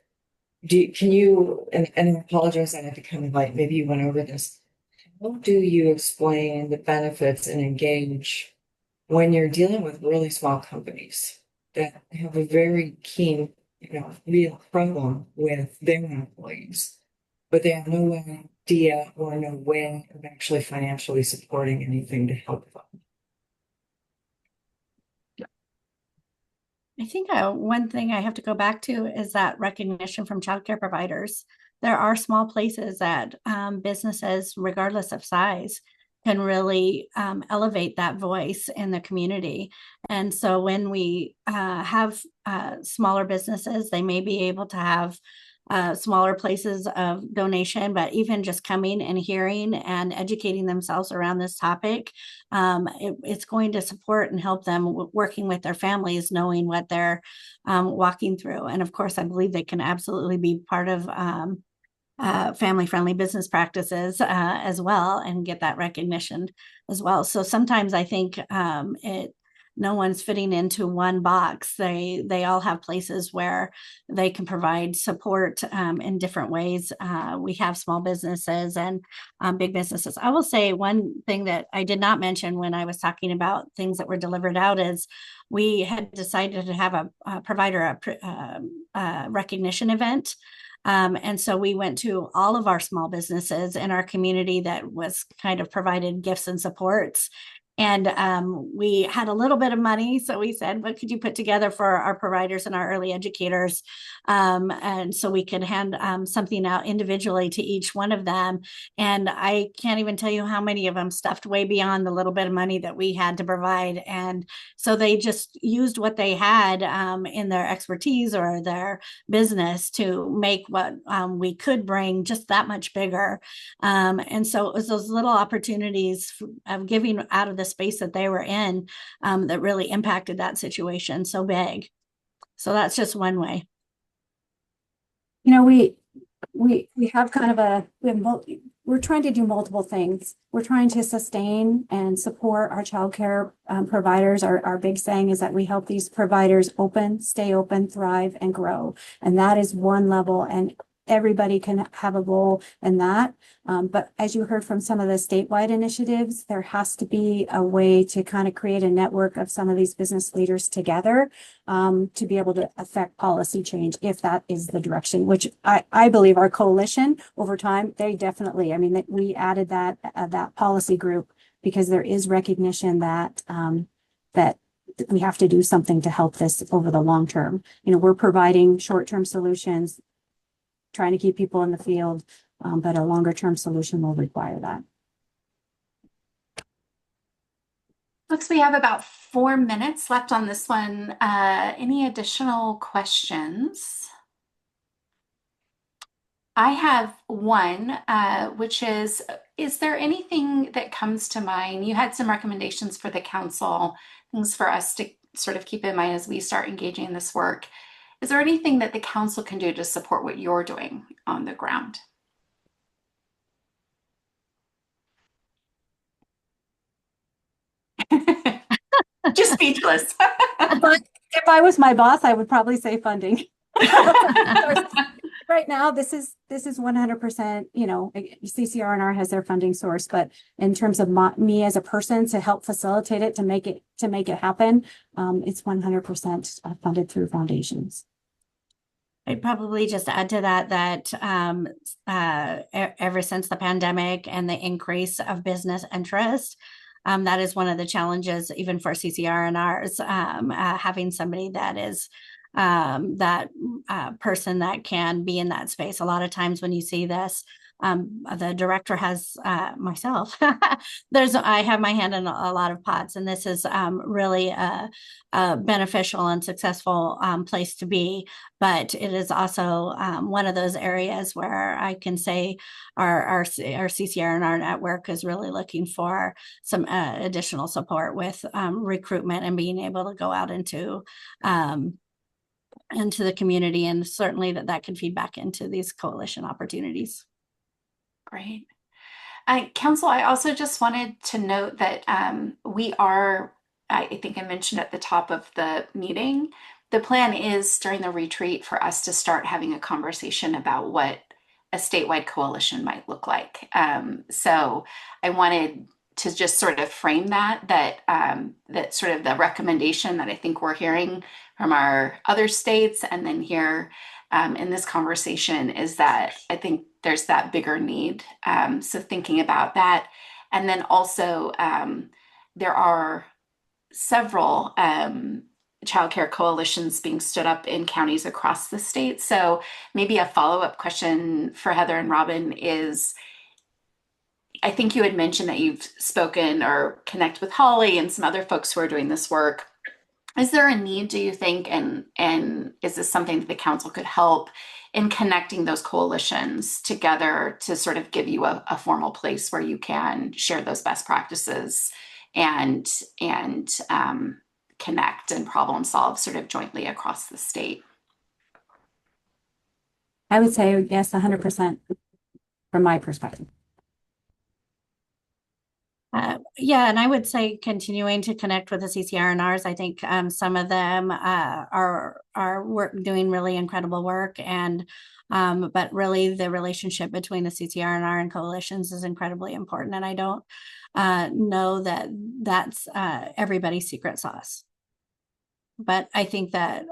Can you, and I apologize, I had to kind of maybe you went over this. How do you explain the benefits and engage when you're dealing with really small companies that have a very keen, real problem with their employees, but they have no idea or no way of actually financially supporting anything to help them? I think one thing I have to go back to is that recognition from childcare providers. There are small places that businesses, regardless of size, can really elevate that voice in the community. And so when we have smaller businesses, they may be able to have smaller places of donation, but even just coming and hearing and educating themselves around this topic, it's going to support and help them working with their families, knowing what they're walking through. And of course, I believe they can absolutely be part of family-friendly business practices as well, and get that recognition as well. So sometimes I think no one's fitting into one box. They all have places where they can provide support in different ways. We have small businesses and big businesses. I will say one thing that I did not mention when I was talking about things that were delivered out is we had decided to have a provider recognition event. And so we went to all of our small businesses in our community that was kind of provided gifts and supports. And we had a little bit of money. So we said, what could you put together for our providers and our early educators? And so we could hand something out individually to each one of them. And I can't even tell you how many of them stuffed way beyond the little bit of money that we had to provide. And so they just used what they had in their expertise or their business to make what we could bring just that much bigger. And so it was those little opportunities of giving out of the space that they were in that really impacted that situation so big. So that's just one way. We have kind of we're trying to do multiple things. We're trying to sustain and support our childcare providers. Our big saying is that we help these providers stay open, thrive, and grow. And that is one level, and everybody can have a role in that. But as you heard from some of the statewide initiatives, there has to be a way to kind of create a network of some of these business leaders together to be able to affect policy change, if that is the direction, which I believe our coalition over time, they definitely, we added that policy group because there is recognition that that we have to do something to help this over the long term. We're providing short-term solutions, trying to keep people in the field, but a longer term solution will require that. Looks we have about 4 minutes left on this one. Any additional questions? I have one, which is there anything that comes to mind? You had some recommendations for the council, things for us to sort of keep in mind as we start engaging in this work. Is there anything that the council can do to support what you're doing on the ground? Just speechless. If I was my boss, I would probably say funding. Right now, this is 100%, CCR&R has their funding source, but in terms of me as a person to help facilitate it, to make it happen, it's 100% funded through foundations. I'd probably just add to that ever since the pandemic and the increase of business interest, that is one of the challenges, even for CCR&Rs, having somebody that is that person that can be in that space. A lot of times when you see this, the director has myself. I have my hand in a lot of pots, and this is really a beneficial and successful place to be. But it is also one of those areas where I can say our CCR&R network is really looking for some additional support with recruitment and being able to go out into the community, and certainly that can feed back into these coalition opportunities. Great. Council, I also just wanted to note that we are, I think I mentioned at the top of the meeting, the plan is during the retreat for us to start having a conversation about what a statewide coalition might look like. So I wanted to just sort of frame that sort of the recommendation that I think we're hearing from our other states, and then here in this conversation, is that I think there's that bigger need. So thinking about that. And then also there are several childcare coalitions being stood up in counties across the state. So maybe a follow-up question for Heather and Robin is, I think you had mentioned that you've spoken or connect with Holly and some other folks who are doing this work. Is there a need, do you think, and is this something that the council could help in connecting those coalitions together to sort of give you a formal place where you can share those best practices and connect and problem solve sort of jointly across the state? I would say yes, 100% from my perspective. Yeah, and I would say continuing to connect with the CCR&Rs. I think some of them are doing really incredible work, and but really the relationship between the CCR&R and coalitions is incredibly important. And I don't know that that's everybody's secret sauce, but I think that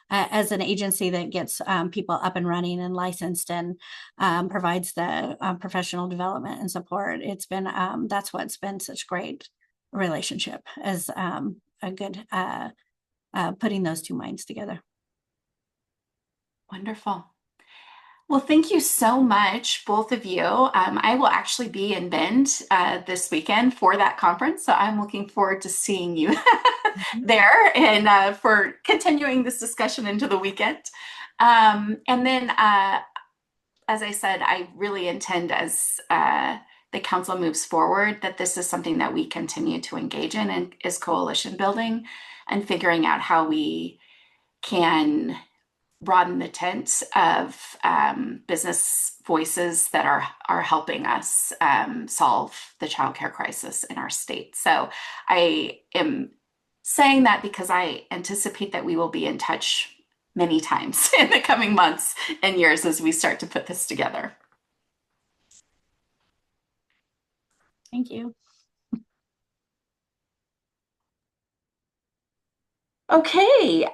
as an agency that gets people up and running and licensed and provides the professional development and support, it's been that's what's been such great relationship as a good putting those two minds together. Wonderful. Well, thank you so much, both of you. I will actually be in Bend this weekend for that conference, so I'm looking forward to seeing you there and for continuing this discussion into the weekend. And then, as I said, I really intend, as the council moves forward, that this is something that we continue to engage in, and is coalition building and figuring out how we can broaden the tent of business voices that are helping us solve the childcare crisis in our state. So I am saying that because I anticipate that we will be in touch many times in the coming months and years as we start to put this together. Thank you. Okay,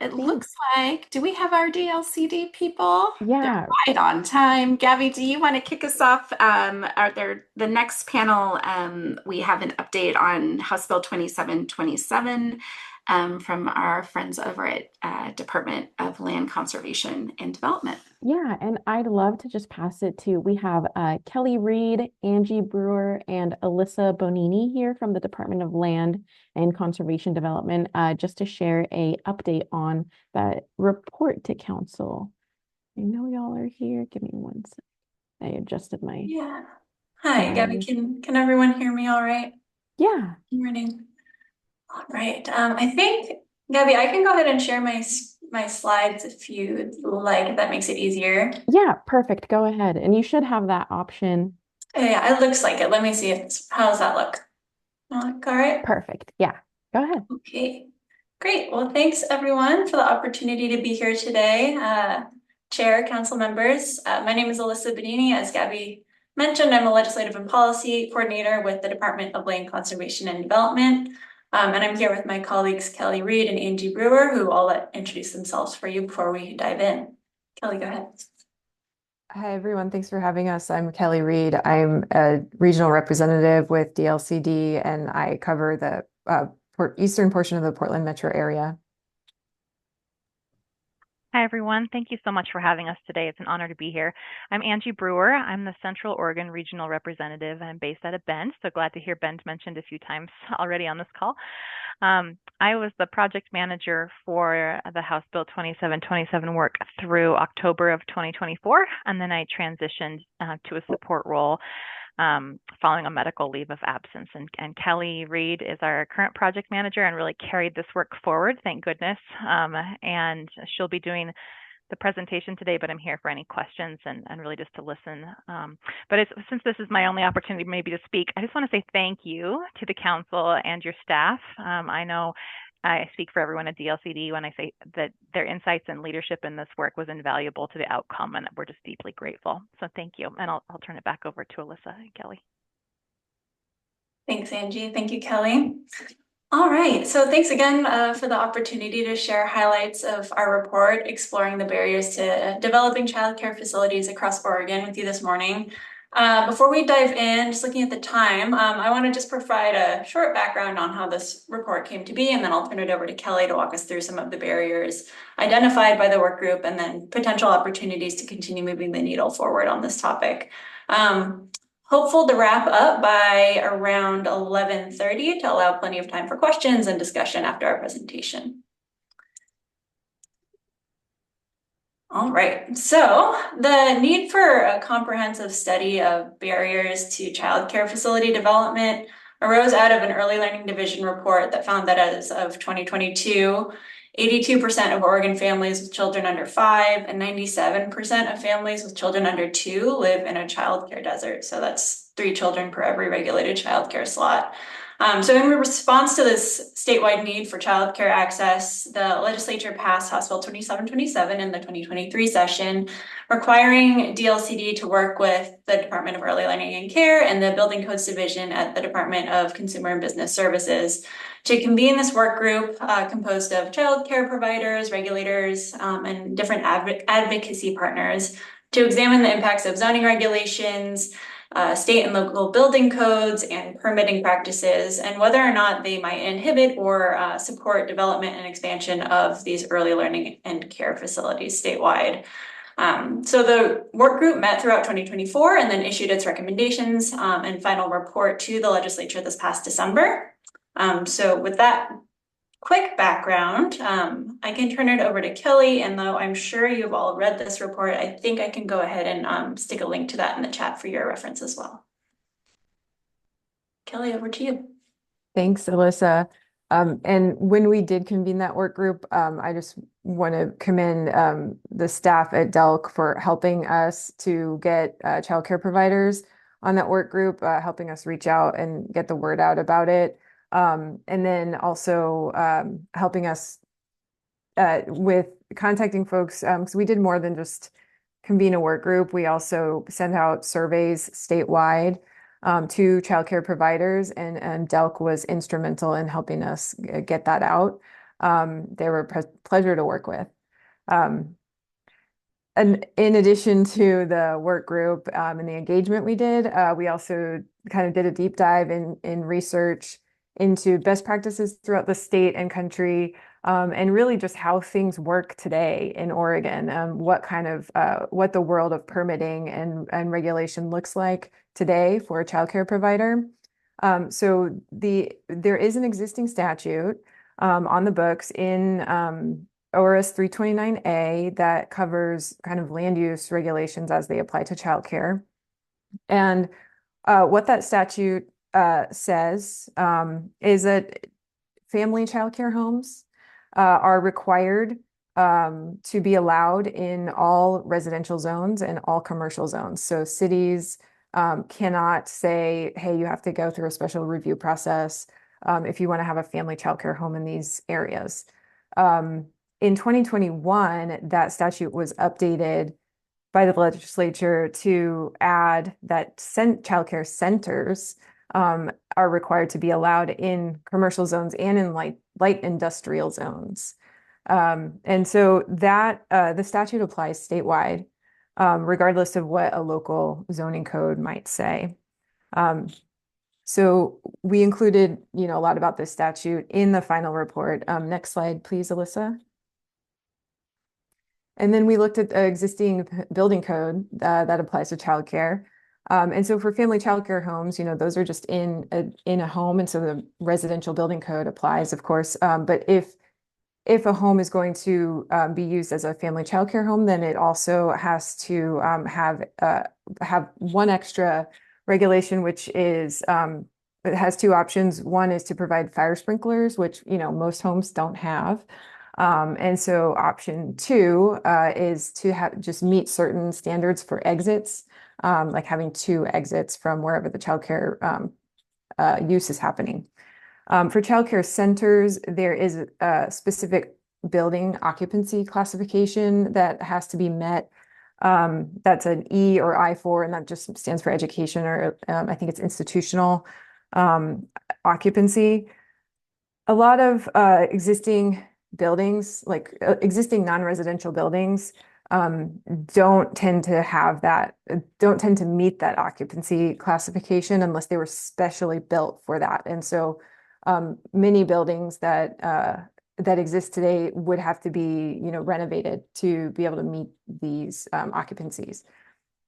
it looks like, do we have our DLCD people? Yeah. They're right on time. Gabby, do you want to kick us off? Are there the next panel? We have an update on House Bill 2727 from our friends over at Department of Land Conservation and Development. Yeah, and I'd love to just pass it to, we have Kelly Reed, Angie Brewer, and Alyssa Bonini here from the Department of Land and Conservation Development, just to share a update on that report to council. I know y'all are here. Give me one sec. I adjusted my Yeah. Hi, Gabby. Can everyone hear me all right? Yeah. Good morning. All right. I think, Gabby, I can go ahead and share my slides if you'd like, if that makes it easier. Yeah, perfect. Go ahead. And you should have that option. Yeah, it looks like it. Let me see how does that look? Look all right? Perfect. Yeah. Go ahead. Okay. Great. Well, thanks everyone for the opportunity to be here today. Chair, council members, my name is Alyssa Benini. As Gabby mentioned, I'm a legislative and policy coordinator with the Department of Land Conservation and Development. And I'm here with my colleagues, Kelly Reed and Angie Brewer, who I'll introduce themselves for you before we dive in. Kelly, go ahead. Hi, everyone. Thanks for having us. I'm Kelly Reed. I'm a regional representative with DLCD, and I cover the eastern portion of the Portland metro area. Hi, everyone. Thank you so much for having us today. It's an honor to be here. I'm Angie Brewer. I'm the Central Oregon Regional Representative. I'm based out of Bend, so glad to hear Bend mentioned a few times already on this call. I was the project manager for the House Bill 2727 work through October of 2024, and then I transitioned to a support role following a medical leave of absence. And Kelly Reed is our current project manager and really carried this work forward, thank goodness. And she'll be doing the presentation today, but I'm here for any questions and really just to listen. Since this is my only opportunity maybe to speak, I just want to say thank you to the council and your staff. I know I speak for everyone at DLCD when I say that their insights and leadership in this work was invaluable to the outcome, and we're just deeply grateful. So thank you, and I'll turn it back over to Alyssa and Kelly. Thanks, Angie. Thank you, Kelly. All right, so thanks again for the opportunity to share highlights of our report exploring the barriers to developing childcare facilities across Oregon with you this morning. Before we dive in, just looking at the time, I want to just provide a short background on how this report came to be, and then I'll turn it over to Kelly to walk us through some of the barriers identified by the work group and then potential opportunities to continue moving the needle forward on this topic. Hopeful to wrap up by around 11:30 to allow plenty of time for questions and discussion after our presentation. All right, so the need for a comprehensive study of barriers to childcare facility development arose out of an early learning division report that found that as of 2022, 82% of Oregon families with children under 5 and 97% of families with children under 2 live in a childcare desert. So that's 3 children per every regulated childcare slot. So in response to this statewide need for childcare access, the legislature passed House Bill 2727 in the 2023 session, requiring DLCD to work with the Department of Early Learning and Care and the Building Codes Division at the Department of Consumer and Business Services to convene this work group composed of childcare providers, regulators, and different advocacy partners to examine the impacts of zoning regulations, state and local building codes and permitting practices, and whether or not they might inhibit or support development and expansion of these early learning and care facilities statewide. So the work group met throughout 2024 and then issued its recommendations and final report to the legislature this past December. So with that quick background, I can turn it over to Kelly, and though I'm sure you've all read this report, I think I can go ahead and stick a link to that in the chat for your reference as well. Kelly, over to you. Thanks, Alyssa. And when we did convene that work group, I just want to commend the staff at DELC for helping us to get childcare providers on that work group, helping us reach out and get the word out about it. And then also helping us with contacting folks, because we did more than just convene a work group. We also sent out surveys statewide to childcare providers, and DELC was instrumental in helping us get that out. They were a pleasure to work with. And in addition to the work group and the engagement we did, we also kind of did a deep dive in research into best practices throughout the state and country, and really just how things work today in Oregon, what the world of permitting and regulation looks like today for a childcare provider. So there is an existing statute on the books in ORS 329A that covers kind of land use regulations as they apply to childcare. And what that statute says is that family childcare homes are required to be allowed in all residential zones and all commercial zones. So cities cannot say, hey, you have to go through a special review process if you want to have a family childcare home in these areas. In 2021, that statute was updated by the legislature to add that childcare centers are required to be allowed in commercial zones and in light industrial zones. And so that the statute applies statewide, regardless of what a local zoning code might say. So we included, a lot about this statute in the final report. Next slide, please, Alyssa. And then we looked at the existing building code that applies to childcare. And so for family childcare homes, those are just in a home, and so the residential building code applies, of course. But if a home is going to be used as a family childcare home, then it also has to have one extra regulation, which is it has two options. One is to provide fire sprinklers, which most homes don't have. And so option two is to just meet certain standards for exits, like having 2 exits from wherever the childcare use is happening. For childcare centers, there is a specific building occupancy classification that has to be met. That's an E or I4, and that just stands for education, or I think it's institutional occupancy. A lot of existing buildings, like existing non-residential buildings, don't tend to meet that occupancy classification unless they were specially built for that. And so many buildings that exist today would have to be, renovated to be able to meet these occupancies.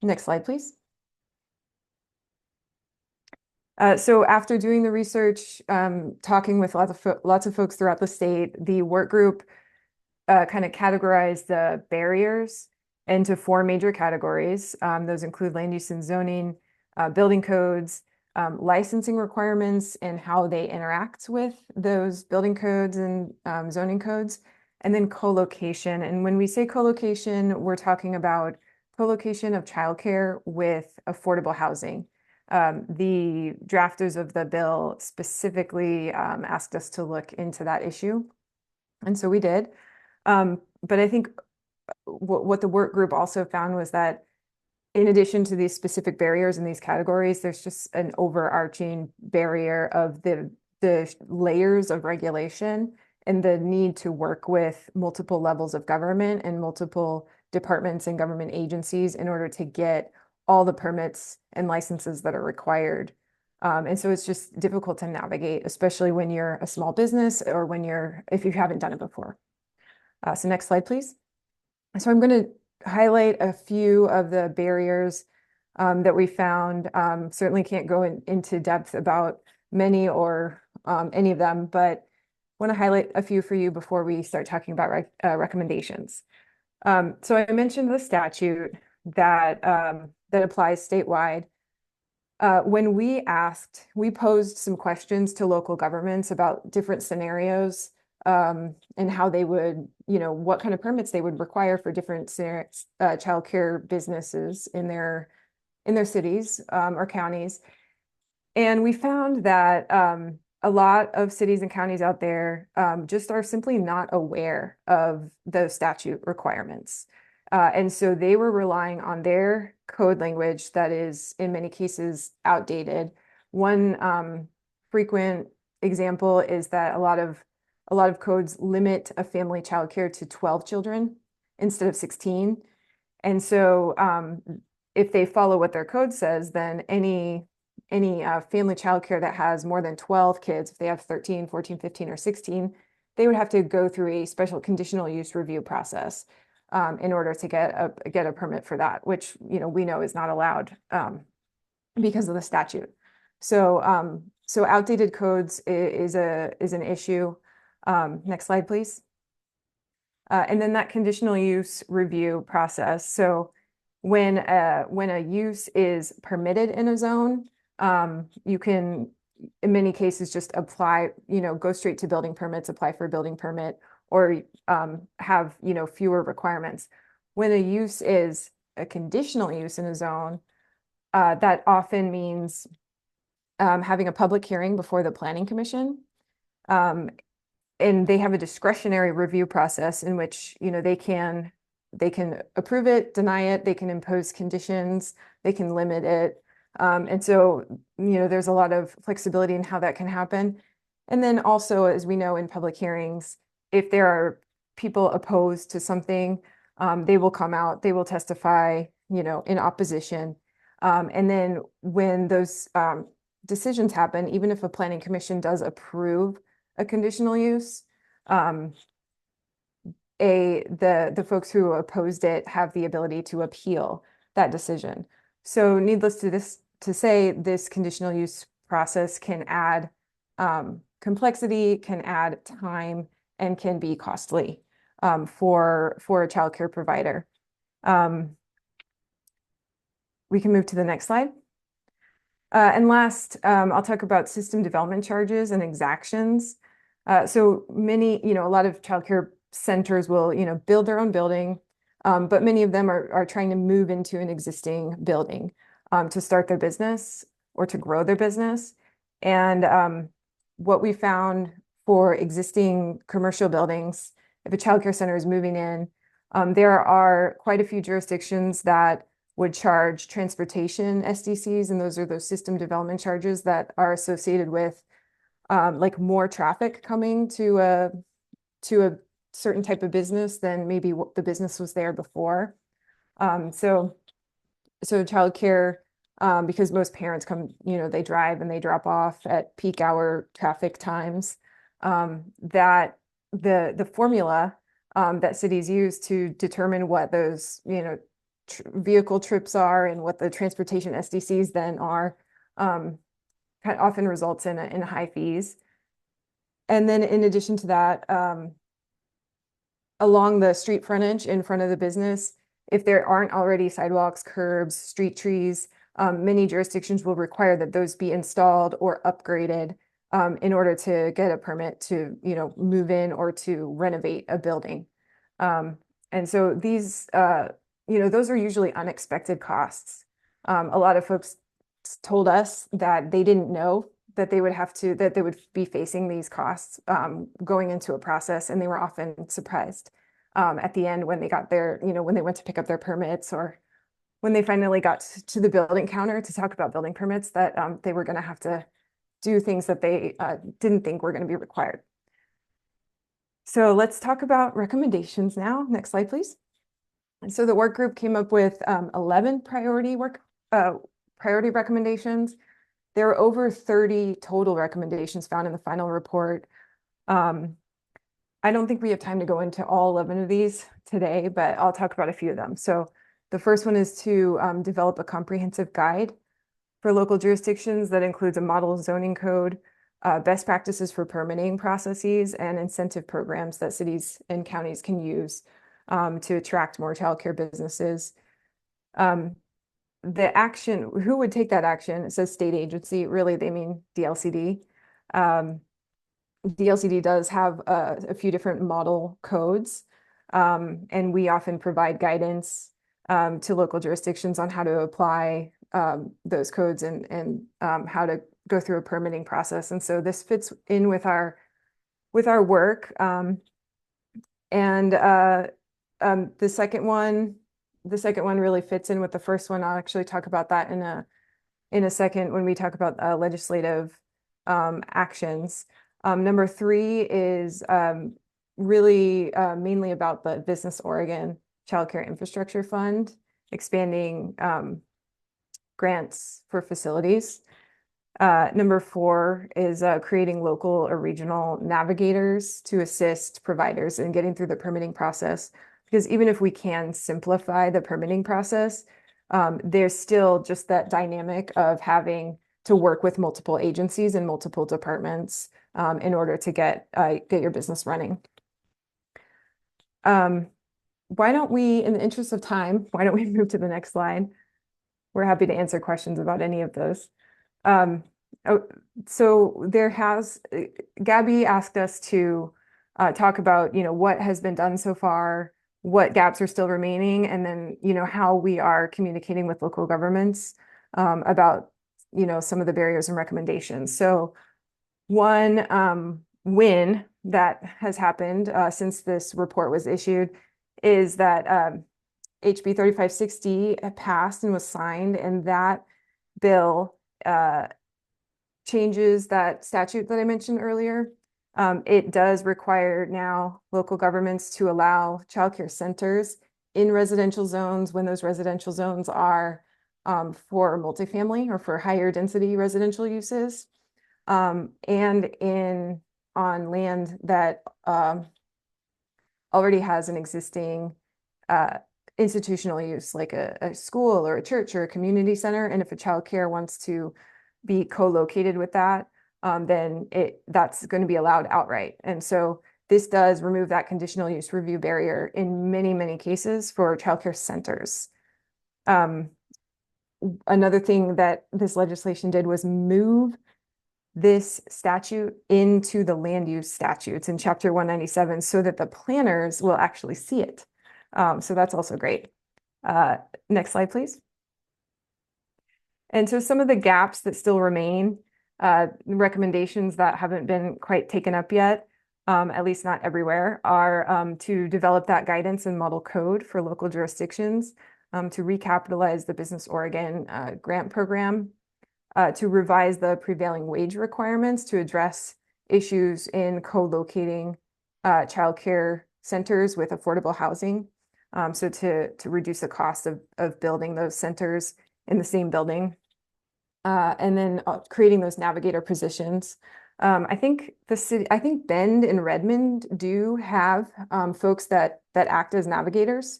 Next slide, please. So after doing the research, talking with lots of folks throughout the state, the work group kind of categorized the barriers into 4 major categories. Those include land use and zoning, building codes, licensing requirements and how they interact with those building codes and zoning codes, and then co-location. And when we say co-location, we're talking about co-location of childcare with affordable housing. The drafters of the bill specifically asked us to look into that issue. And so we did. But I think what the work group also found was that in addition to these specific barriers in these categories, there's just an overarching barrier of the layers of regulation and the need to work with multiple levels of government and multiple departments and government agencies in order to get all the permits and licenses that are required. And so it's just difficult to navigate, especially when you're a small business or if you haven't done it before. So next slide, please. So I'm going to highlight a few of the barriers that we found. Certainly can't go into depth about many or any of them, but want to highlight a few for you before we start talking about recommendations. So I mentioned the statute that applies statewide. When we posed some questions to local governments about different scenarios and how they would, what kind of permits they would require for different childcare businesses in their cities or counties. And we found that a lot of cities and counties out there just are simply not aware of those statute requirements. And so they were relying on their code language that is in many cases outdated. One frequent example is that a lot of codes limit a family childcare to 12 children instead of 16. And so if they follow what their code says, then any family childcare that has more than 12 kids, if they have 13, 14, 15, or 16, they would have to go through a special conditional use review process in order to get a permit for that, which we know is not allowed because of the statute. So so outdated codes is an issue. Next slide, please. And then that conditional use review process. So when a use is permitted in a zone, you can, in many cases, just apply, go straight to building permits, apply for a building permit, or have, fewer requirements. When a use is a conditional use in a zone, that often means having a public hearing before the Planning Commission. And they have a discretionary review process in which, they can approve it, deny it, they can impose conditions, they can limit it. And so, there's a lot of flexibility in how that can happen. And then also, as we know in public hearings, if there are people opposed to something, they will come out, they will testify, in opposition. And then when those decisions happen, even if a planning commission does approve a conditional use, the folks who opposed it have the ability to appeal that decision. So needless to say, this conditional use process can add complexity, can add time, and can be costly for a childcare provider. We can move to the next slide. And last, I'll talk about system development charges and exactions. So many, a lot of childcare centers will, build their own building, but many of them are trying to move into an existing building to start their business or to grow their business. And what we found for existing commercial buildings, if a childcare center is moving in, there are quite a few jurisdictions that would charge transportation SDCs, and those are those system development charges that are associated with like more traffic coming to a certain type of business than maybe what the business was there before. So childcare, because most parents come, they drive and they drop off at peak hour traffic times, that the formula that cities use to determine what those, vehicle trips are and what the transportation SDCs then are, often results in high fees. And then in addition to that, along the street frontage in front of the business, if there aren't already sidewalks, curbs, street trees, many jurisdictions will require that those be installed or upgraded in order to get a permit to, move in or to renovate a building. And so these, those are usually unexpected costs. A lot of folks told us that they didn't know that they would be facing these costs going into a process, and they were often surprised at the end when they got their, when they went to pick up their permits, or when they finally got to the building counter to talk about building permits, that they were going to have to do things that they didn't think were going to be required. So let's talk about recommendations now. Next slide, please. And so the work group came up with 11 priority recommendations. There are over 30 total recommendations found in the final report. I don't think we have time to go into all 11 of these today, but I'll talk about a few of them. So the first one is to develop a comprehensive guide for local jurisdictions that includes a model zoning code, best practices for permitting processes, and incentive programs that cities and counties can use to attract more childcare businesses. The action, who would take that action? It says state agency, really they mean DLCD. DLCD does have a few different model codes, and we often provide guidance to local jurisdictions on how to apply those codes and how to go through a permitting process. And so this fits in with our work. The second one really fits in with the first one. I'll actually talk about that in a second when we talk about legislative actions. Number 3 is really mainly about the Business Oregon Child Care Infrastructure Fund, expanding grants for facilities. Number 4 is creating local or regional navigators to assist providers in getting through the permitting process. Because even if we can simplify the permitting process, there's still just that dynamic of having to work with multiple agencies and multiple departments in order to get your business running. Why don't we, in the interest of time, why don't we move to the next slide? We're happy to answer questions about any of those. So Gabby asked us to talk about, what has been done so far, what gaps are still remaining, and then, how we are communicating with local governments about, some of the barriers and recommendations. So one win that has happened since this report was issued is that HB 3560 passed and was signed, and that bill changes that statute that I mentioned earlier. It does require now local governments to allow childcare centers in residential zones when those residential zones are for multifamily or for higher density residential uses, and on land that already has an existing institutional use, like a school or a church or a community center. And if a childcare wants to be co-located with that, then that's going to be allowed outright. And so this does remove that conditional use review barrier in many, many cases for childcare centers. Another thing that this legislation did was move this statute into the land use statutes in Chapter 197 so that the planners will actually see it. So that's also great. Next slide, please. And so some of the gaps that still remain, recommendations that haven't been quite taken up yet, at least not everywhere, are to develop that guidance and model code for local jurisdictions, to recapitalize the Business Oregon grant program, to revise the prevailing wage requirements to address issues in co-locating childcare centers with affordable housing. So to reduce the cost of building those centers in the same building. And then creating those navigator positions. I think Bend and Redmond do have folks that act as navigators,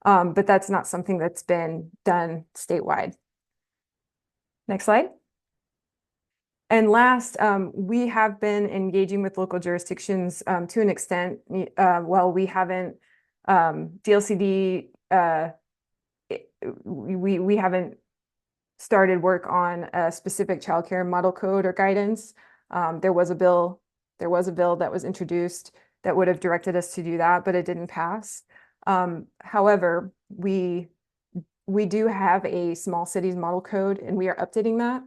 but that's not something that's been done statewide. Next slide. And last, we have been engaging with local jurisdictions to an extent. While we haven't DLCD, we haven't started work on a specific childcare model code or guidance. There was a bill that was introduced that would have directed us to do that, but it didn't pass. However, we do have a small cities model code, and we are updating that.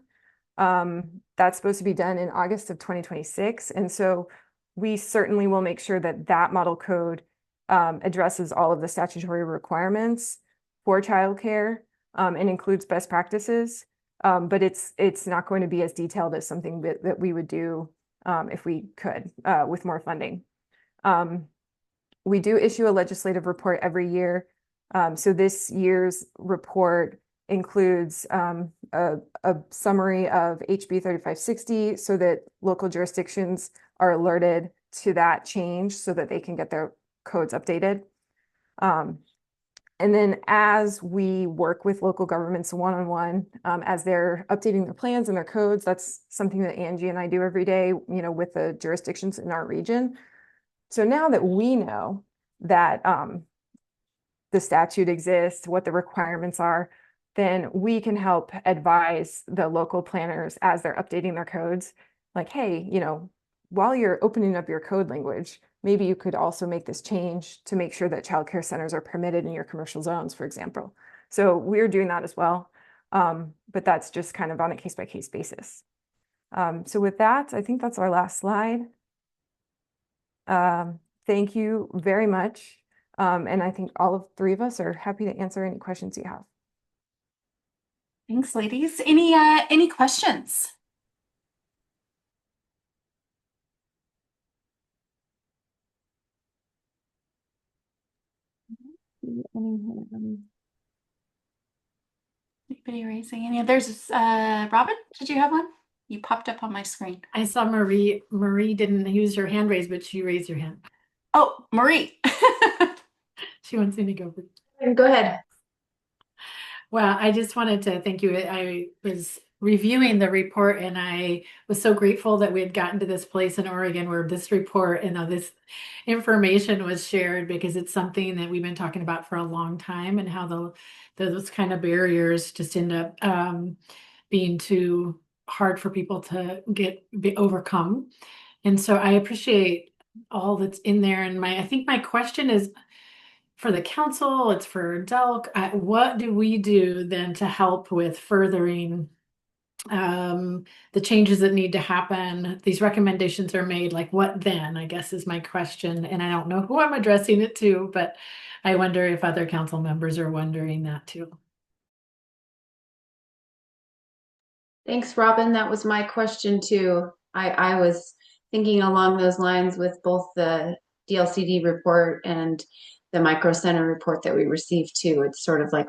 That's supposed to be done in August of 2026. And so we certainly will make sure that that model code addresses all of the statutory requirements for childcare and includes best practices. But it's not going to be as detailed as something that we would do if we could with more funding. We do issue a legislative report every year. So this year's report includes a summary of HB 3560 so that local jurisdictions are alerted to that change so that they can get their codes updated. And then as we work with local governments one-on-one, as they're updating their plans and their codes, that's something that Angie and I do every day, with the jurisdictions in our region. So now that we know that the statute exists, what the requirements are, then we can help advise the local planners as they're updating their codes. Like, hey, while you're opening up your code language, maybe you could also make this change to make sure that childcare centers are permitted in your commercial zones, for example. So we're doing that as well, but that's just kind of on a case-by-case basis. So with that, I think that's our last slide. Thank you very much. And I think all of three of us are happy to answer any questions you have. Thanks, ladies. Any questions? Anybody raising any? There's Robin, did you have one? You popped up on my screen. I saw Marie. Marie didn't use her hand raise, but she raised her hand. Oh, Marie. She wants me to go. Go ahead. Well, I just wanted to thank you. I was reviewing the report, and I was so grateful that we had gotten to this place in Oregon where this report and this information was shared, because it's something that we've been talking about for a long time, and how those kind of barriers just end up being too hard for people to be overcome. And so I appreciate all that's in there. And I think my question is for the council, it's for Delk. What do we do then to help with furthering the changes that need to happen? These recommendations are made, like what then, I guess, is my question. And I don't know who I'm addressing it to, but I wonder if other council members are wondering that too. Thanks, Robin. That was my question too. I was thinking along those lines with both the DLCD report and the Micro Center report that we received too. It's sort of like,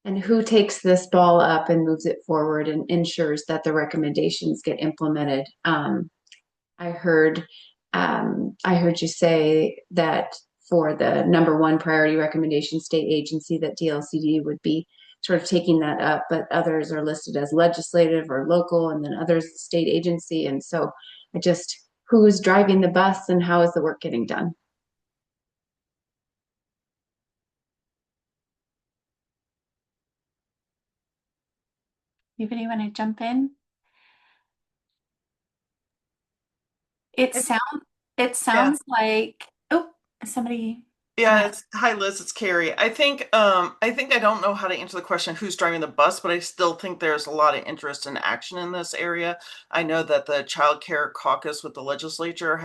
and who takes this ball up and moves it forward and ensures that the recommendations get implemented? I heard you say that for the number one priority recommendation state agency, that DLCD would be sort of taking that up, but others are listed as legislative or local, and then others state agency. And so who's driving the bus and how is the work getting done? Anybody want to jump in? It sounds like, oh, somebody. Yeah, hi Liz, it's Carrie. I think I don't know how to answer the question who's driving the bus, but I still think there's a lot of interest and action in this area. I know that the Child Care Caucus with the legislature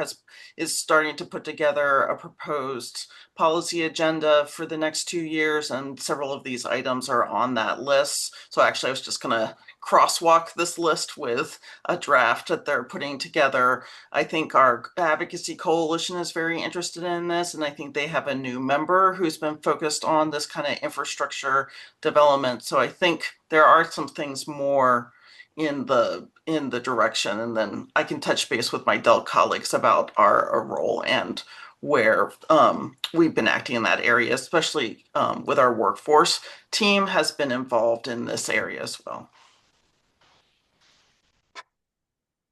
is starting to put together a proposed policy agenda for the next 2 years, and several of these items are on that list. So actually I was just gonna crosswalk this list with a draft that they're putting together. I think our advocacy coalition is very interested in this, and I think they have a new member who's been focused on this kind of infrastructure development. So I think there are some things more in the direction, and then I can touch base with my Delk colleagues about our role and where we've been acting in that area, especially with our workforce team has been involved in this area as well.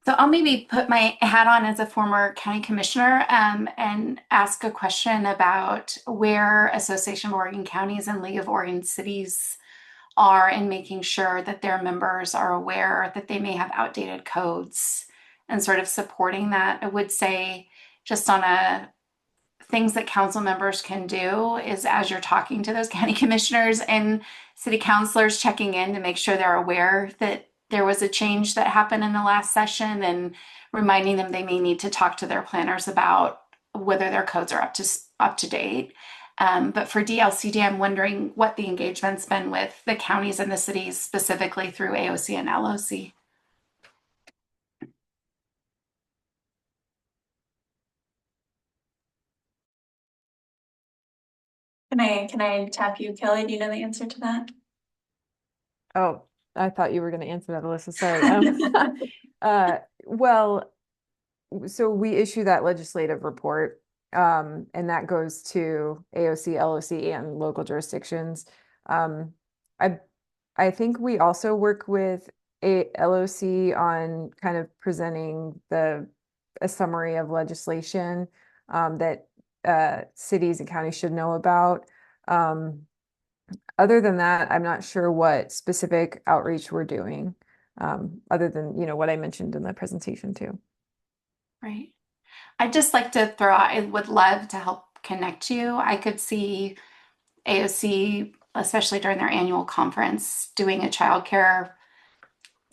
So I'll maybe put my hat on as a former county commissioner and ask a question about where Association of Oregon Counties and League of Oregon Cities are in making sure that their members are aware that they may have outdated codes and sort of supporting that. I would say just on things that council members can do is, as you're talking to those county commissioners and city councilors, checking in to make sure they're aware that there was a change that happened in the last session, and reminding them they may need to talk to their planners about whether their codes are up to date. But for DLCD, I'm wondering what the engagement's been with the counties and the cities, specifically through AOC and LOC. Can I tap you, Kelly? Do you know the answer to that? Oh, I thought you were going to answer that, Alyssa. Sorry. Well, so we issue that legislative report, and that goes to AOC, LOC, and local jurisdictions. I think we also work with a LOC on kind of presenting a summary of legislation that cities and counties should know about. Other than that, I'm not sure what specific outreach we're doing, other than, what I mentioned in the presentation too. Right. I'd just like to I would love to help connect you. I could see AOC, especially during their annual conference, doing a childcare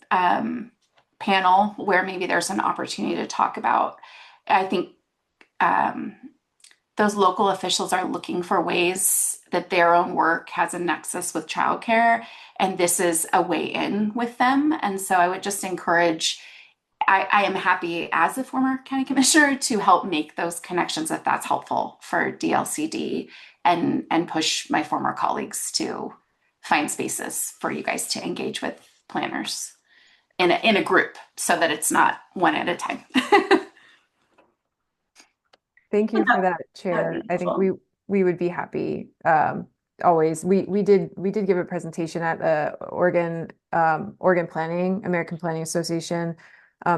panel where maybe there's an opportunity to talk about. I think those local officials are looking for ways that their own work has a nexus with childcare, and this is a way in with them. And so I would just encourage, I am happy as a former county commissioner to help make those connections if that's helpful for DLCD, and push my former colleagues to find spaces for you guys to engage with planners in a group so that it's not one at a time. Thank you for that, Chair. I think we would be happy always. We did give a presentation at the Oregon Oregon American Planning Association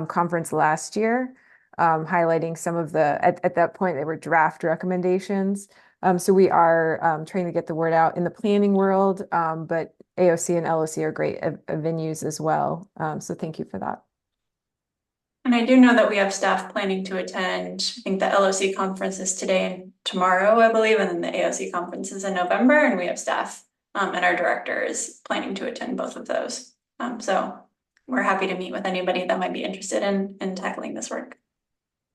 conference last year, highlighting some of at that point, they were draft recommendations. So we are trying to get the word out in the planning world, but AOC and LOC are great venues as well. So thank you for that. And I do know that we have staff planning to attend. I think the LOC conference is today and tomorrow, I believe, and then the AOC conference is in November, and we have staff and our director is planning to attend both of those. So we're happy to meet with anybody that might be interested in tackling this work.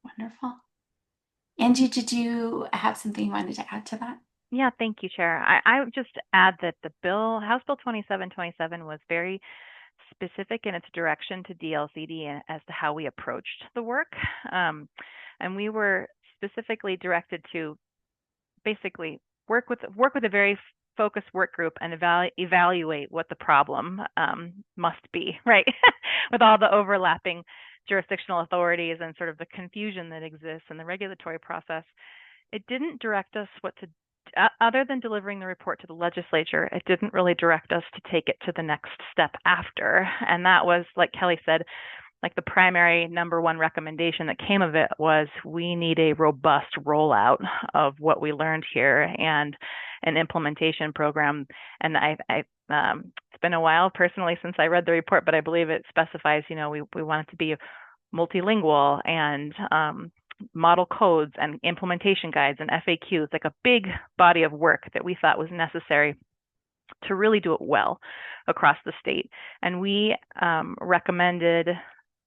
Wonderful. Angie, did you have something you wanted to add to that? Yeah, thank you, Chair. I would just add that the bill, House Bill 2727, was very specific in its direction to DLCD as to how we approached the work. And we were specifically directed to basically work with a very focused work group and evaluate what the problem must be, right? With all the overlapping jurisdictional authorities and sort of the confusion that exists in the regulatory process. It didn't direct us what to other than delivering the report to the legislature, it didn't really direct us to take it to the next step after. And that was, like Kelly said, like the primary number one recommendation that came of it was we need a robust rollout of what we learned here and an implementation program. And it's been a while personally since I read the report, but I believe it specifies, we want it to be multilingual and model codes and implementation guides and FAQs, like a big body of work that we thought was necessary to really do it well across the state. And we recommended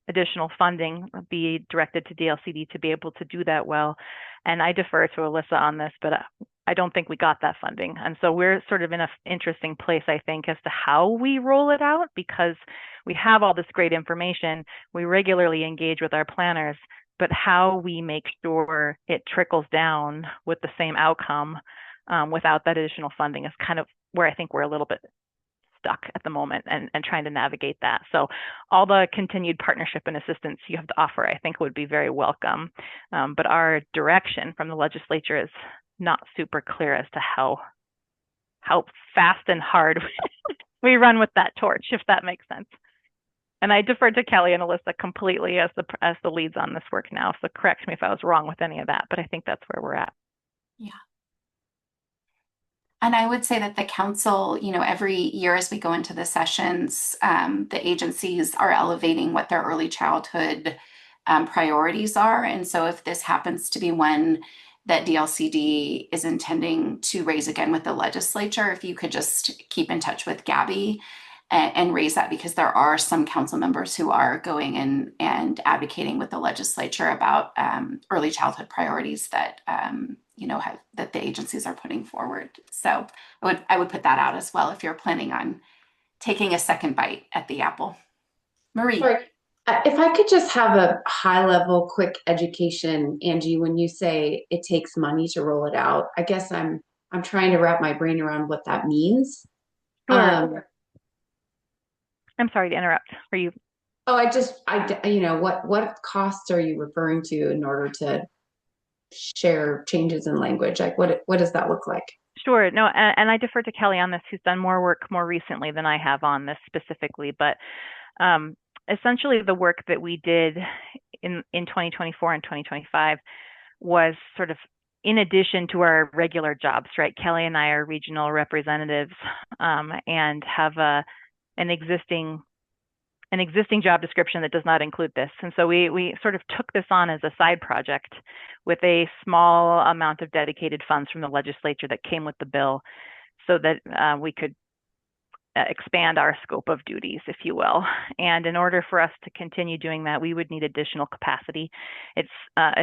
additional funding be directed to DLCD to be able to do that well. And I defer to Alyssa on this, but I don't think we got that funding. And so we're sort of in an interesting place, I think, as to how we roll it out, because we have all this great information. We regularly engage with our planners, but how we make sure it trickles down with the same outcome without that additional funding is kind of where I think we're a little bit stuck at the moment and trying to navigate that. So all the continued partnership and assistance you have to offer, I think would be very welcome. But our direction from the legislature is not super clear as to how fast and hard we run with that torch, if that makes sense. And I defer to Kelly and Alyssa completely as the leads on this work now. So correct me if I was wrong with any of that, but I think that's where we're at. Yeah. And I would say that the council, every year as we go into the sessions, the agencies are elevating what their early childhood priorities are. And so if this happens to be one that DLCD is intending to raise again with the legislature, if you could just keep in touch with Gabby and raise that, because there are some council members who are going in and advocating with the legislature about early childhood priorities that that the agencies are putting forward. So I would put that out as well if you're planning on taking a second bite at the apple. Marie. Sorry. If I could just have a high level quick education, Angie, when you say it takes money to roll it out, I guess I'm trying to wrap my brain around what that means. Sure. I'm sorry to interrupt. Are you? Oh, what costs are you referring to in order to share changes in language? Like what does that look like? Sure. No, and I defer to Kelly on this, who's done more work more recently than I have on this specifically. But essentially, the work that we did in 2024 and 2025 was sort of in addition to our regular jobs, right? Kelly and I are regional representatives and have an existing job description that does not include this. And so we sort of took this on as a side project with a small amount of dedicated funds from the legislature that came with the bill so that we could expand our scope of duties, if you will. And in order for us to continue doing that, we would need additional capacity. It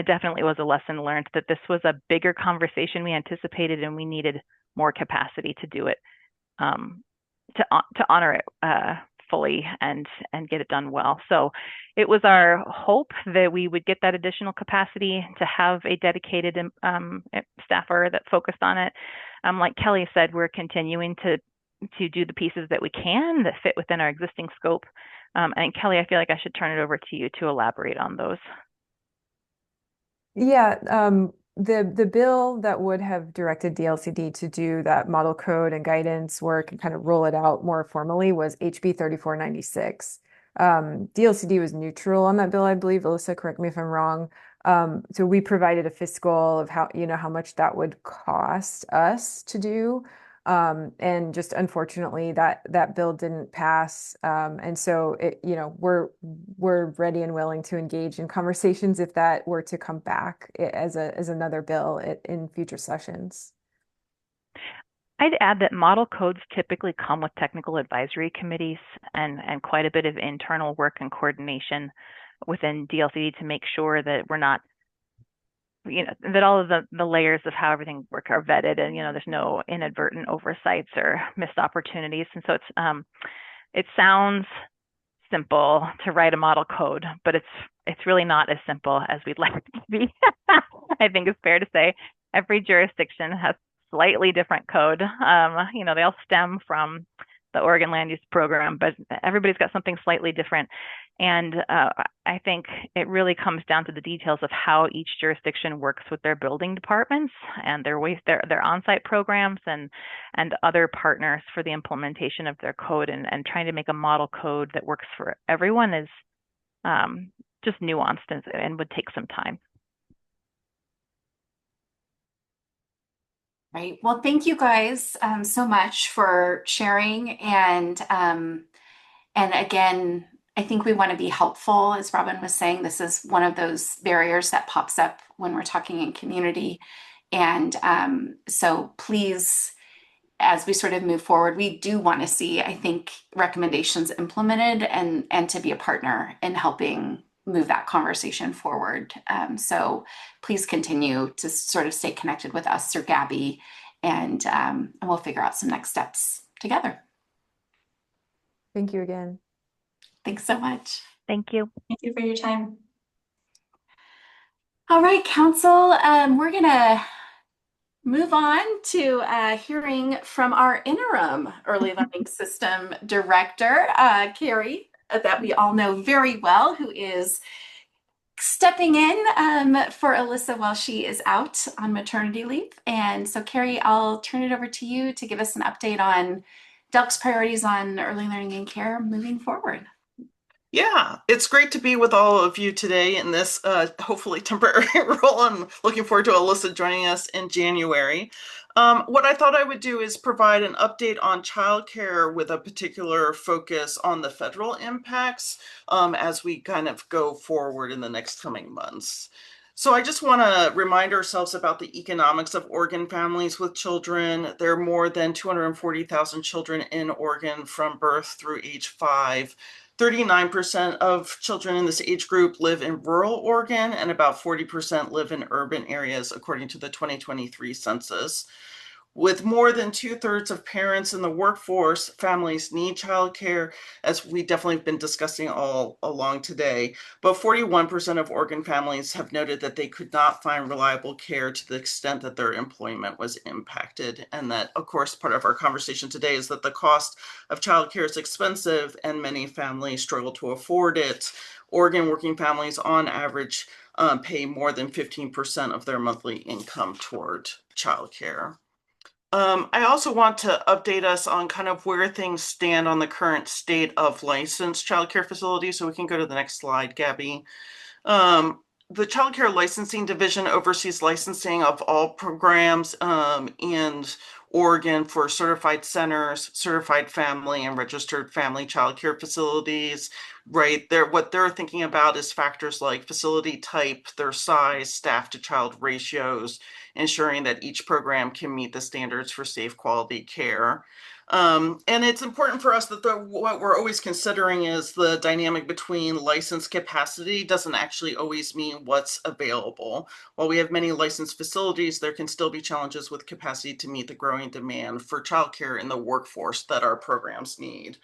definitely was a lesson learned that this was a bigger conversation we anticipated, and we needed more capacity to do it, to honor it fully and get it done well. So it was our hope that we would get that additional capacity to have a dedicated staffer that focused on it. Like Kelly said, we're continuing to do the pieces that we can that fit within our existing scope. And Kelly, I feel like I should turn it over to you to elaborate on those. Yeah, the bill that would have directed DLCD to do that model code and guidance work and kind of roll it out more formally was HB 3496. DLCD was neutral on that bill, I believe. Alyssa, correct me if I'm wrong. So we provided a fiscal of how much that would cost us to do. And just unfortunately that bill didn't pass. And so we're ready and willing to engage in conversations if that were to come back as another bill in future sessions. I'd add that model codes typically come with technical advisory committees and quite a bit of internal work and coordination within DLCD to make sure that we're not, that all of the layers of how everything works are vetted, and there's no inadvertent oversights or missed opportunities. And so it sounds simple to write a model code, but it's really not as simple as we'd like it to be. I think it's fair to say every jurisdiction has slightly different code. They all stem from the Oregon Land Use Program, but everybody's got something slightly different. And I think it really comes down to the details of how each jurisdiction works with their building departments and their on-site programs and other partners for the implementation of their code, and trying to make a model code that works for everyone is just nuanced and would take some time. Right. Well, thank you guys so much for sharing. And again, I think we want to be helpful. As Robin was saying, this is one of those barriers that pops up when we're talking in community. And so please, as we sort of move forward, we do want to see, I think, recommendations implemented and to be a partner in helping move that conversation forward. So please continue to sort of stay connected with us or Gabby, and we'll figure out some next steps together. Thank you again. Thanks so much. Thank you. Thank you for your time. All right, Council, we're going to move on to hearing from our interim Early Learning System Director, Carrie, that we all know very well, who is stepping in for Alyssa while she is out on maternity leave. And so, Carrie, I'll turn it over to you to give us an update on DELC's priorities on early learning and care moving forward. Yeah, it's great to be with all of you today in this hopefully temporary role. I'm looking forward to Alyssa joining us in January. What I thought I would do is provide an update on childcare with a particular focus on the federal impacts as we kind of go forward in the next coming months. So I just want to remind ourselves about the economics of Oregon families with children. There are more than 240,000 children in Oregon from birth through age 5. 39% of children in this age group live in rural Oregon, and about 40% live in urban areas, according to the 2023 census. With more than 2/3 of parents in the workforce, families need childcare, as we definitely have been discussing all along today. But 41% of Oregon families have noted that they could not find reliable care to the extent that their employment was impacted. And that, of course, part of our conversation today is that the cost of childcare is expensive and many families struggle to afford it. Oregon working families, on average, pay more than 15% of their monthly income toward childcare. I also want to update us on kind of where things stand on the current state of licensed childcare facilities. So we can go to the next slide, Gabby. The Childcare Licensing Division oversees licensing of all programs in Oregon for certified centers, certified family, and registered family childcare facilities. Right there, what they're thinking about is factors like facility type, their size, staff to child ratios, ensuring that each program can meet the standards for safe quality care. And it's important for us that what we're always considering is the dynamic between licensed capacity doesn't actually always mean what's available. While we have many licensed facilities, there can still be challenges with capacity to meet the growing demand for childcare in the workforce that our programs need.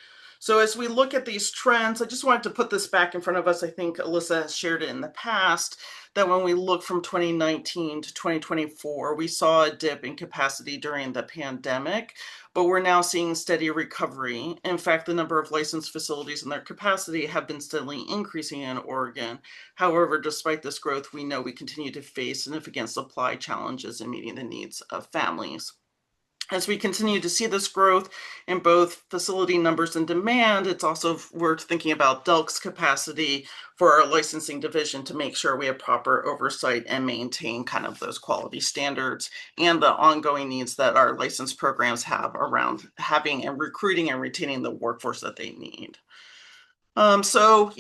So as we look at these trends, I just wanted to put this back in front of us. I think Alyssa has shared it in the past, that when we look from 2019 to 2024, we saw a dip in capacity during the pandemic, but we're now seeing steady recovery. In fact, the number of licensed facilities and their capacity have been steadily increasing in Oregon. However, despite this growth, we know we continue to face significant supply challenges in meeting the needs of families. As we continue to see this growth in both facility numbers and demand, it's also worth thinking about DELC's capacity for our licensing division to make sure we have proper oversight and maintain kind of those quality standards and the ongoing needs that our license programs have around having and recruiting and retaining the workforce that they need. So,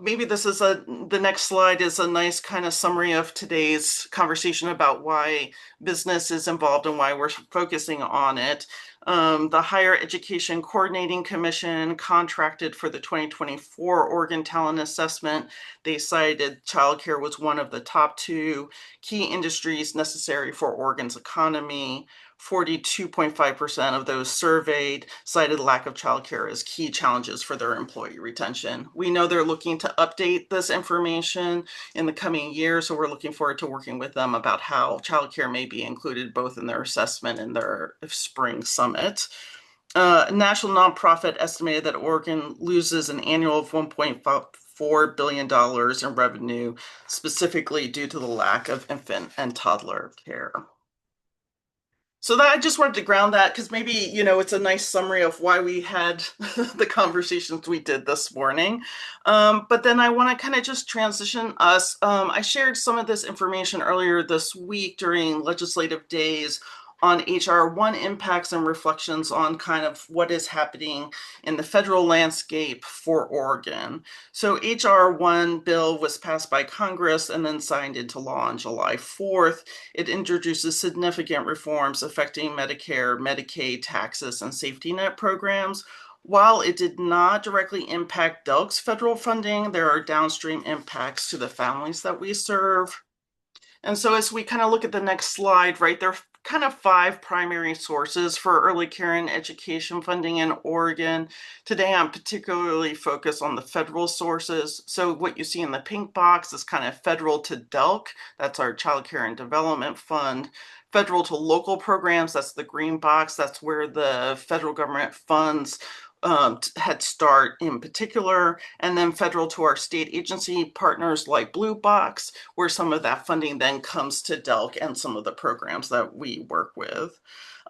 maybe this is the next slide is a nice kind of summary of today's conversation about why business is involved and why we're focusing on it. The Higher Education Coordinating Commission contracted for the 2024 Oregon Talent Assessment. They cited childcare was one of the top 2 key industries necessary for Oregon's economy. 42.5% of those surveyed cited lack of childcare as key challenges for their employee retention. We know they're looking to update this information in the coming year, so we're looking forward to working with them about how childcare may be included both in their assessment and their spring summit. A national nonprofit estimated that Oregon loses an annual of $1.4 billion in revenue, specifically due to the lack of infant and toddler care. So that I just wanted to ground that because maybe, it's a nice summary of why we had the conversations we did this morning. But then I want to kind of just transition us. I shared some of this information earlier this week during legislative days on HR 1 impacts and reflections on kind of what is happening in the federal landscape for Oregon. So HR 1 bill was passed by Congress and then signed into law on July 4th. It introduces significant reforms affecting Medicare, Medicaid, taxes, and safety net programs. While it did not directly impact DELC's federal funding, there are downstream impacts to the families that we serve. And so as we kind of look at the next slide, right, there are kind of 5 primary sources for early care and education funding in Oregon. Today, I'm particularly focused on the federal sources. So what you see in the pink box is kind of federal to DELC. That's our Child Care and Development Fund. Federal to local programs, that's the green box. That's where the federal government funds Head Start in particular, and then federal to our state agency partners like Blue Box, where some of that funding then comes to DELC and some of the programs that we work with.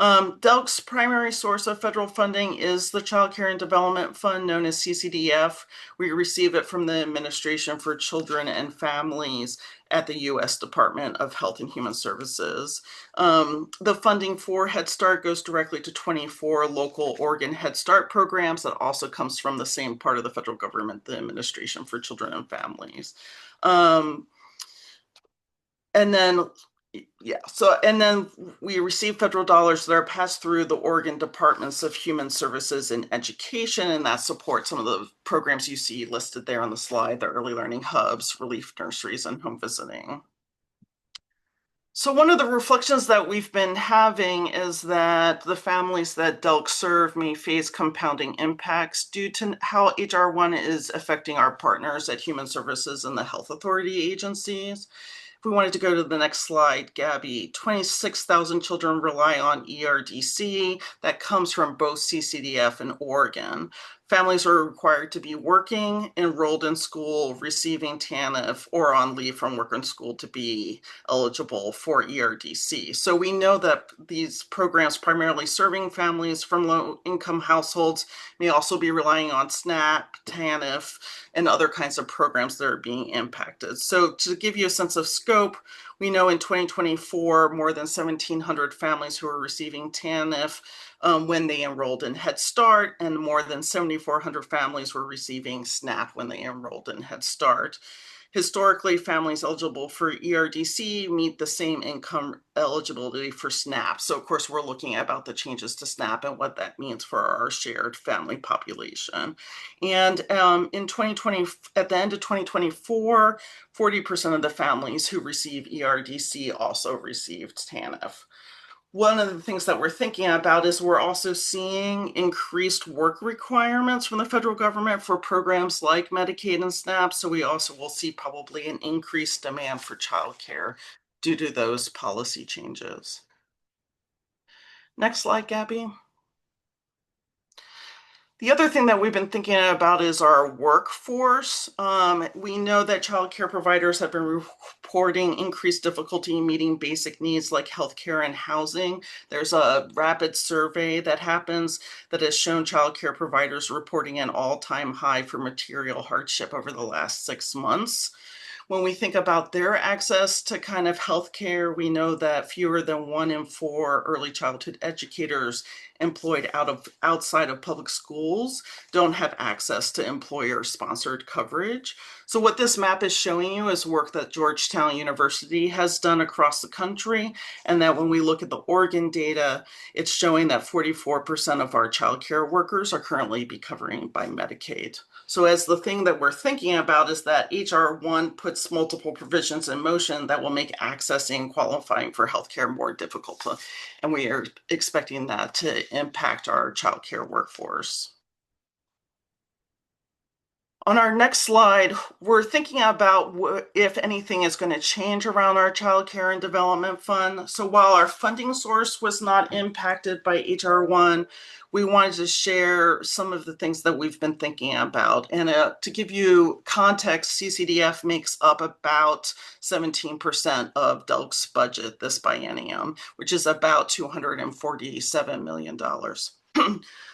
DELC's primary source of federal funding is the Child Care and Development Fund, known as CCDF. We receive it from the Administration for Children and Families at the U.S. Department of Health and Human Services. The funding for Head Start goes directly to 24 local Oregon Head Start programs that also comes from the same part of the federal government, the Administration for Children and Families. And then we receive federal dollars that are passed through the Oregon Departments of Human Services and Education, and that supports some of the programs you see listed there on the slide, the early learning hubs, relief nurseries, and home visiting. So one of the reflections that we've been having is that the families that DELC serve may face compounding impacts due to how HR 1 is affecting our partners at Human Services and the health authority agencies. If we wanted to go to the next slide, Gabby, 26,000 children rely on ERDC. That comes from both CCDF and Oregon. Families are required to be working, enrolled in school, receiving TANF, or on leave from work and school to be eligible for ERDC. So we know that these programs primarily serving families from low-income households may also be relying on SNAP, TANF, and other kinds of programs that are being impacted. So to give you a sense of scope, we know in 2024, more than 1,700 families who are receiving TANF when they enrolled in Head Start, and more than 7,400 families were receiving SNAP when they enrolled in Head Start. Historically, families eligible for ERDC meet the same income eligibility for SNAP. So of course, we're looking about the changes to SNAP and what that means for our shared family population. And in 2020, at the end of 2024, 40% of the families who receive ERDC also received TANF. one of the things that we're thinking about is we're also seeing increased work requirements from the federal government for programs like Medicaid and SNAP. So we also will see probably an increased demand for childcare due to those policy changes. Next slide, Gabby. The other thing that we've been thinking about is our workforce. We know that childcare providers have been reporting increased difficulty in meeting basic needs like healthcare and housing. There's a rapid survey that happens that has shown childcare providers reporting an all-time high for material hardship over the last 6 months. When we think about their access to kind of healthcare, we know that fewer than 1 in 4 early childhood educators employed outside of public schools don't have access to employer-sponsored coverage. So what this map is showing you is work that Georgetown University has done across the country, and that when we look at the Oregon data, it's showing that 44% of our childcare workers are currently be covered by Medicaid. So as the thing that we're thinking about is that HR 1 puts multiple provisions in motion that will make accessing and qualifying for healthcare more difficult. And we are expecting that to impact our childcare workforce. On our next slide, we're thinking about if anything is going to change around our Child Care and Development Fund. So while our funding source was not impacted by HR 1, we wanted to share some of the things that we've been thinking about. And to give you context, CCDF makes up about 17% of DELC's budget this biennium, which is about $247 million.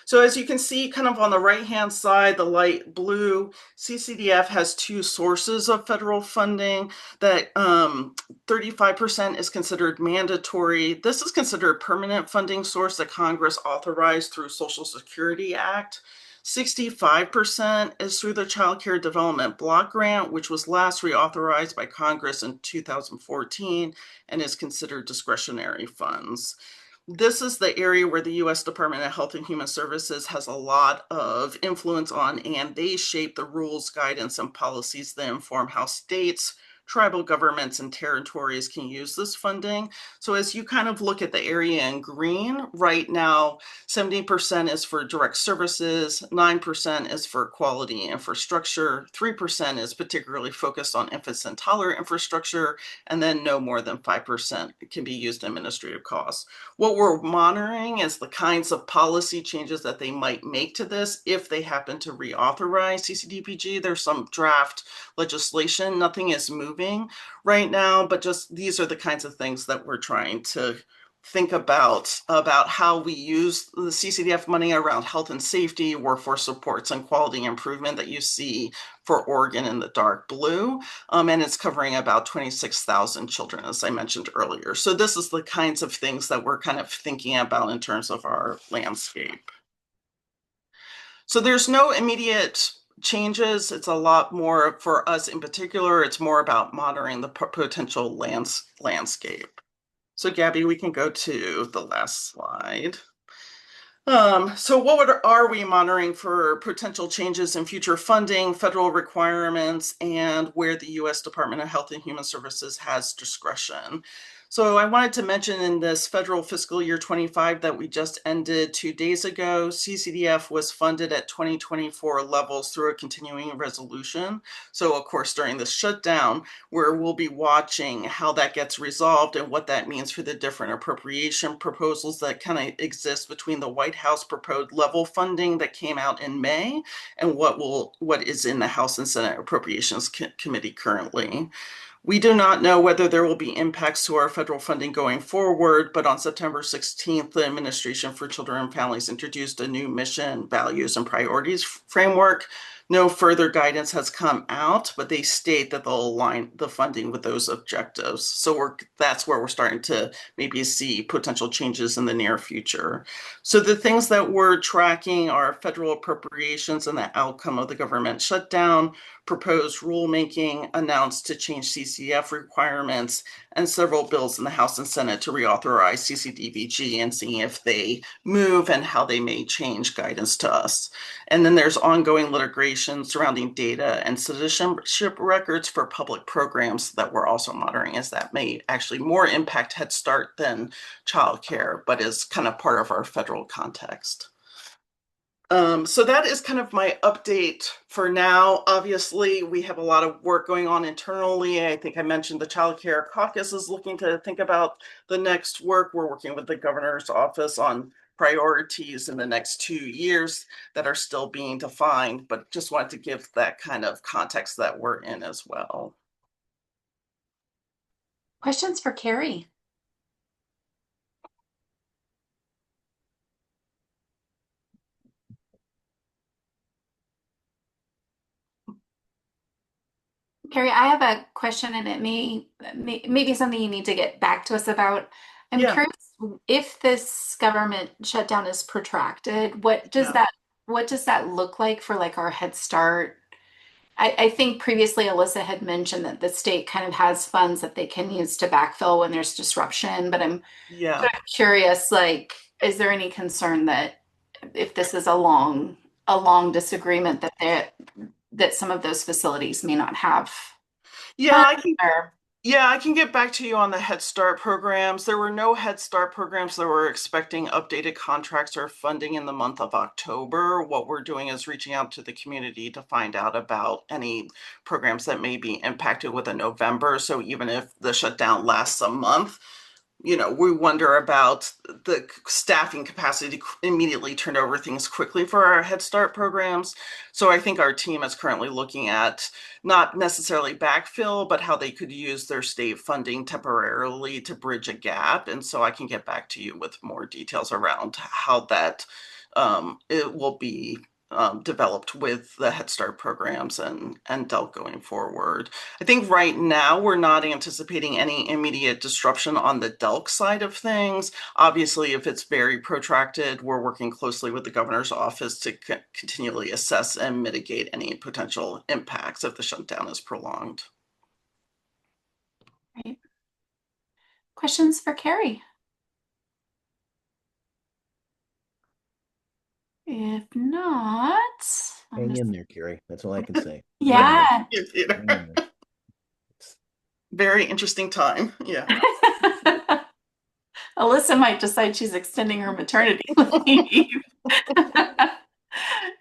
So as you can see, kind of on the right-hand side, the light blue, CCDF has 2 sources of federal funding. That 35% is considered mandatory. This is considered a permanent funding source that Congress authorized through Social Security Act. 65% is through the Child Care Development Block Grant, which was last reauthorized by Congress in 2014 and is considered discretionary funds. This is the area where the U.S. Department of Health and Human Services has a lot of influence on, and they shape the rules, guidance, and policies that inform how states, tribal governments, and territories can use this funding. So as you kind of look at the area in green, right now, 70% is for direct services, 9% is for quality infrastructure, 3% is particularly focused on infants and toddler infrastructure, and then no more than 5% can be used in administrative costs. What we're monitoring is the kinds of policy changes that they might make to this if they happen to reauthorize CCDBG. There's some draft legislation. Nothing is moving right now, but just these are the kinds of things that we're trying to think about how we use the CCDF money around health and safety, workforce supports, and quality improvement that you see for Oregon in the dark blue. And it's covering about 26,000 children, as I mentioned earlier. So this is the kinds of things that we're kind of thinking about in terms of our landscape. So there's no immediate changes. It's a lot more for us in particular. It's more about monitoring the potential landscape. So Gabby, we can go to the last slide. So what are we monitoring for potential changes in future funding, federal requirements, and where the U.S. Department of Health and Human Services has discretion? So I wanted to mention in this federal fiscal year 25 that we just ended 2 days ago, CCDF was funded at 2024 levels through a continuing resolution. So of course, during the shutdown, where we'll be watching how that gets resolved and what that means for the different appropriation proposals that kind of exist between the White House proposed level funding that came out in May and what is in the House and Senate Appropriations Committee currently. We do not know whether there will be impacts to our federal funding going forward, but on September 16th, the Administration for Children and Families introduced a new mission, values, and priorities framework. No further guidance has come out, but they state that they'll align the funding with those objectives. So that's where we're starting to maybe see potential changes in the near future. So the things that we're tracking are federal appropriations and the outcome of the government shutdown, proposed rulemaking announced to change CCF requirements, and several bills in the House and Senate to reauthorize CCDBG and seeing if they move and how they may change guidance to us. And then there's ongoing litigation surrounding data and citizenship records for public programs that we're also monitoring, as that may actually more impact Head Start than childcare, but is kind of part of our federal context. So that is kind of my update for now. Obviously, we have a lot of work going on internally. I think I mentioned the Child Care Caucus is looking to think about the next work. We're working with the governor's office on priorities in the next 2 years that are still being defined, but just wanted to give that kind of context that we're in as well. Questions for Carrie? Carrie, I have a question, and it may be something you need to get back to us about. I'm curious if this government shutdown is protracted, what does that look like for like our Head Start? I think previously Alyssa had mentioned that the state kind of has funds that they can use to backfill when there's disruption, but I'm kind of curious, like, is there any concern that if this is a long disagreement that some of those facilities may not have? I can get back to you on the Head Start programs. There were no Head Start programs that were expecting updated contracts or funding in the month of October. What we're doing is reaching out to the community to find out about any programs that may be impacted with a November. So even if the shutdown lasts a month, we wonder about the staffing capacity to immediately turn over things quickly for our Head Start programs. So I think our team is currently looking at not necessarily backfill, but how they could use their state funding temporarily to bridge a gap. And so I can get back to you with more details around how that it will be developed with the Head Start programs and DELC going forward. I think right now we're not anticipating any immediate disruption on the DELC side of things. Obviously, if it's very protracted, we're working closely with the governor's office to continually assess and mitigate any potential impacts if the shutdown is prolonged. Right. Questions for Carrie? If not, hang in there, Carrie. That's all I can say. Yeah. Very interesting time. Yeah. Alyssa might decide she's extending her maternity leave.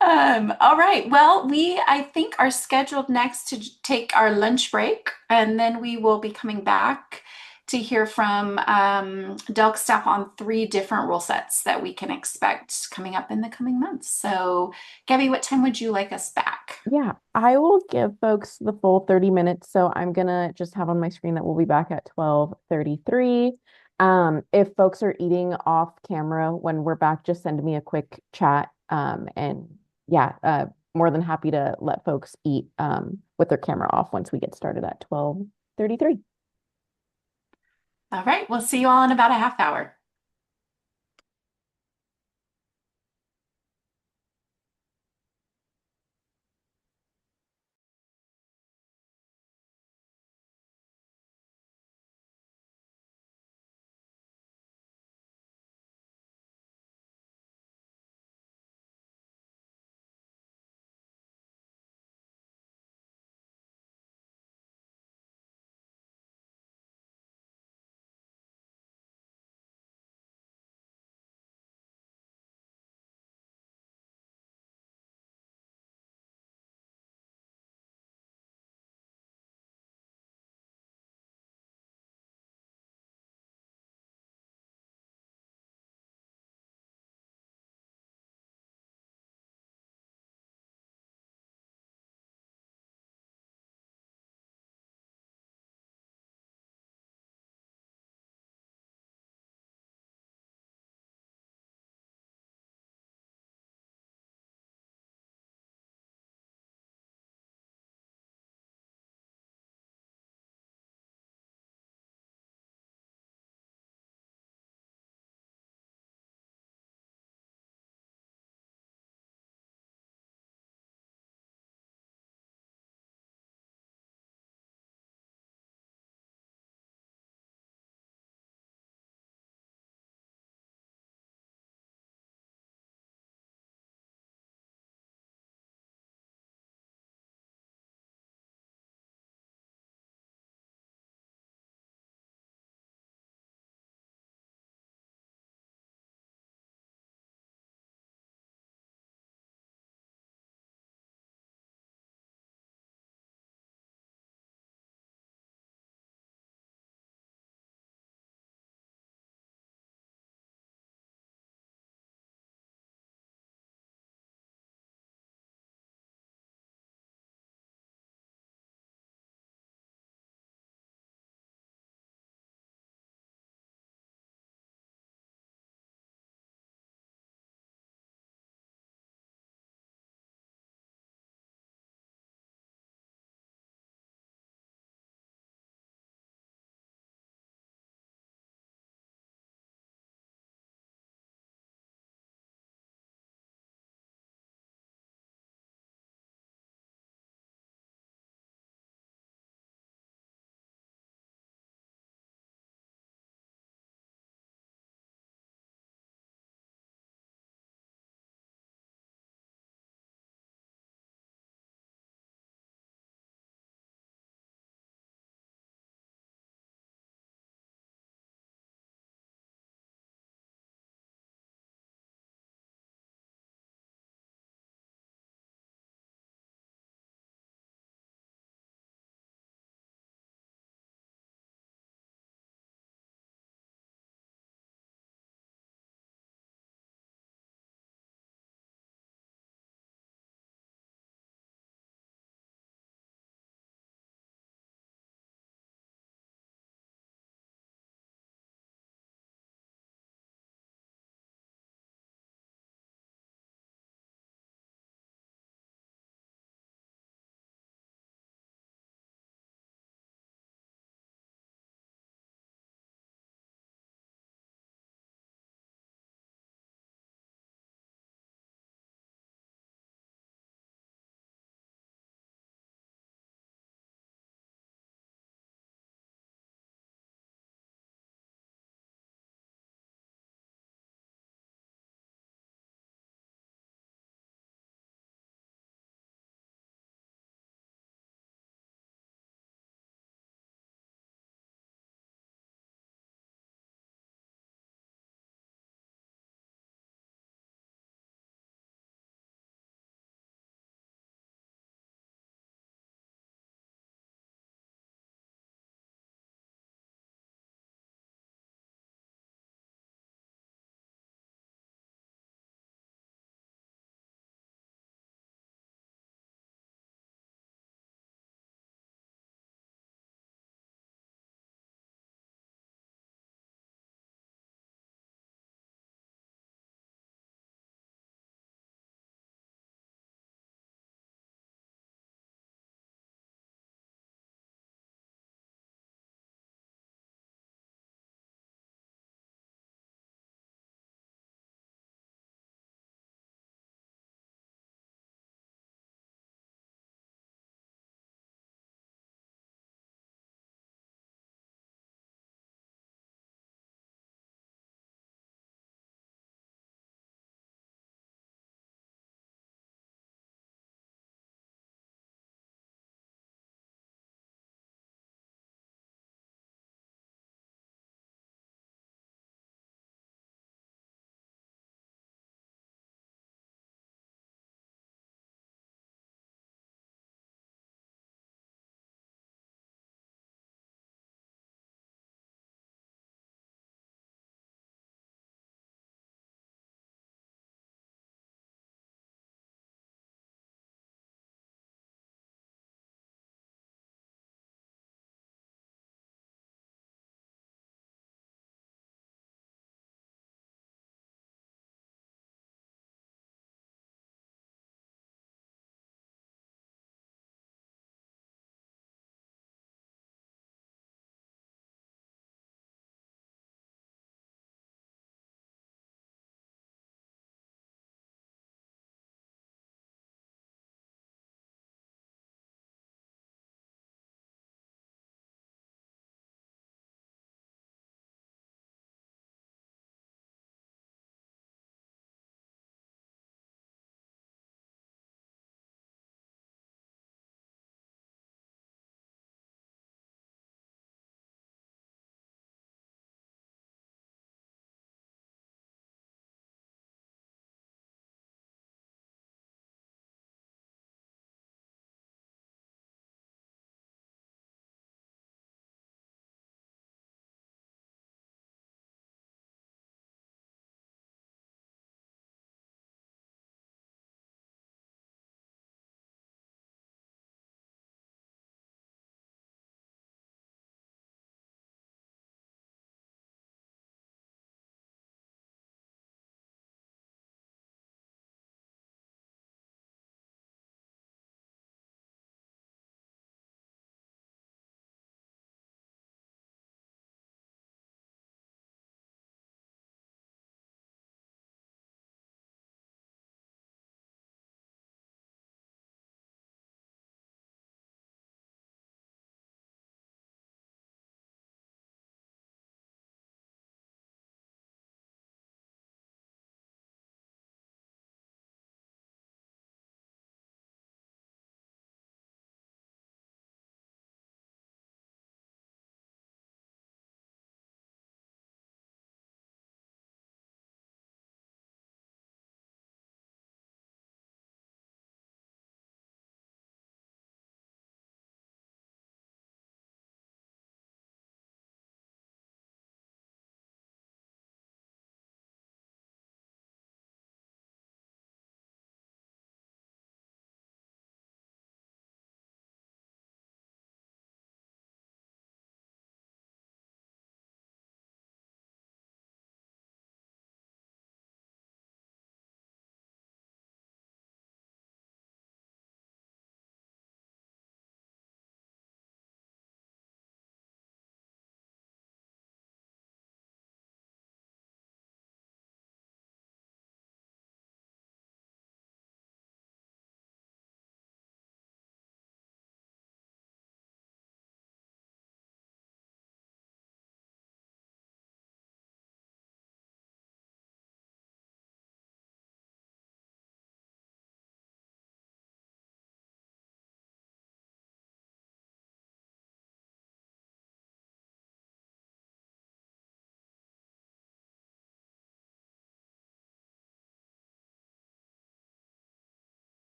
All right. Well, we, I think, are scheduled next to take our lunch break, and then we will be coming back to hear from DELC staff on 3 different rule sets that we can expect coming up in the coming months. So, Gabby, what time would you like us back? Yeah, I will give folks the full 30 minutes. So I'm gonna just have on my screen that we'll be back at 12:33. If folks are eating off camera when we're back, just send me a quick chat. And yeah, more than happy to let folks eat with their camera off once we get started at 12:33. All right, we'll see you all in about a half hour.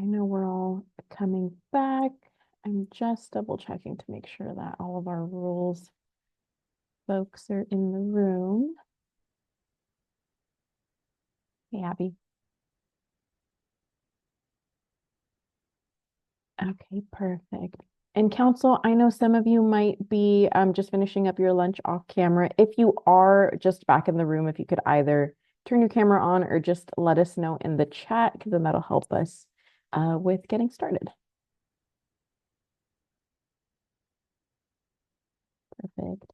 know we're all coming back. I'm just double checking to make sure that all of our rules folks are in the room. Hey, Abby. Okay, perfect. And council, I know some of you might be just finishing up your lunch off camera. If you are just back in the room, if you could either turn your camera on or just let us know in the chat, because then that'll help us with getting started. Perfect.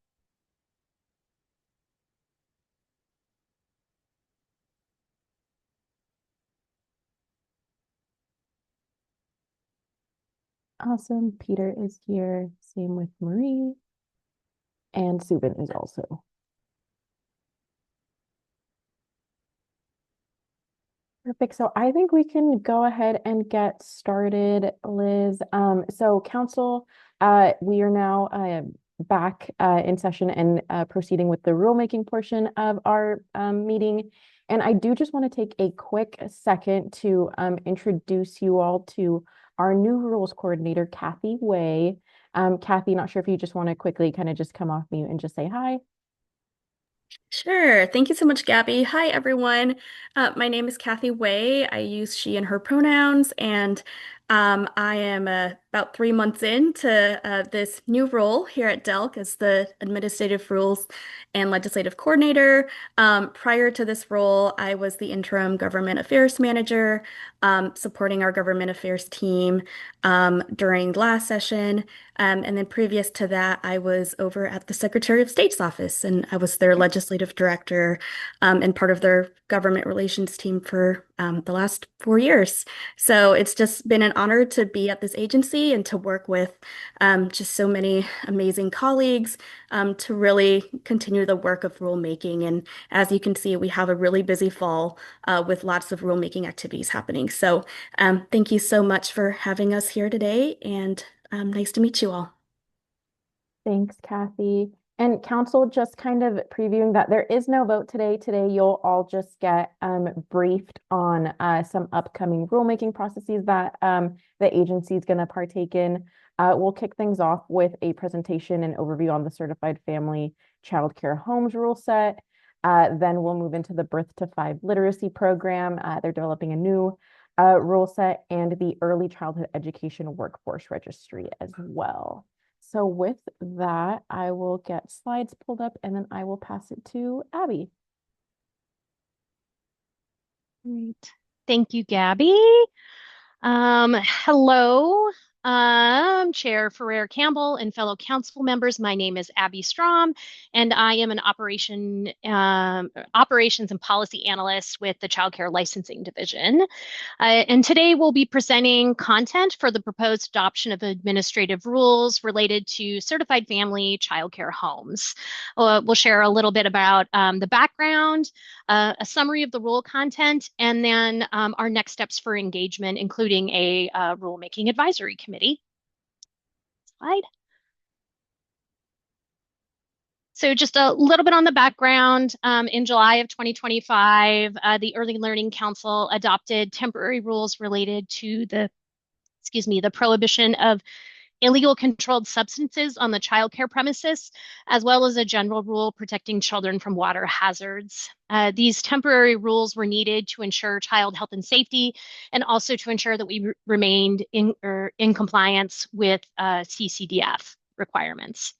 Awesome. Peter is here. Same with Marie. And Subin is also. Perfect. So I think we can go ahead and get started, Liz. So council, we are now back in session and proceeding with the rulemaking portion of our meeting. And I do just want to take a quick second to introduce you all to our new rules coordinator, Kathy Way. Kathy, not sure if you just want to quickly kind of just come off mute and just say hi. Sure. Thank you so much, Gabby. Hi, everyone. My name is Kathy Way. I use she and her pronouns, and I am about 3 months into this new role here at DELC as the Administrative Rules and Legislative Coordinator. Prior to this role, I was the Interim Government Affairs Manager, supporting our Government Affairs team during last session. And then previous to that, I was over at the Secretary of State's office, and I was their legislative director and part of their government relations team for the last 4 years. So it's just been an honor to be at this agency and to work with just so many amazing colleagues to really continue the work of rulemaking. And as you can see, we have a really busy fall with lots of rulemaking activities happening. So thank you so much for having us here today, and nice to meet you all. Thanks, Kathy. And council, just kind of previewing that there is no vote today. Today, you'll all just get briefed on some upcoming rulemaking processes that the agency is going to partake in. We'll kick things off with a presentation and overview on the Certified Family Child Care Homes rule set. Then we'll move into the Birth to 5 literacy program. They're developing a new rule set and the Early Childhood Education Workforce Registry as well. So with that, I will get slides pulled up and then I will pass it to Abby. Great. Thank you, Gabby. Hello, Chair Ferrer Campbell and fellow council members. My name is Abby Strom, and I am an operations and policy analyst with the Child Care Licensing Division. And today we'll be presenting content for the proposed adoption of administrative rules related to certified family child care homes. We'll share a little bit about the background, a summary of the rule content, and then our next steps for engagement, including a rulemaking advisory committee. Slide. So just a little bit on the background. In July of 2025, the Early Learning Council adopted temporary rules related to the prohibition of illegal controlled substances on the child care premises, as well as a general rule protecting children from water hazards. These temporary rules were needed to ensure child health and safety, and also to ensure that we remained in compliance with CCDF requirements.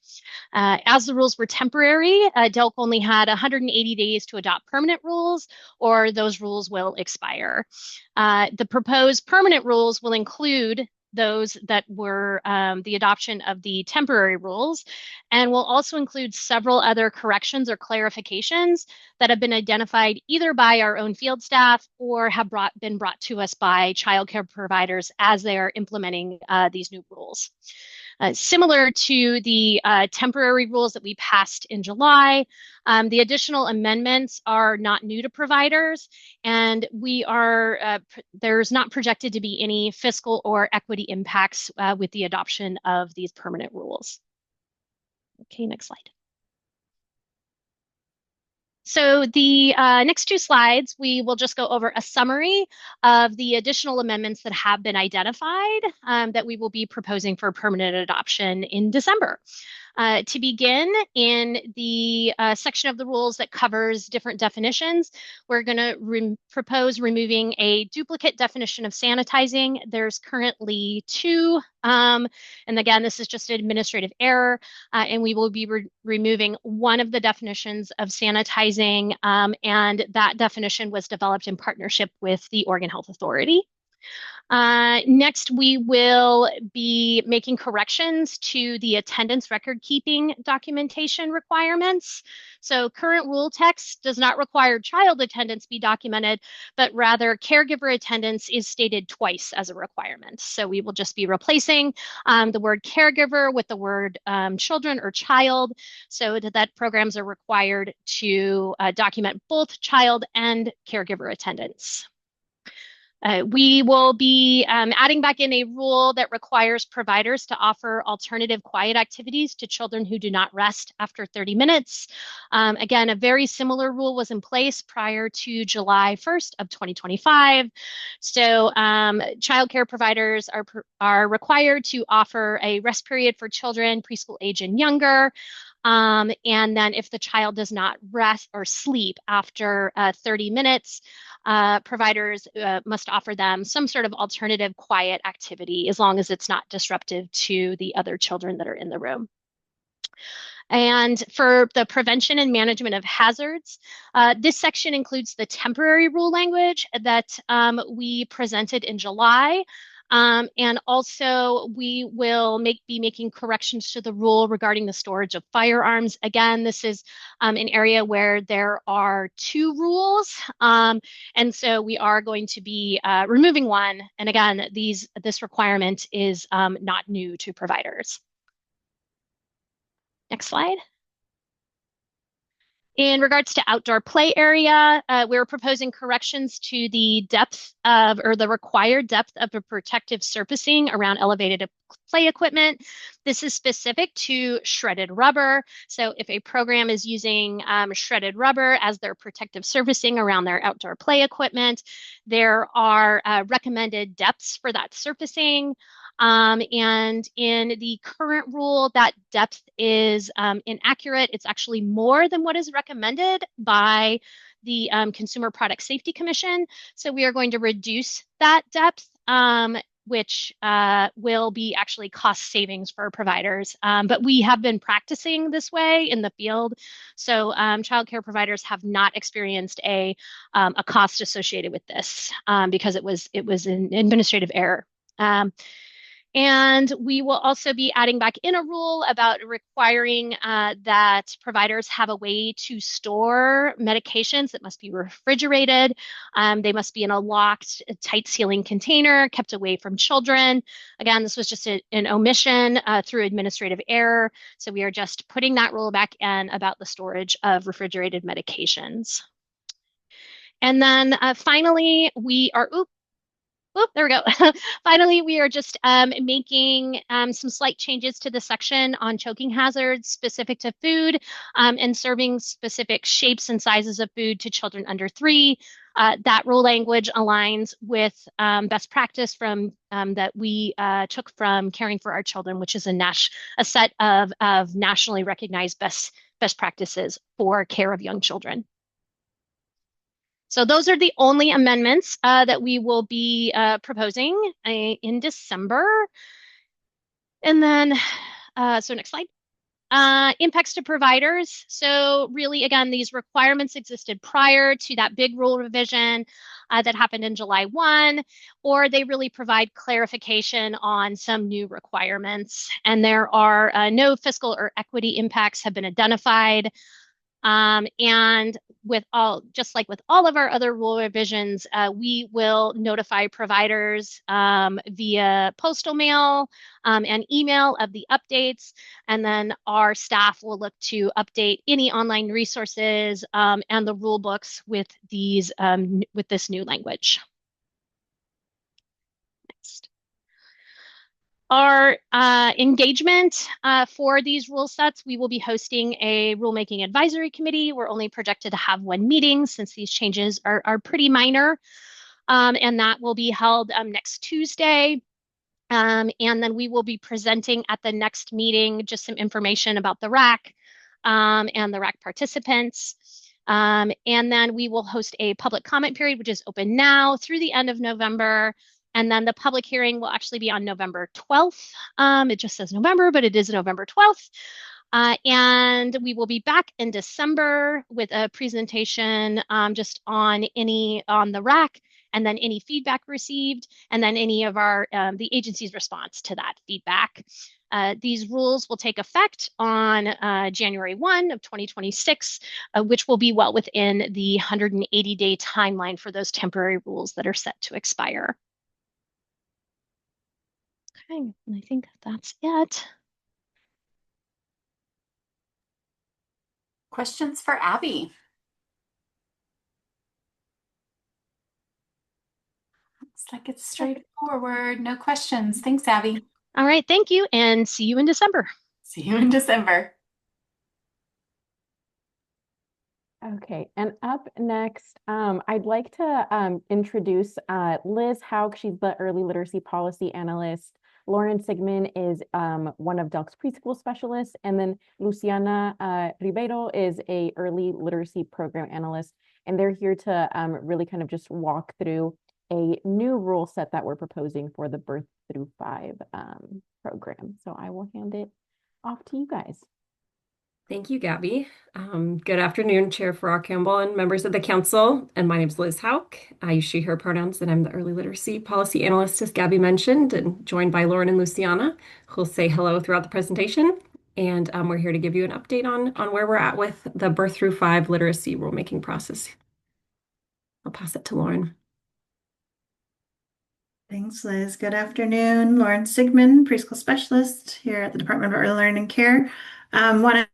As the rules were temporary, DELC only had 180 days to adopt permanent rules, or those rules will expire. The proposed permanent rules will include those that were the adoption of the temporary rules, and will also include several other corrections or clarifications that have been identified either by our own field staff or have been brought to us by childcare providers as they are implementing these new rules. Similar to the temporary rules that we passed in July, the additional amendments are not new to providers, and there's not projected to be any fiscal or equity impacts with the adoption of these permanent rules. Okay, next slide. So the next two slides, we will just go over a summary of the additional amendments that have been identified that we will be proposing for permanent adoption in December. To begin, in the section of the rules that covers different definitions, we're going to propose removing a duplicate definition of sanitizing. There's currently two, and again, this is just an administrative error, and we will be removing one of the definitions of sanitizing, and that definition was developed in partnership with the Oregon Health Authority. Next, we will be making corrections to the attendance record keeping documentation requirements. So current rule text does not require child attendance be documented, but rather caregiver attendance is stated twice as a requirement. So we will just be replacing the word caregiver with the word children or child, so that programs are required to document both child and caregiver attendance. We will be adding back in a rule that requires providers to offer alternative quiet activities to children who do not rest after 30 minutes. Again, a very similar rule was in place prior to July 1st of 2025. So childcare providers are required to offer a rest period for children preschool age and younger. And then if the child does not rest or sleep after 30 minutes, providers must offer them some sort of alternative quiet activity as long as it's not disruptive to the other children that are in the room. And for the prevention and management of hazards, this section includes the temporary rule language that we presented in July. And also we will be making corrections to the rule regarding the storage of firearms. Again, this is an area where there are two rules. And so we are going to be removing one. And again, this requirement is not new to providers. Next slide. In regards to outdoor play area, we're proposing corrections to the depth of, or the required depth of a protective surfacing around elevated play equipment. This is specific to shredded rubber. So if a program is using shredded rubber as their protective surfacing around their outdoor play equipment, there are recommended depths for that surfacing. And in the current rule, that depth is inaccurate. It's actually more than what is recommended by the Consumer Product Safety Commission. So we are going to reduce that depth, which will be actually cost savings for providers. But we have been practicing this way in the field. So childcare providers have not experienced a cost associated with this because it was an administrative error. And we will also be adding back in a rule about requiring that providers have a way to store medications that must be refrigerated. They must be in a locked, tight sealing container, kept away from children. Again, this was just an omission through administrative error. So we are just putting that rule back in about the storage of refrigerated medications. And then finally, we are, there we go. Finally, we are just making some slight changes to the section on choking hazards specific to food and serving specific shapes and sizes of food to children under 3. That rule language aligns with best practice from that we took from Caring for Our Children, which is a set of nationally recognized best practices for care of young children. So those are the only amendments that we will be proposing in December. And then, so next slide. Impacts to providers. So really, again, these requirements existed prior to that big rule revision that happened in July 1, or they really provide clarification on some new requirements. And there are no fiscal or equity impacts have been identified. And just like with all of our other rule revisions, we will notify providers via postal mail and email of the updates, and then our staff will look to update any online resources and the rule books with this new language. Next. our engagement for these rule sets, we will be hosting a rulemaking advisory committee. We're only projected to have one meeting since these changes are pretty minor. And that will be held next Tuesday. And then we will be presenting at the next meeting just some information about the RAC and the RAC participants. And then we will host a public comment period, which is open now through the end of November. And then the public hearing will actually be on November 12th. It just says November, but it is November 12th. And we will be back in December with a presentation just on the RAC, and then any feedback received, and then any of the agency's response to that feedback. These rules will take effect on January 1 of 2026, which will be well within the 180-day timeline for those temporary rules that are set to expire. Okay, and I think that's it. Questions for Abby? Looks like it's straightforward. No questions. Thanks, Abby. All right, thank you, and see you in December. See you in December. Okay, and up next, I'd like to introduce Liz Hauk. She's the Early Literacy Policy Analyst. Lauren Sigmund is one of DELC's preschool specialists, and then Luciana Ribeiro is a Early Literacy Program Analyst, and they're here to really kind of just walk through a new rule set that we're proposing for the Birth Through 5 program. So I will hand it off to you guys. Thank you, Gabby. Good afternoon, Chair Farrar Campbell and members of the council. And my name is Liz Hauk. I use she, her pronouns, and I'm the Early Literacy Policy Analyst, as Gabby mentioned, and joined by Lauren and Luciana, who'll say hello throughout the presentation. And we're here to give you an update on where we're at with the Birth Through 5 literacy rulemaking process. I'll pass it to Lauren. Thanks, Liz. Good afternoon. Lauren Sigmund, preschool specialist here at the Department of Early Learning and Care. Wanted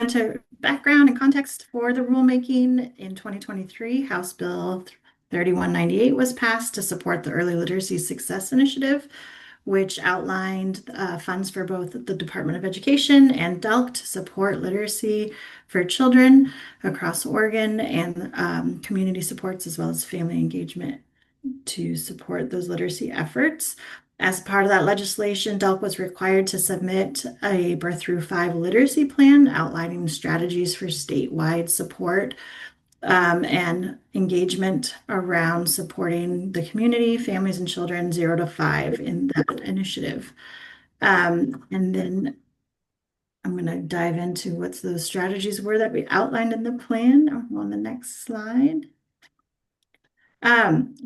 to background and context for the rulemaking. In 2023, House Bill 3198 was passed to support the Early Literacy Success Initiative, which outlined funds for both the Department of Education and DELC to support literacy for children across Oregon, and community supports as well as family engagement to support those literacy efforts. As part of that legislation, DELC was required to submit a Birth Through 5 literacy plan outlining strategies for statewide support and engagement around supporting the community, families, and children 0 to 5 in that initiative. And then I'm going to dive into what those strategies were that we outlined in the plan. I'm on the next slide.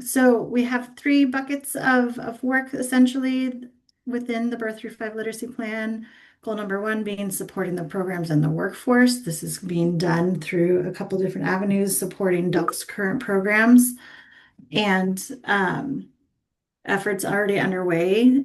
So we have 3 buckets of work essentially within the Birth Through 5 literacy plan. Goal number 1 being supporting the programs and the workforce. This is being done through a couple different avenues, supporting DELC's current programs and efforts already underway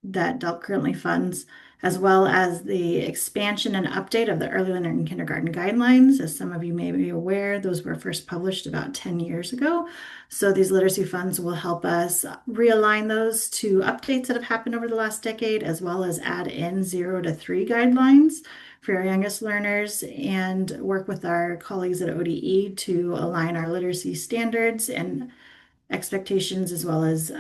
that DELC currently funds, as well as the expansion and update of the Early Learning and Kindergarten Guidelines. As some of you may be aware, those were first published about 10 years ago. So these literacy funds will help us realign those to updates that have happened over the last decade, as well as add in 0 to 3 guidelines for our youngest learners, and work with our colleagues at ODE to align our literacy standards and expectations, as well as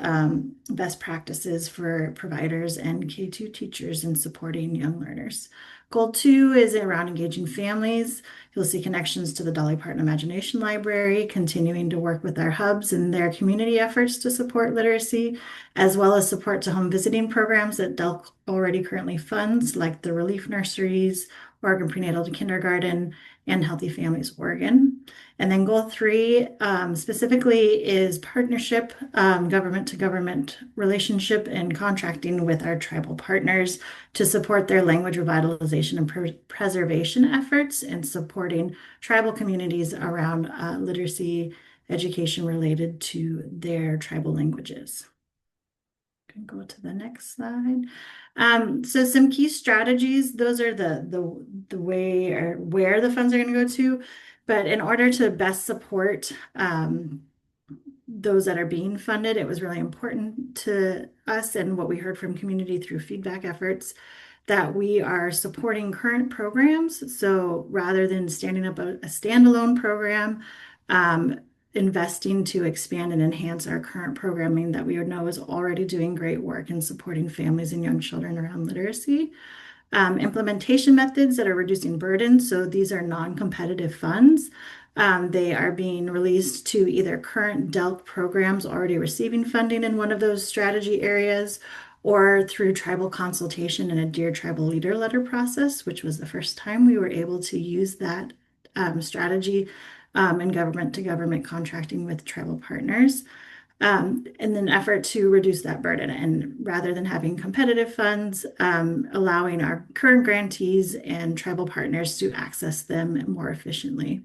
best practices for providers and K2 teachers in supporting young learners. Goal 2 is around engaging families. You'll see connections to the Dolly Parton Imagination Library, continuing to work with our hubs and their community efforts to support literacy, as well as support to home visiting programs that DELC already currently funds, like the Relief Nurseries, Oregon Prenatal to Kindergarten, and Healthy Families Oregon. And then goal 3 specifically is partnership, government to government relationship and contracting with our tribal partners to support their language revitalization and preservation efforts, and supporting tribal communities around literacy education related to their tribal languages. Go to the next slide. So some key strategies, those are the way or where the funds are going to go to. But in order to best support those that are being funded, it was really important to us and what we heard from community through feedback efforts that we are supporting current programs. So rather than standing up a standalone program, investing to expand and enhance our current programming that we would know is already doing great work in supporting families and young children around literacy. Implementation methods that are reducing burden. So these are non-competitive funds. They are being released to either current DELC programs already receiving funding in one of those strategy areas, or through tribal consultation and a Dear Tribal Leader letter process, which was the first time we were able to use that strategy in government to government contracting with tribal partners. In an effort to reduce that burden. And rather than having competitive funds, allowing our current grantees and tribal partners to access them more efficiently.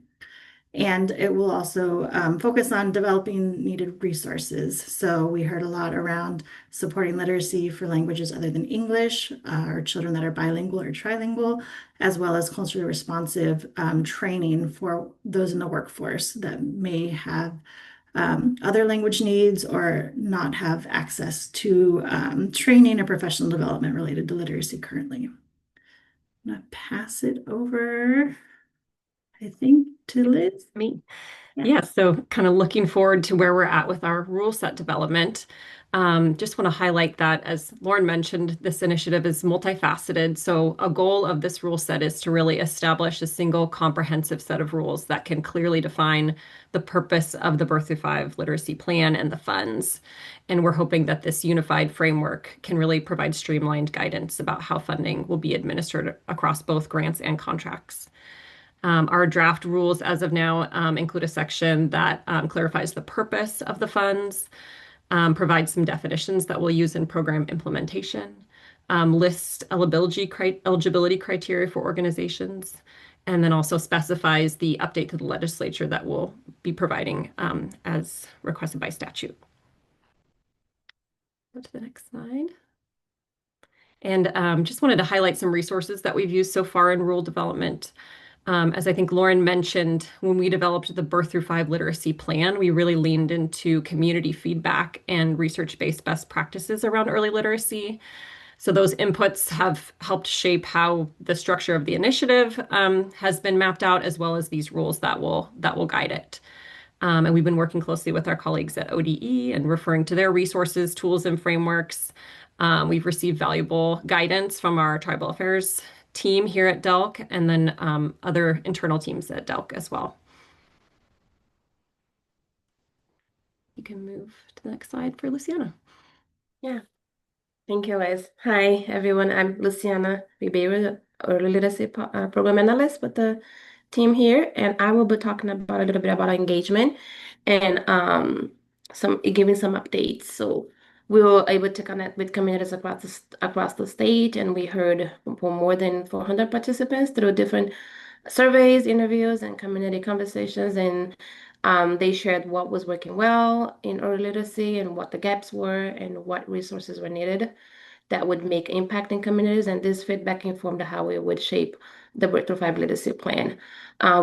And it will also focus on developing needed resources. So we heard a lot around supporting literacy for languages other than English, or children that are bilingual or trilingual, as well as culturally responsive training for those in the workforce that may have other language needs or not have access to training or professional development related to literacy currently. I'm gonna pass it over, I think, to Liz. Me. Yeah, so kind of looking forward to where we're at with our rule set development. Just want to highlight that, as Lauren mentioned, this initiative is multifaceted. So a goal of this rule set is to really establish a single comprehensive set of rules that can clearly define the purpose of the Birth Through 5 literacy plan and the funds. And we're hoping that this unified framework can really provide streamlined guidance about how funding will be administered across both grants and contracts. Our draft rules as of now include a section that clarifies the purpose of the funds, provides some definitions that we'll use in program implementation, lists eligibility criteria for organizations, and then also specifies the update to the legislature that we'll be providing as requested by statute. Go to the next slide. And just wanted to highlight some resources that we've used so far in rural development. As I think Lauren mentioned, when we developed the Birth Through 5 literacy plan, we really leaned into community feedback and research-based best practices around early literacy. So those inputs have helped shape how the structure of the initiative has been mapped out, as well as these rules that will guide it. And we've been working closely with our colleagues at ODE and referring to their resources, tools, and frameworks. We've received valuable guidance from our tribal affairs team here at DELC, and then other internal teams at DELC as well. You can move to the next slide for Luciana. Yeah, thank you, Liz. Hi, everyone. I'm Luciana Ribeiro, Early Literacy Program Analyst with the team here, and I will be talking about a little bit about engagement and giving some updates. So we were able to connect with communities across the state, and we heard from more than 400 participants through different surveys, interviews, and community conversations. And they shared what was working well in early literacy and what the gaps were and what resources were needed that would make impact in communities. And this feedback informed how we would shape the Birth Through 5 literacy plan.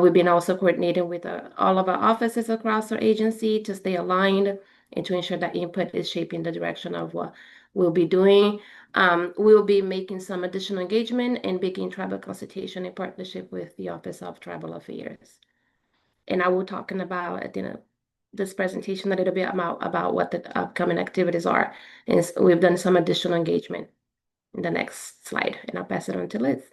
We've been also coordinating with all of our offices across our agency to stay aligned and to ensure that input is shaping the direction of what we'll be doing. We'll be making some additional engagement and begin tribal consultation in partnership with the Office of Tribal Affairs. And I will talking about at the end of this presentation a little bit about what the upcoming activities are. And we've done some additional engagement in the next slide, and I'll pass it on to Liz.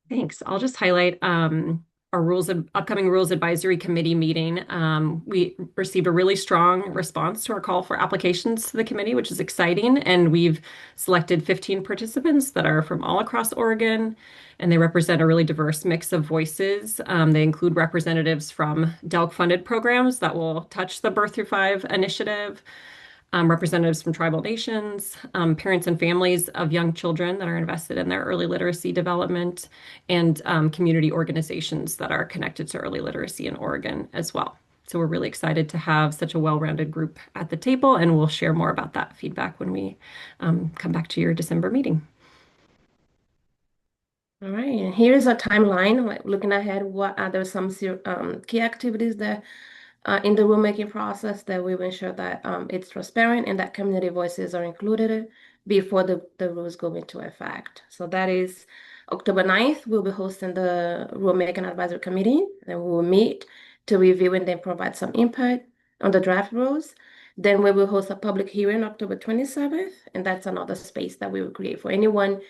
Thanks. I'll just highlight our upcoming Rules Advisory Committee meeting. We received a really strong response to our call for applications to the committee, which is exciting. And we've selected 15 participants that are from all across Oregon, and they represent a really diverse mix of voices. They include representatives from DELC-funded programs that will touch the Birth Through 5 initiative, representatives from tribal nations, parents and families of young children that are invested in their early literacy development, and community organizations that are connected to early literacy in Oregon as well. So we're really excited to have such a well-rounded group at the table, and we'll share more about that feedback when we come back to your December meeting. All right, and here is a timeline, looking ahead, what are some key activities that in the rulemaking process, that we will ensure that it's transparent and that community voices are included before the rules go into effect. So that is October 9th, we'll be hosting the Rulemaking Advisory Committee, and we will meet to review and then provide some input on the draft rules. Then we will host a public hearing October 27th, and that's another space that we will create for anyone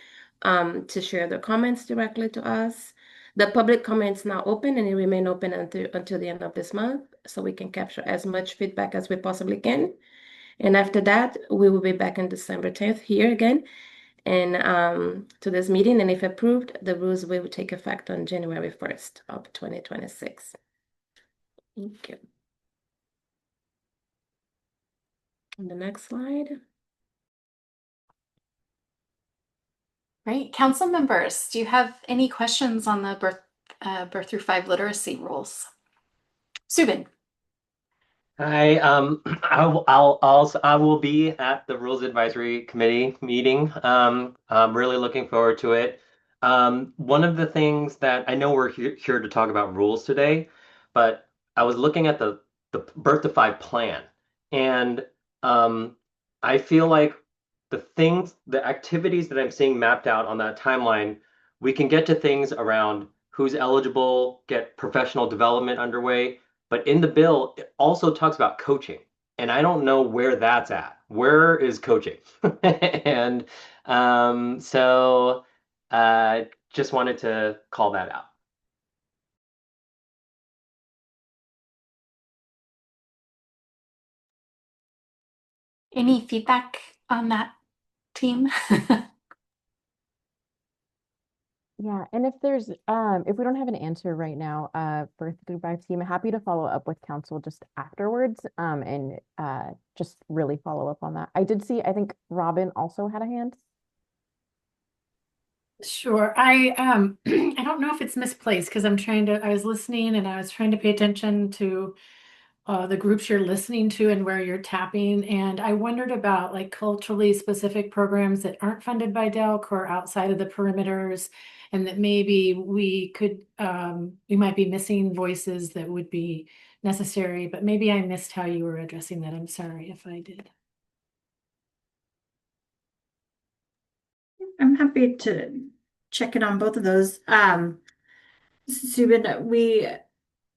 to share their comments directly to us. The public comments now open and it remain open until the end of this month, so we can capture as much feedback as we possibly can. And after that, we will be back on December 10th here again and to this meeting. And if approved, the rules will take effect on January 1st of 2026. Thank you. On the next slide. Great. Council members, do you have any questions on the birth through 5 literacy rules? Subin. I will be at the Rules Advisory Committee meeting. I'm really looking forward to it. One of the things that I know we're here to talk about rules today, but I was looking at the Birth to 5 plan, and I feel like the activities that I'm seeing mapped out on that timeline, we can get to things around who's eligible, get professional development underway. But in the bill, it also talks about coaching. And I don't know where that's at. Where is coaching? And so just wanted to call that out. Any feedback on that, team? Yeah, and if there's if we don't have an answer right now, Birth through 5 team, happy to follow up with council just afterwards, and just really follow up on that. I did see, I think Robin also had a hand. Sure. I I don't know if it's misplaced because I was listening and I was trying to pay attention to the groups you're listening to and where you're tapping. And I wondered about like culturally specific programs that aren't funded by DELC or outside of the perimeters, and that maybe we might be missing voices that would be necessary, but maybe I missed how you were addressing that. I'm sorry if I did. I'm happy to check in on both of those. Subin,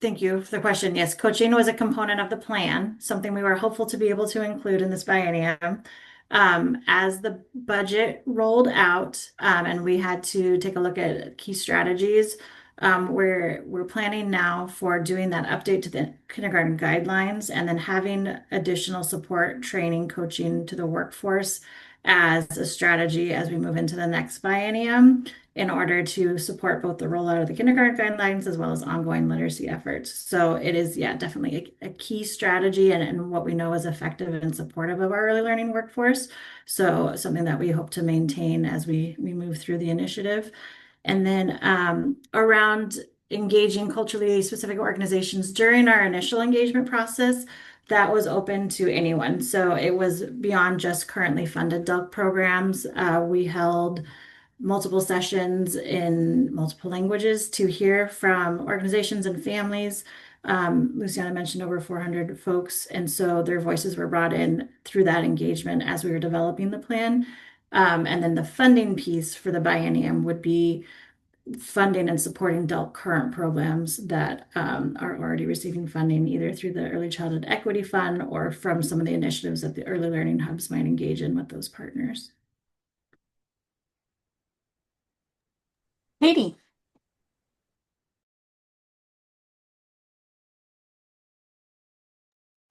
thank you for the question. Yes, coaching was a component of the plan, something we were hopeful to be able to include in this biennium. As the budget rolled out, and we had to take a look at key strategies, we're planning now for doing that update to the kindergarten guidelines and then having additional support, training, coaching to the workforce as a strategy as we move into the next biennium in order to support both the rollout of the kindergarten guidelines as well as ongoing literacy efforts. So it is, yeah, definitely a key strategy and what we know is effective and supportive of our early learning workforce. So something that we hope to maintain as we move through the initiative. And then around engaging culturally specific organizations during our initial engagement process, that was open to anyone. So it was beyond just currently funded DELC programs. We held multiple sessions in multiple languages to hear from organizations and families. Luciana mentioned over 400 folks, and so their voices were brought in through that engagement as we were developing the plan. And then the funding piece for the biennium would be funding and supporting DELC current programs that are already receiving funding either through the Early Childhood Equity Fund or from some of the initiatives that the Early Learning Hubs might engage in with those partners. Katie.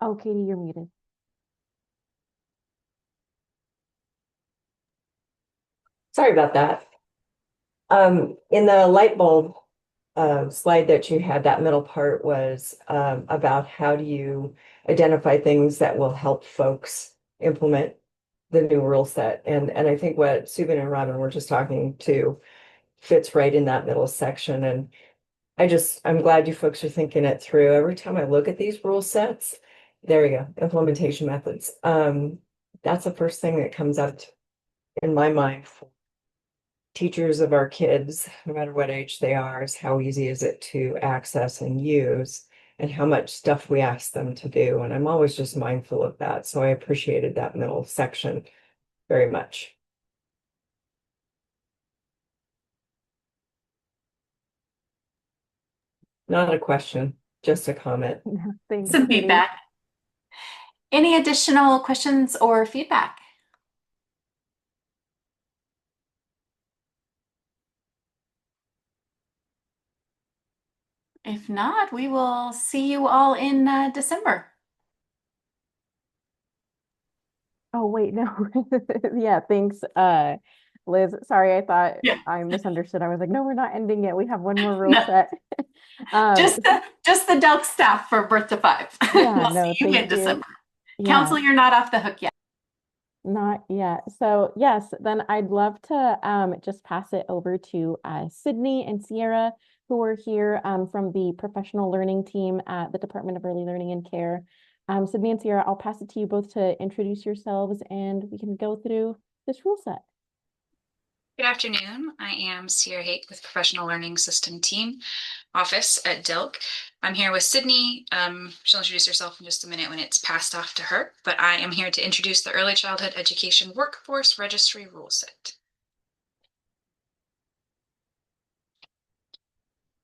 Oh, Katie, you're muted. Sorry about that. In the light bulb slide that you had, that middle part was about how do you identify things that will help folks implement the new rule set. And I think what Subin and Robin were just talking to fits right in that middle section. And I'm glad you folks are thinking it through. Every time I look at these rule sets, there you go, implementation methods. That's the first thing that comes up in my mind for teachers of our kids, no matter what age they are, is how easy is it to access and use. and how much stuff we ask them to do. And I'm always just mindful of that. So I appreciated that middle section very much. Not a question, just a comment. Thanks, Some Katie. feedback. Any additional questions or feedback? If not, we will see you all in December. Oh, wait, no. Yeah, thanks, Liz. Sorry, I thought Yeah. I misunderstood. I was like, no, we're not ending it. We have one more rule set. Just the Delk staff for Birth to 5. Yeah, We'll no, see you in thank you. December. Yeah. Council, you're not off the hook yet. Not yet. So yes, then I'd love to just pass it over to Sydney and Sierra, who are here from the professional learning team at the Department of Early Learning and Care. Sydney and Sierra, I'll pass it to you both to introduce yourselves and we can go through this rule set. Good afternoon. I am Sierra Hake with Professional Learning System Team Office at DILC. I'm here with Sydney. She'll introduce herself in just a minute when it's passed off to her, but I am here to introduce the Early Childhood Education Workforce Registry rule set.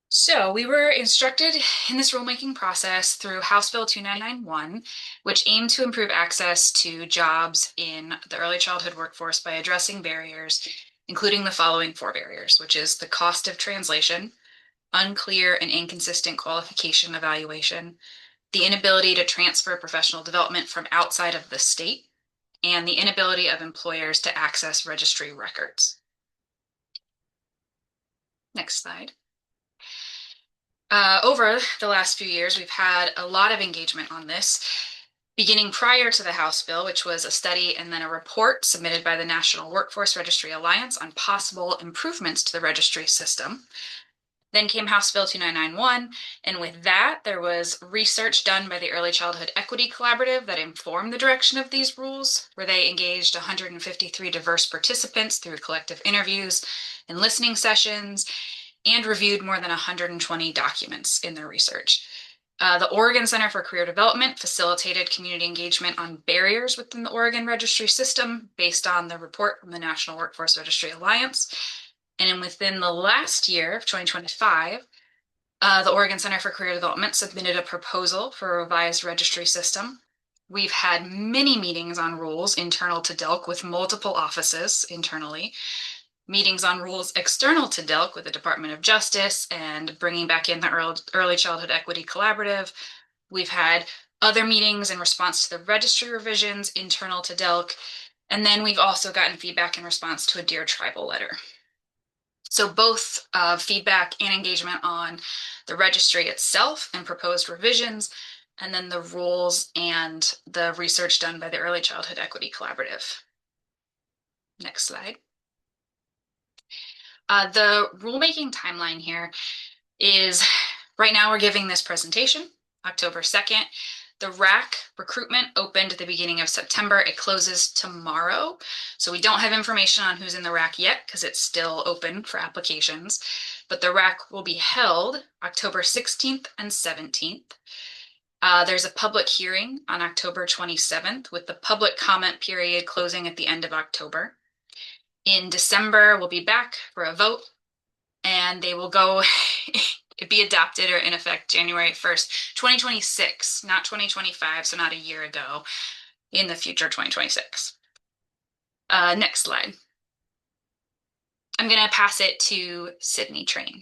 So we were instructed in this rulemaking process through House Bill 2991, which aimed to improve access to jobs in the early childhood workforce by addressing barriers, including the following 4 barriers, which is the cost of translation, unclear and inconsistent qualification evaluation, the inability to transfer professional development from outside of the state, and the inability of employers to access registry records. Next slide. Over the last few years, we've had a lot of engagement on this, beginning prior to the House bill, which was a study and then a report submitted by the National Workforce Registry Alliance on possible improvements to the registry system. Then came House Bill 2991, and with that, there was research done by the Early Childhood Equity Collaborative that informed the direction of these rules, where they engaged 153 diverse participants through collective interviews and listening sessions, and reviewed more than 120 documents in their research. The Oregon Center for Career Development facilitated community engagement on barriers within the Oregon registry system based on the report from the National Workforce Registry Alliance. And within the last year of 2025, the Oregon Center for Career Development submitted a proposal for a revised registry system. We've had many meetings on rules internal to DILC with multiple offices internally, meetings on rules external to DILC with the Department of Justice and bringing back in the Early Childhood Equity Collaborative. We've had other meetings in response to the registry revisions internal to DILC. And then we've also gotten feedback in response to a Dear Tribal letter. So both feedback and engagement on the registry itself and proposed revisions, and then the rules and the research done by the Early Childhood Equity Collaborative. Next slide. The rulemaking timeline here is, right now we're giving this presentation, October 2nd. The RAC recruitment opened at the beginning of September. It closes tomorrow. So we don't have information on who's in the RAC yet because it's still open for applications. But the RAC will be held October 16th and 17th. There's a public hearing on October 27th with the public comment period closing at the end of October. In December, we'll be back for a vote, and they will go be adopted or in effect January 1st, 2026, not 2025, so not a year ago, in the future 2026. Next slide. I'm going to pass it to Sydney Train.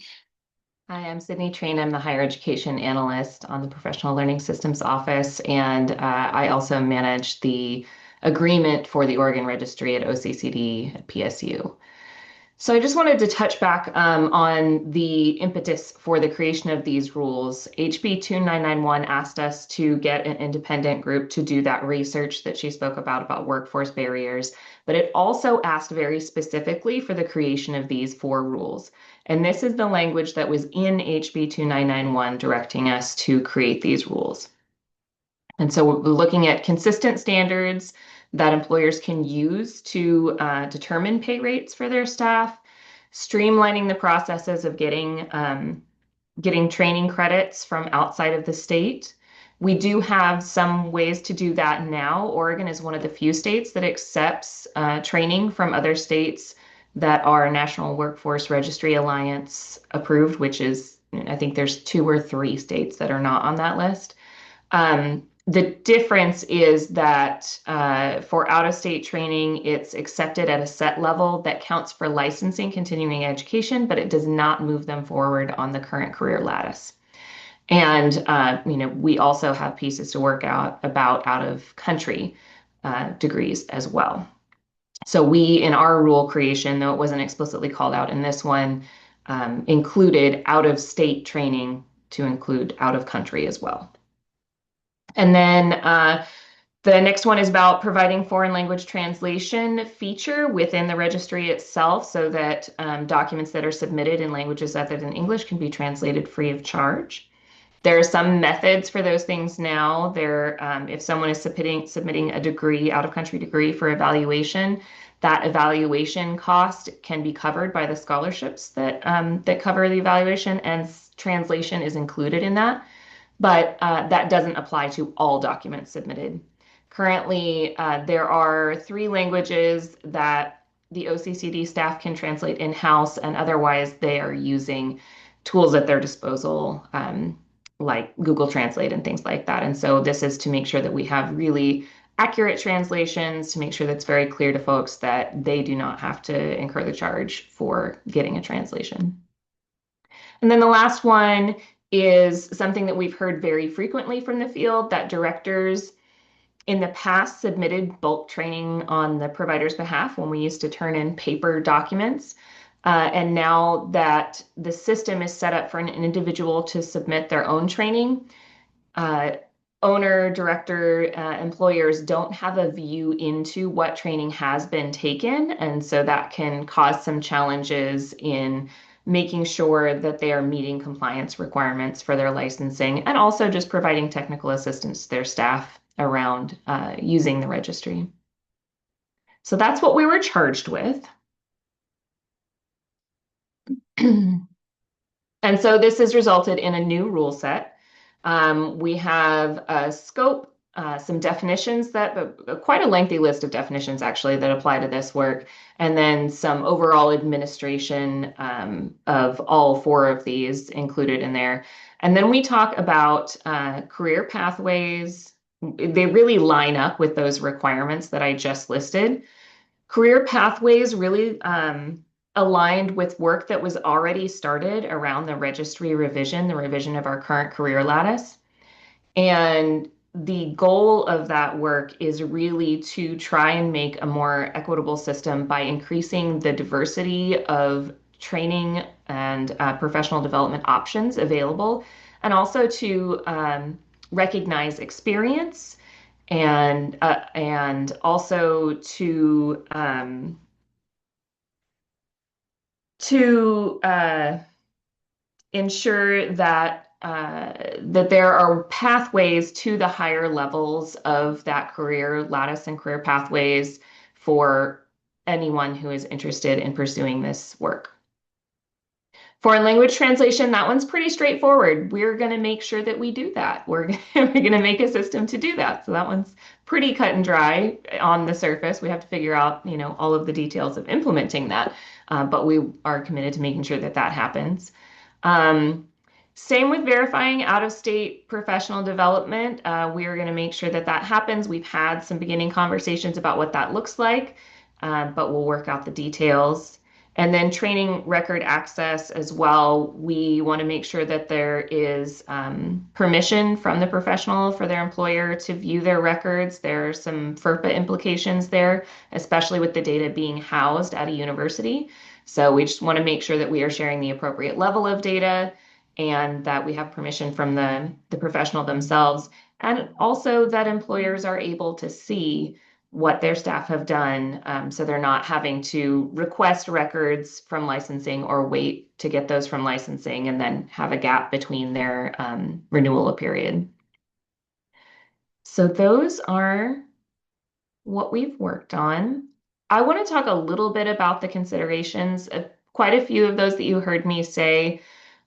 Hi, I'm Sydney Train. I'm the Higher Education Analyst on the Professional Learning Systems Office, and I also manage the agreement for the Oregon Registry at OCCD at PSU. So I just wanted to touch back on the impetus for the creation of these rules. HB 2991 asked us to get an independent group to do that research that she spoke about workforce barriers, but it also asked very specifically for the creation of these 4 rules. And this is the language that was in HB 2991 directing us to create these rules. And so we're looking at consistent standards that employers can use to determine pay rates for their staff, streamlining the processes of getting getting training credits from outside of the state. We do have some ways to do that now. Oregon is one of the few states that accepts training from other states that are National Workforce Registry Alliance approved, which is, I think there's 2 or 3 states that are not on that list. The difference is that for out-of-state training, it's accepted at a set level that counts for licensing, continuing education, but it does not move them forward on the current career lattice. And we also have pieces to work out about out-of-country degrees as well. So we, in our rule creation, though it wasn't explicitly called out in this one, included out-of-state training to include out-of-country as well. And then the next one is about providing foreign language translation feature within the registry itself so that documents that are submitted in languages other than English can be translated free of charge. There are some methods for those things now. If someone is submitting a degree, out-of-country degree for evaluation, that evaluation cost can be covered by the scholarships that cover the evaluation, and translation is included in that. But that doesn't apply to all documents submitted. Currently, there are 3 languages that the OCCD staff can translate in-house, and otherwise they are using tools at their disposal, like Google Translate and things like that. And so this is to make sure that we have really accurate translations, to make sure that's very clear to folks that they do not have to incur the charge for getting a translation. And then the last one is something that we've heard very frequently from the field, that directors in the past submitted bulk training on the provider's behalf when we used to turn in paper documents. And now that the system is set up for an individual to submit their own training, owner, director, employers don't have a view into what training has been taken. And so that can cause some challenges in making sure that they are meeting compliance requirements for their licensing, and also just providing technical assistance to their staff around using the registry. So that's what we were charged with. And so this has resulted in a new rule set. We have a scope, some definitions quite a lengthy list of definitions actually that apply to this work, and then some overall administration of all 4 of these included in there. And then we talk about career pathways. They really line up with those requirements that I just listed. Career pathways really aligned with work that was already started around the registry revision, the revision of our current career lattice. And the goal of that work is really to try and make a more equitable system by increasing the diversity of training and professional development options available, and also to recognize experience, and also to ensure that that there are pathways to the higher levels of that career lattice and career pathways for anyone who is interested in pursuing this work. Foreign language translation, that one's pretty straightforward. We're going to make sure that we do that. We're going to make a system to do that. So that one's pretty cut and dry on the surface. We have to figure out, all of the details of implementing that, but we are committed to making sure that that happens. Same with verifying out-of-state professional development. We are going to make sure that that happens. We've had some beginning conversations about what that looks like, but we'll work out the details. And then training record access as well. We want to make sure that there is permission from the professional for their employer to view their records. There are some FERPA implications there, especially with the data being housed at a university. So we just want to make sure that we are sharing the appropriate level of data, and that we have permission from the professional themselves, and also that employers are able to see what their staff have done, so they're not having to request records from licensing or wait to get those from licensing and then have a gap between their renewal period. So those are what we've worked on. I want to talk a little bit about the considerations. Quite a few of those that you heard me say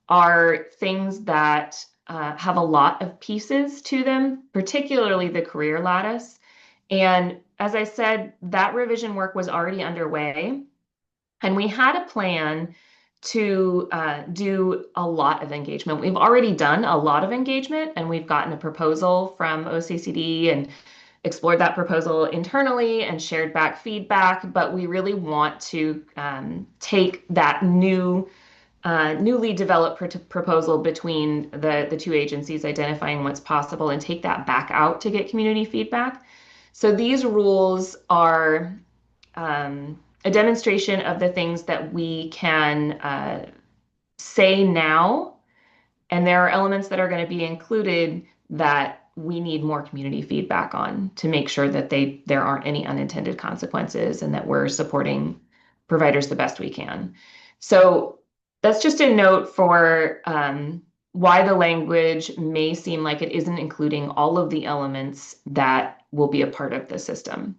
are things that have a lot of pieces to them, particularly the career lattice. And as I said, that revision work was already underway, and we had a plan to do a lot of engagement. We've already done a lot of engagement, and we've gotten a proposal from OCCD and explored that proposal internally and shared back feedback, but we really want to take that newly developed proposal between the two agencies, identifying what's possible, and take that back out to get community feedback. So these rules are a demonstration of the things that we can say now, and there are elements that are going to be included that we need more community feedback on to make sure that there aren't any unintended consequences and that we're supporting providers the best we can. So that's just a note for why the language may seem like it isn't including all of the elements that will be a part of the system.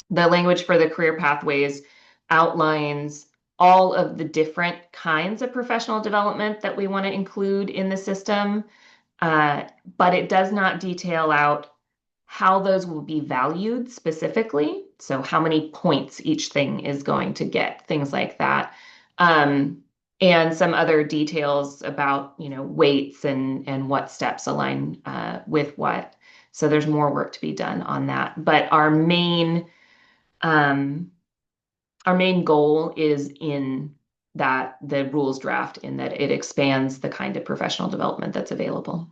The language for the career pathways outlines all of the different kinds of professional development that we want to include in the system, but it does not detail out how those will be valued specifically. So how many points each thing is going to get, things like that. And some other details about, weights and what steps align with what. So there's more work to be done on that. But our main goal is in the rules draft, in that it expands the kind of professional development that's available.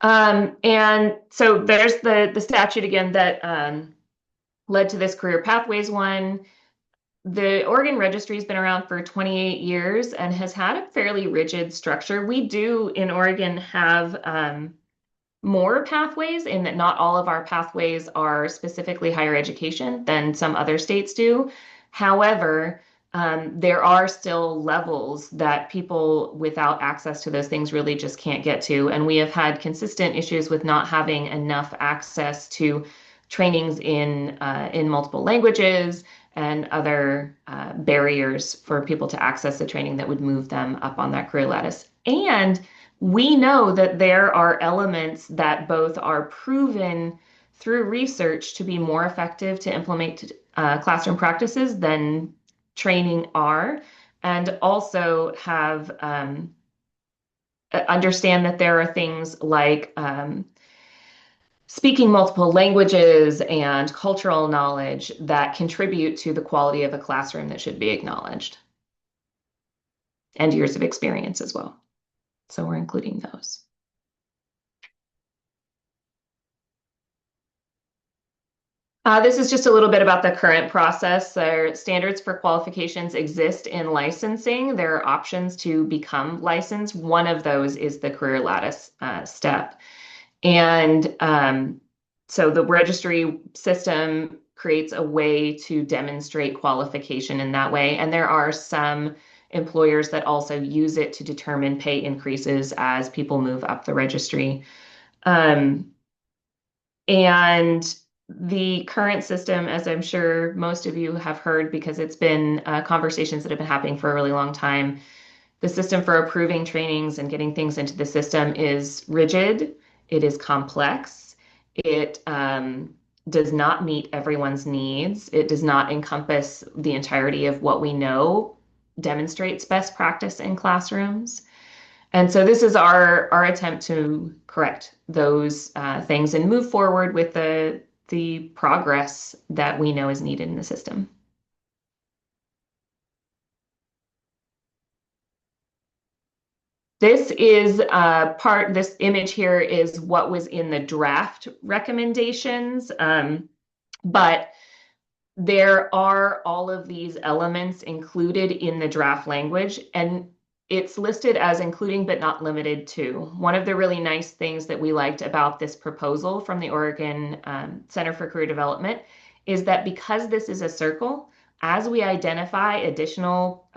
And so there's the statute again that led to this career pathways one. The Oregon Registry has been around for 28 years and has had a fairly rigid structure. We do in Oregon have more pathways, in that not all of our pathways are specifically higher education than some other states do. However, there are still levels that people without access to those things really just can't get to. And we have had consistent issues with not having enough access to trainings in multiple languages and other barriers for people to access the training that would move them up on that career lattice. And we know that there are elements that both are proven through research to be more effective to implement classroom practices than training are, and also have understand that there are things like speaking multiple languages and cultural knowledge that contribute to the quality of a classroom that should be acknowledged, and years of experience as well. So we're including those. This is just a little bit about the current process. Standards for qualifications exist in licensing. There are options to become licensed. One of those is the career lattice step. And so the registry system creates a way to demonstrate qualification in that way. And there are some employers that also use it to determine pay increases as people move up the registry. And the current system, as I'm sure most of you have heard, because it's been conversations that have been happening for a really long time, the system for approving trainings and getting things into the system is rigid. It is complex. It does not meet everyone's needs. It does not encompass the entirety of what we know demonstrates best practice in classrooms. And so this is our attempt to correct those things and move forward with the progress that we know is needed in the system. This image here is what was in the draft recommendations, but there are all of these elements included in the draft language, and it's listed as including but not limited to. One of the really nice things that we liked about this proposal from the Oregon Center for Career Development is that because this is a circle, as we identify additional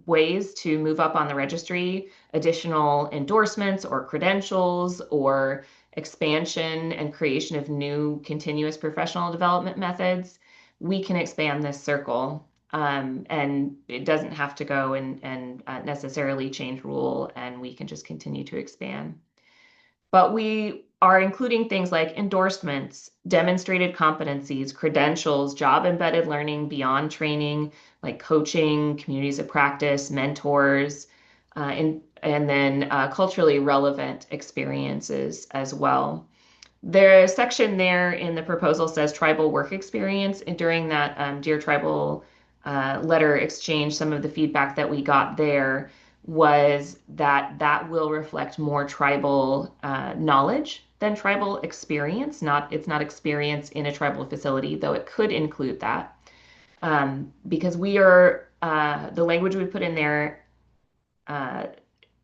ways to move up on the registry, additional endorsements or credentials or expansion and creation of new continuous professional development methods, we can expand this circle. And it doesn't have to go and necessarily change rule, and we can just continue to expand. But we are including things like endorsements, demonstrated competencies, credentials, job-embedded learning beyond training, like coaching, communities of practice, mentors, and then culturally relevant experiences as well. The section there in the proposal says tribal work experience, and during that Dear Tribal letter exchange, some of the feedback that we got there was that that will reflect more tribal knowledge than tribal experience. It's not experience in a tribal facility, though it could include that. Because the language we put in there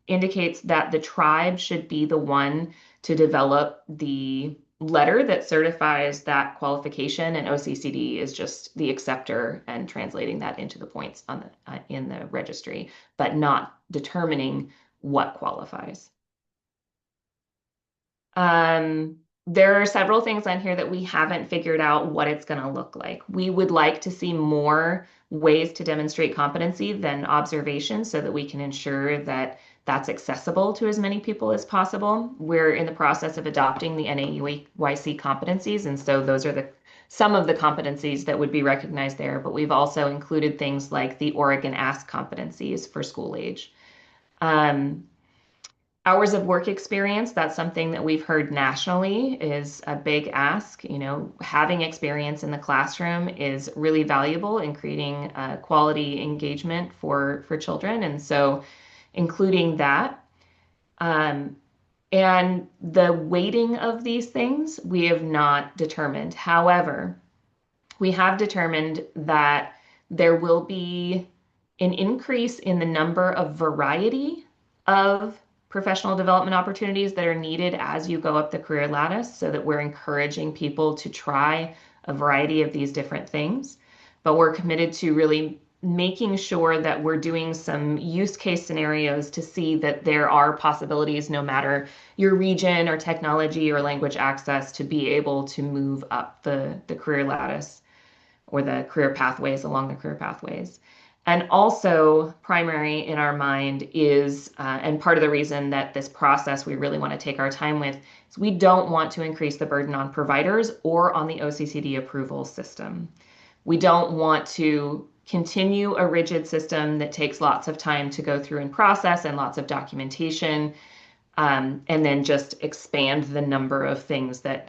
indicates that the tribe should be the one to develop the letter that certifies that qualification, and OCCD is just the acceptor and translating that into the points on in the registry, but not determining what qualifies. There are several things on here that we haven't figured out what it's going to look like. We would like to see more ways to demonstrate competency than observation, so that we can ensure that that's accessible to as many people as possible. We're in the process of adopting the NAUYC competencies, and so those are some of the competencies that would be recognized there, but we've also included things like the Oregon Ask competencies for school age. Hours of work experience, that's something that we've heard nationally is a big ask. Having experience in the classroom is really valuable in creating quality engagement for children. And so including that. And the weighting of these things, we have not determined. However, we have determined that there will be an increase in the number of variety of professional development opportunities that are needed as you go up the career lattice, so that we're encouraging people to try a variety of these different things. But we're committed to really making sure that we're doing some use case scenarios to see that there are possibilities, no matter your region or technology or language access, to be able to move up the career lattice or the career pathways along the career pathways. And also primary in our mind is, and part of the reason that this process we really want to take our time with, is we don't want to increase the burden on providers or on the OCCD approval system. We don't want to continue a rigid system that takes lots of time to go through and process and lots of documentation, and then just expand the number of things that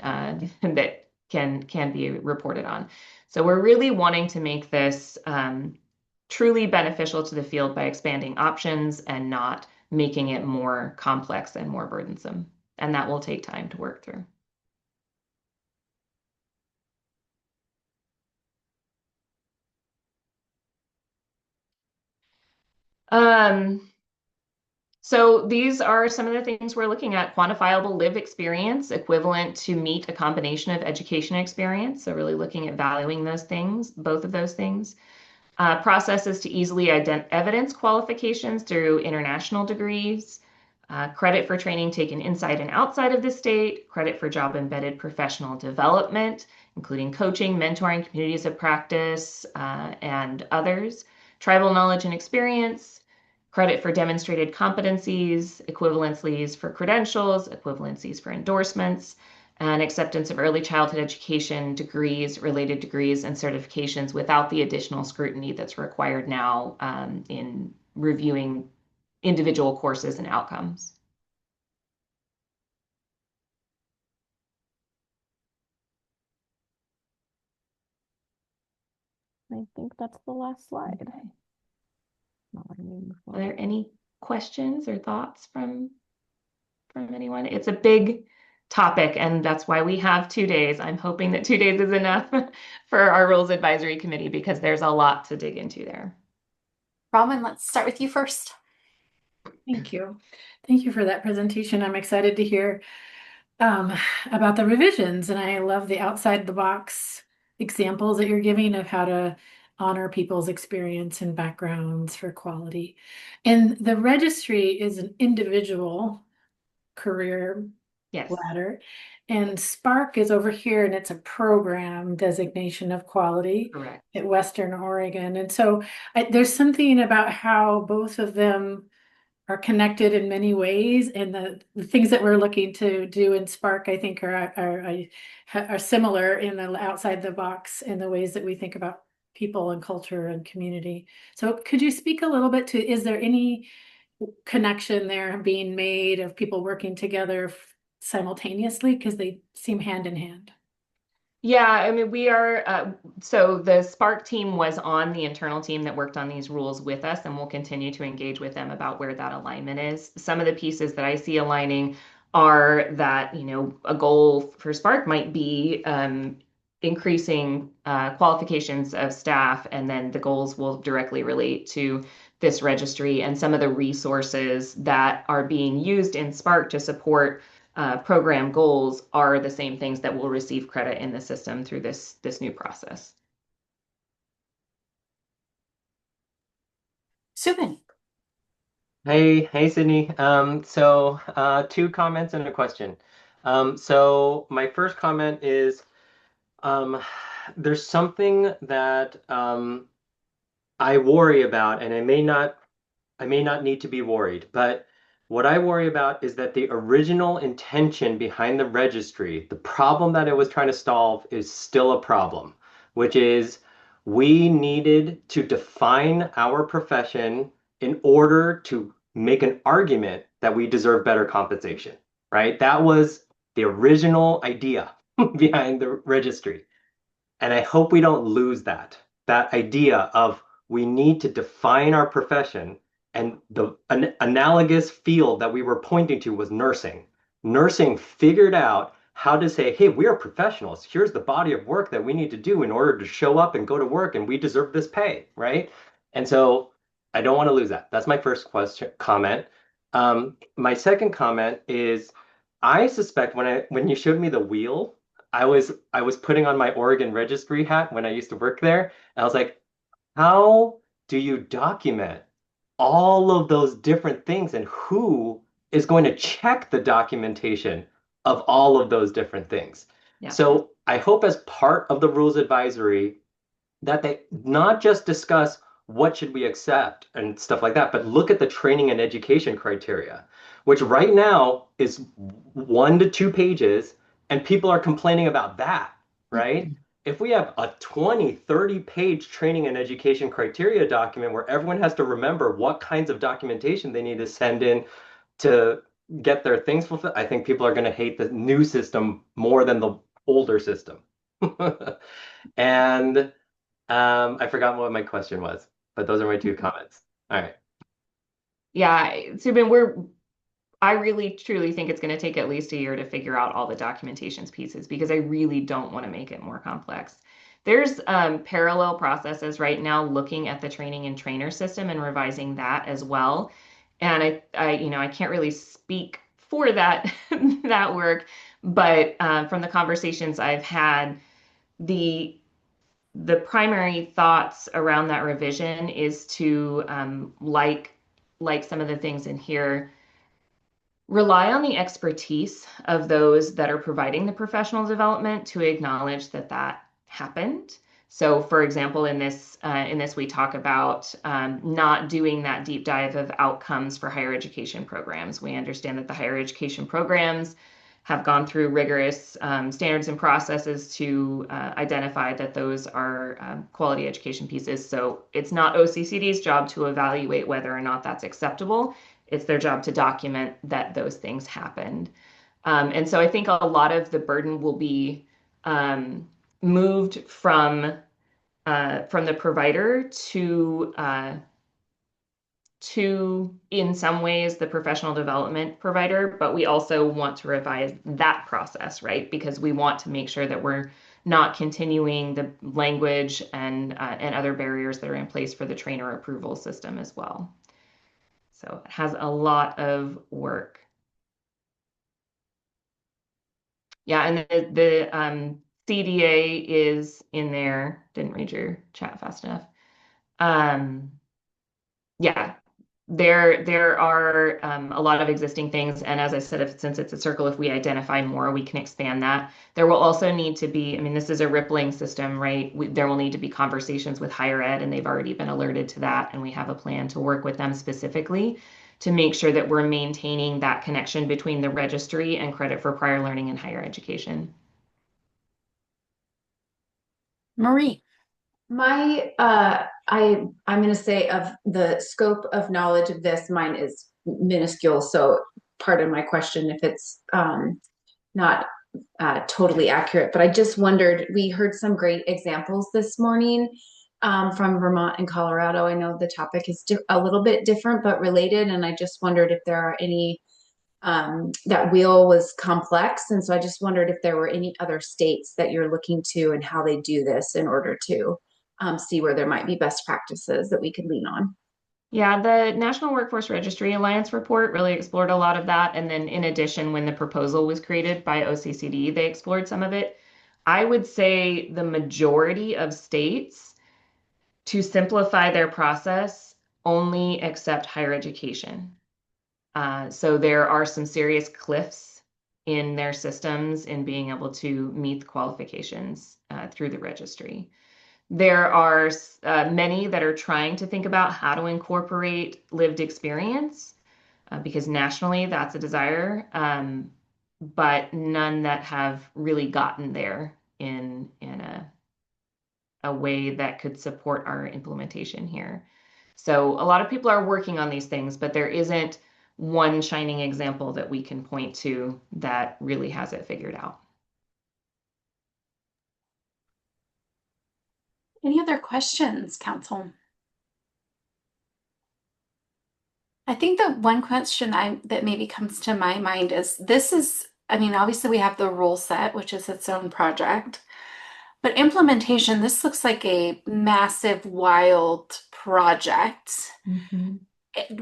that can be reported on. So we're really wanting to make this truly beneficial to the field by expanding options and not making it more complex and more burdensome. And that will take time to work through. So these are some of the things we're looking at. Quantifiable lived experience equivalent to meet a combination of education experience. So really looking at valuing those things, both of those things. Processes to easily evidence qualifications through international degrees. Credit for training taken inside and outside of the state. Credit for job-embedded professional development, including coaching, mentoring, communities of practice, and others. Tribal knowledge and experience. Credit for demonstrated competencies, equivalencies for credentials, equivalencies for endorsements, and acceptance of early childhood education degrees, related degrees, and certifications without the additional scrutiny that's required now in reviewing individual courses and outcomes. I think that's the last slide. Are there any questions or thoughts from anyone? It's a big topic, and that's why we have 2 days. I'm hoping that 2 days is enough for our Rules Advisory Committee, because there's a lot to dig into there. Robin, let's start with you first. Thank you. Thank you for that presentation. I'm excited to hear about the revisions, and I love the outside the box examples that you're giving of how to honor people's experience and backgrounds for quality. And the registry is an individual career Yes. Ladder. And Spark is over here, and it's a program designation of quality. Correct. At Western Oregon. And so there's something about how both of them are connected in many ways, and the things that we're looking to do in Spark, I think, are similar in the outside the box in the ways that we think about people and culture and community. So could you speak a little bit to, is there any connection there being made of people working together simultaneously, because they seem hand in hand? Yeah, I mean, we are, so the Spark team was on the internal team that worked on these rules with us, and we'll continue to engage with them about where that alignment is. Some of the pieces that I see aligning are that, a goal for Spark might be increasing qualifications of staff, and then the goals will directly relate to this registry and some of the resources that are being used in Spark to support program goals are the same things that will receive credit in the system through this new process. Subin. Hey, Sydney. So two comments and a question. So my first comment is there's something that I worry about, and I may not need to be worried, but what I worry about is that the original intention behind the registry, the problem that it was trying to solve, is still a problem, which is we needed to define our profession in order to make an argument that we deserve better compensation, right? That was the original idea behind the registry. And I hope we don't lose that idea of we need to define our profession. And an analogous field that we were pointing to was nursing. Nursing figured out how to say, hey, we are professionals. Here's the body of work that we need to do in order to show up and go to work, and we deserve this pay, right? And so I don't want to lose that. That's my first comment. My second comment is I suspect when you showed me the wheel, I was putting on my Oregon registry hat when I used to work there. And I was like, how do you document all of those different things, and who is going to check the documentation of all of those different things? Yeah. So I hope as part of the rules advisory that they not just discuss what should we accept and stuff like that, but look at the training and education criteria, which right now is 1 to 2 pages, and people are complaining about that, right? If we have a 20, 30-page training and education criteria document where everyone has to remember what kinds of documentation they need to send in to get their things fulfilled, I think people are going to hate the new system more than the older system. And I forgot what my question was, but those are my 2 comments. All right. Yeah, Subin, I really truly think it's going to take at least a year to figure out all the documentations pieces, because I really don't want to make it more complex. There's parallel processes right now looking at the training and trainer system and revising that as well. And I can't really speak for that that work, but from the conversations I've had, the primary thoughts around that revision is to like some of the things in here, rely on the expertise of those that are providing the professional development to acknowledge that happened. So, for example, in this we talk about not doing that deep dive of outcomes for higher education programs. We understand that the higher education programs have gone through rigorous standards and processes to identify that those are quality education pieces. So it's not OCCD's job to evaluate whether or not that's acceptable. It's their job to document that those things happened. And so I think a lot of the burden will be moved from the provider to, in some ways, the professional development provider, but we also want to revise that process, right? Because we want to make sure that we're not continuing the language and other barriers that are in place for the trainer approval system as well. So it has a lot of work. Yeah, and the CDA is in there. Didn't read your chat fast enough. Yeah, there are a lot of existing things, and as I said, since it's a circle, if we identify more, we can expand that. There will also need to be, I mean, this is a rippling system, right? There will need to be conversations with higher ed, and they've already been alerted to that, and we have a plan to work with them specifically to make sure that we're maintaining that connection between the registry and credit for prior learning in higher education. Marie. I'm going to say of the scope of knowledge of this, mine is minuscule. So pardon my question if it's not totally accurate, but I just wondered, we heard some great examples this morning from Vermont and Colorado. I know the topic is a little bit different, but related. And I just wondered if there are any, that wheel was complex. And so I just wondered if there were any other states that you're looking to and how they do this in order to see where there might be best practices that we could lean on. Yeah, the National Workforce Registry Alliance report really explored a lot of that. And then in addition, when the proposal was created by OCCD, they explored some of it. I would say the majority of states, to simplify their process, only accept higher education. So there are some serious cliffs in their systems in being able to meet the qualifications through the registry. There are many that are trying to think about how to incorporate lived experience because nationally that's a desire, but none that have really gotten there in a way that could support our implementation here. So a lot of people are working on these things, but there isn't one shining example that we can point to that really has it figured out. Any other questions, Council? I think the one question that maybe comes to my mind is I mean, obviously we have the rule set, which is its own project, but implementation, this looks like a massive, wild project. Mm-hmm.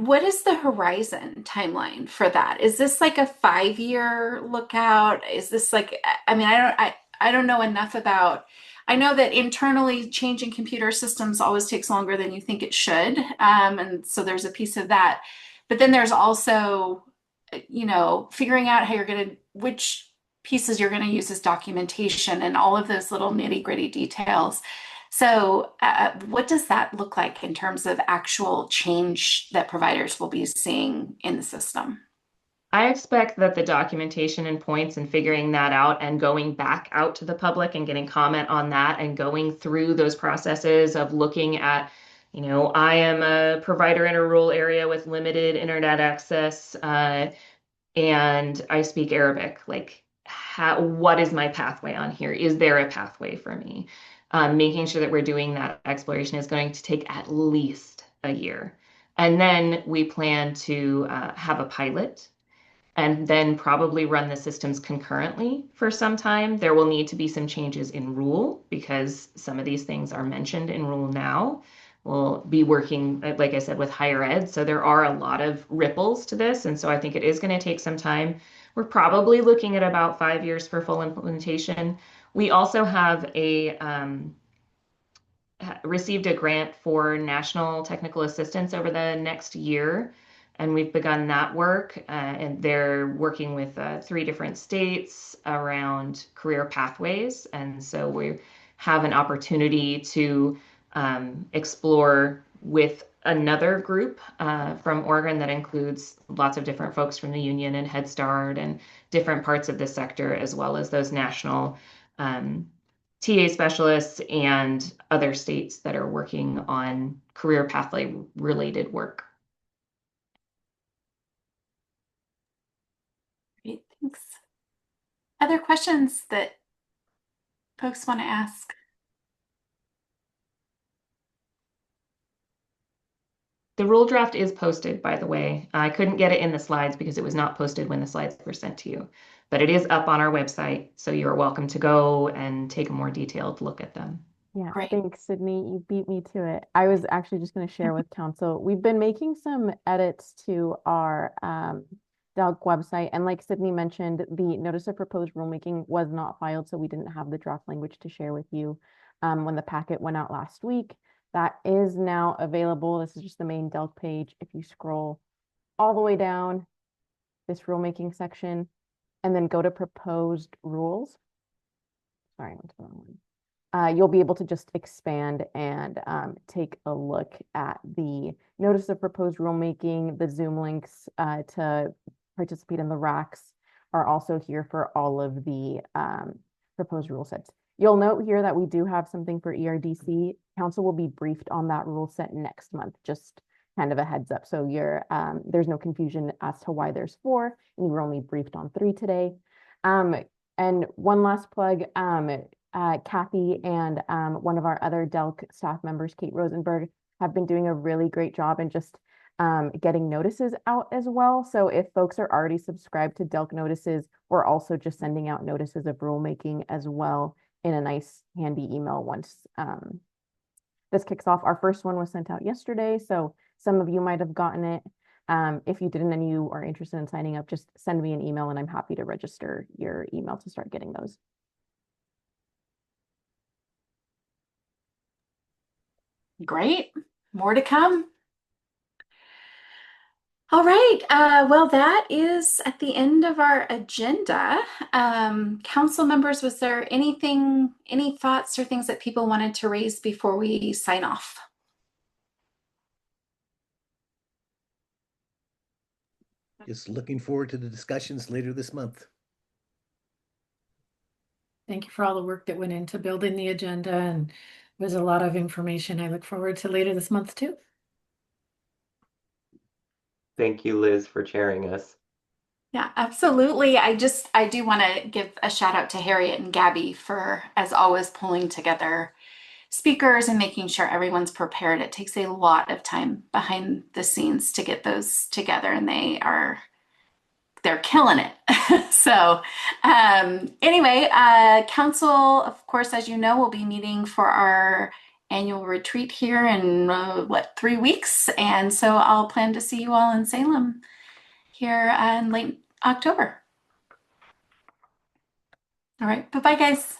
What is the horizon timeline for that? Is this like a 5-year lookout? Is this like, I mean, I don't know enough about, I know that internally changing computer systems always takes longer than you think it should. And so there's a piece of that. But then there's also, figuring out how which pieces you're going to use as documentation and all of those little nitty-gritty details. So what does that look like in terms of actual change that providers will be seeing in the system? I expect that the documentation and points and figuring that out and going back out to the public and getting comment on that and going through those processes of looking at, I am a provider in a rural area with limited internet access and I speak Arabic. Like, what is my pathway on here? Is there a pathway for me? Making sure that we're doing that exploration is going to take at least a year. And then we plan to have a pilot and then probably run the systems concurrently for some time. There will need to be some changes in rule because some of these things are mentioned in rule now. We'll be working, like I said, with higher ed. So there are a lot of ripples to this. And so I think it is going to take some time. We're probably looking at about 5 years for full implementation. We also have received a grant for national technical assistance over the next year. And we've begun that work, and they're working with 3 different states around career pathways. And so we have an opportunity to explore with another group from Oregon that includes lots of different folks from the union and Head Start and different parts of the sector, as well as those national TA specialists and other states that are working on career pathway related work. Great, thanks. Other questions that folks want to ask? The rule draft is posted, by the way. I couldn't get it in the slides because it was not posted when the slides were sent to you, but it is up on our website. So you're welcome to go and take a more detailed look at them. Yeah, Great. thanks, Sydney. You beat me to it. I was actually just going to share with council. We've been making some edits to our DELC website. And like Sydney mentioned, the notice of proposed rulemaking was not filed, so we didn't have the draft language to share with you when the packet went out last week. that is now available. This is just the main Delk page. If you scroll all the way down this rulemaking section and then go to proposed rules. Sorry, I went to the wrong one. You'll be able to just expand and take a look at the notice of proposed rulemaking. The Zoom links to participate in the RACs are also here for all of the proposed rule sets. You'll note here that we do have something for ERDC. Council will be briefed on that rule set next month, just kind of a heads up. So there's no confusion as to why there's 4, and you were only briefed on 3 today. And one last plug, Kathy and one of our other Delk staff members, Kate Rosenberg, have been doing a really great job in just getting notices out as well. So if folks are already subscribed to Delk notices, we're also just sending out notices of rulemaking as well in a nice handy email once this kicks off. Our first one was sent out yesterday, so some of you might have gotten it. If you didn't and you are interested in signing up, just send me an email and I'm happy to register your email to start getting those. Great. More to come. All right. Well, that is at the end of our agenda. Council members, was there any thoughts or things that people wanted to raise before we sign off? Just looking forward to the discussions later this month. Thank you for all the work that went into building the agenda, and it was a lot of information. I look forward to later this month too. Thank you, Liz, for chairing us. Yeah, absolutely. I do want to give a shout out to Harriet and Gabby for, as always, pulling together speakers and making sure everyone's prepared. It takes a lot of time behind the scenes to get those together, and they're killing it. So anyway, council, of course, as you know, will be meeting for our annual retreat here in 3 weeks. And so I'll plan to see you all in Salem here in late October. All right. Bye-bye, guys.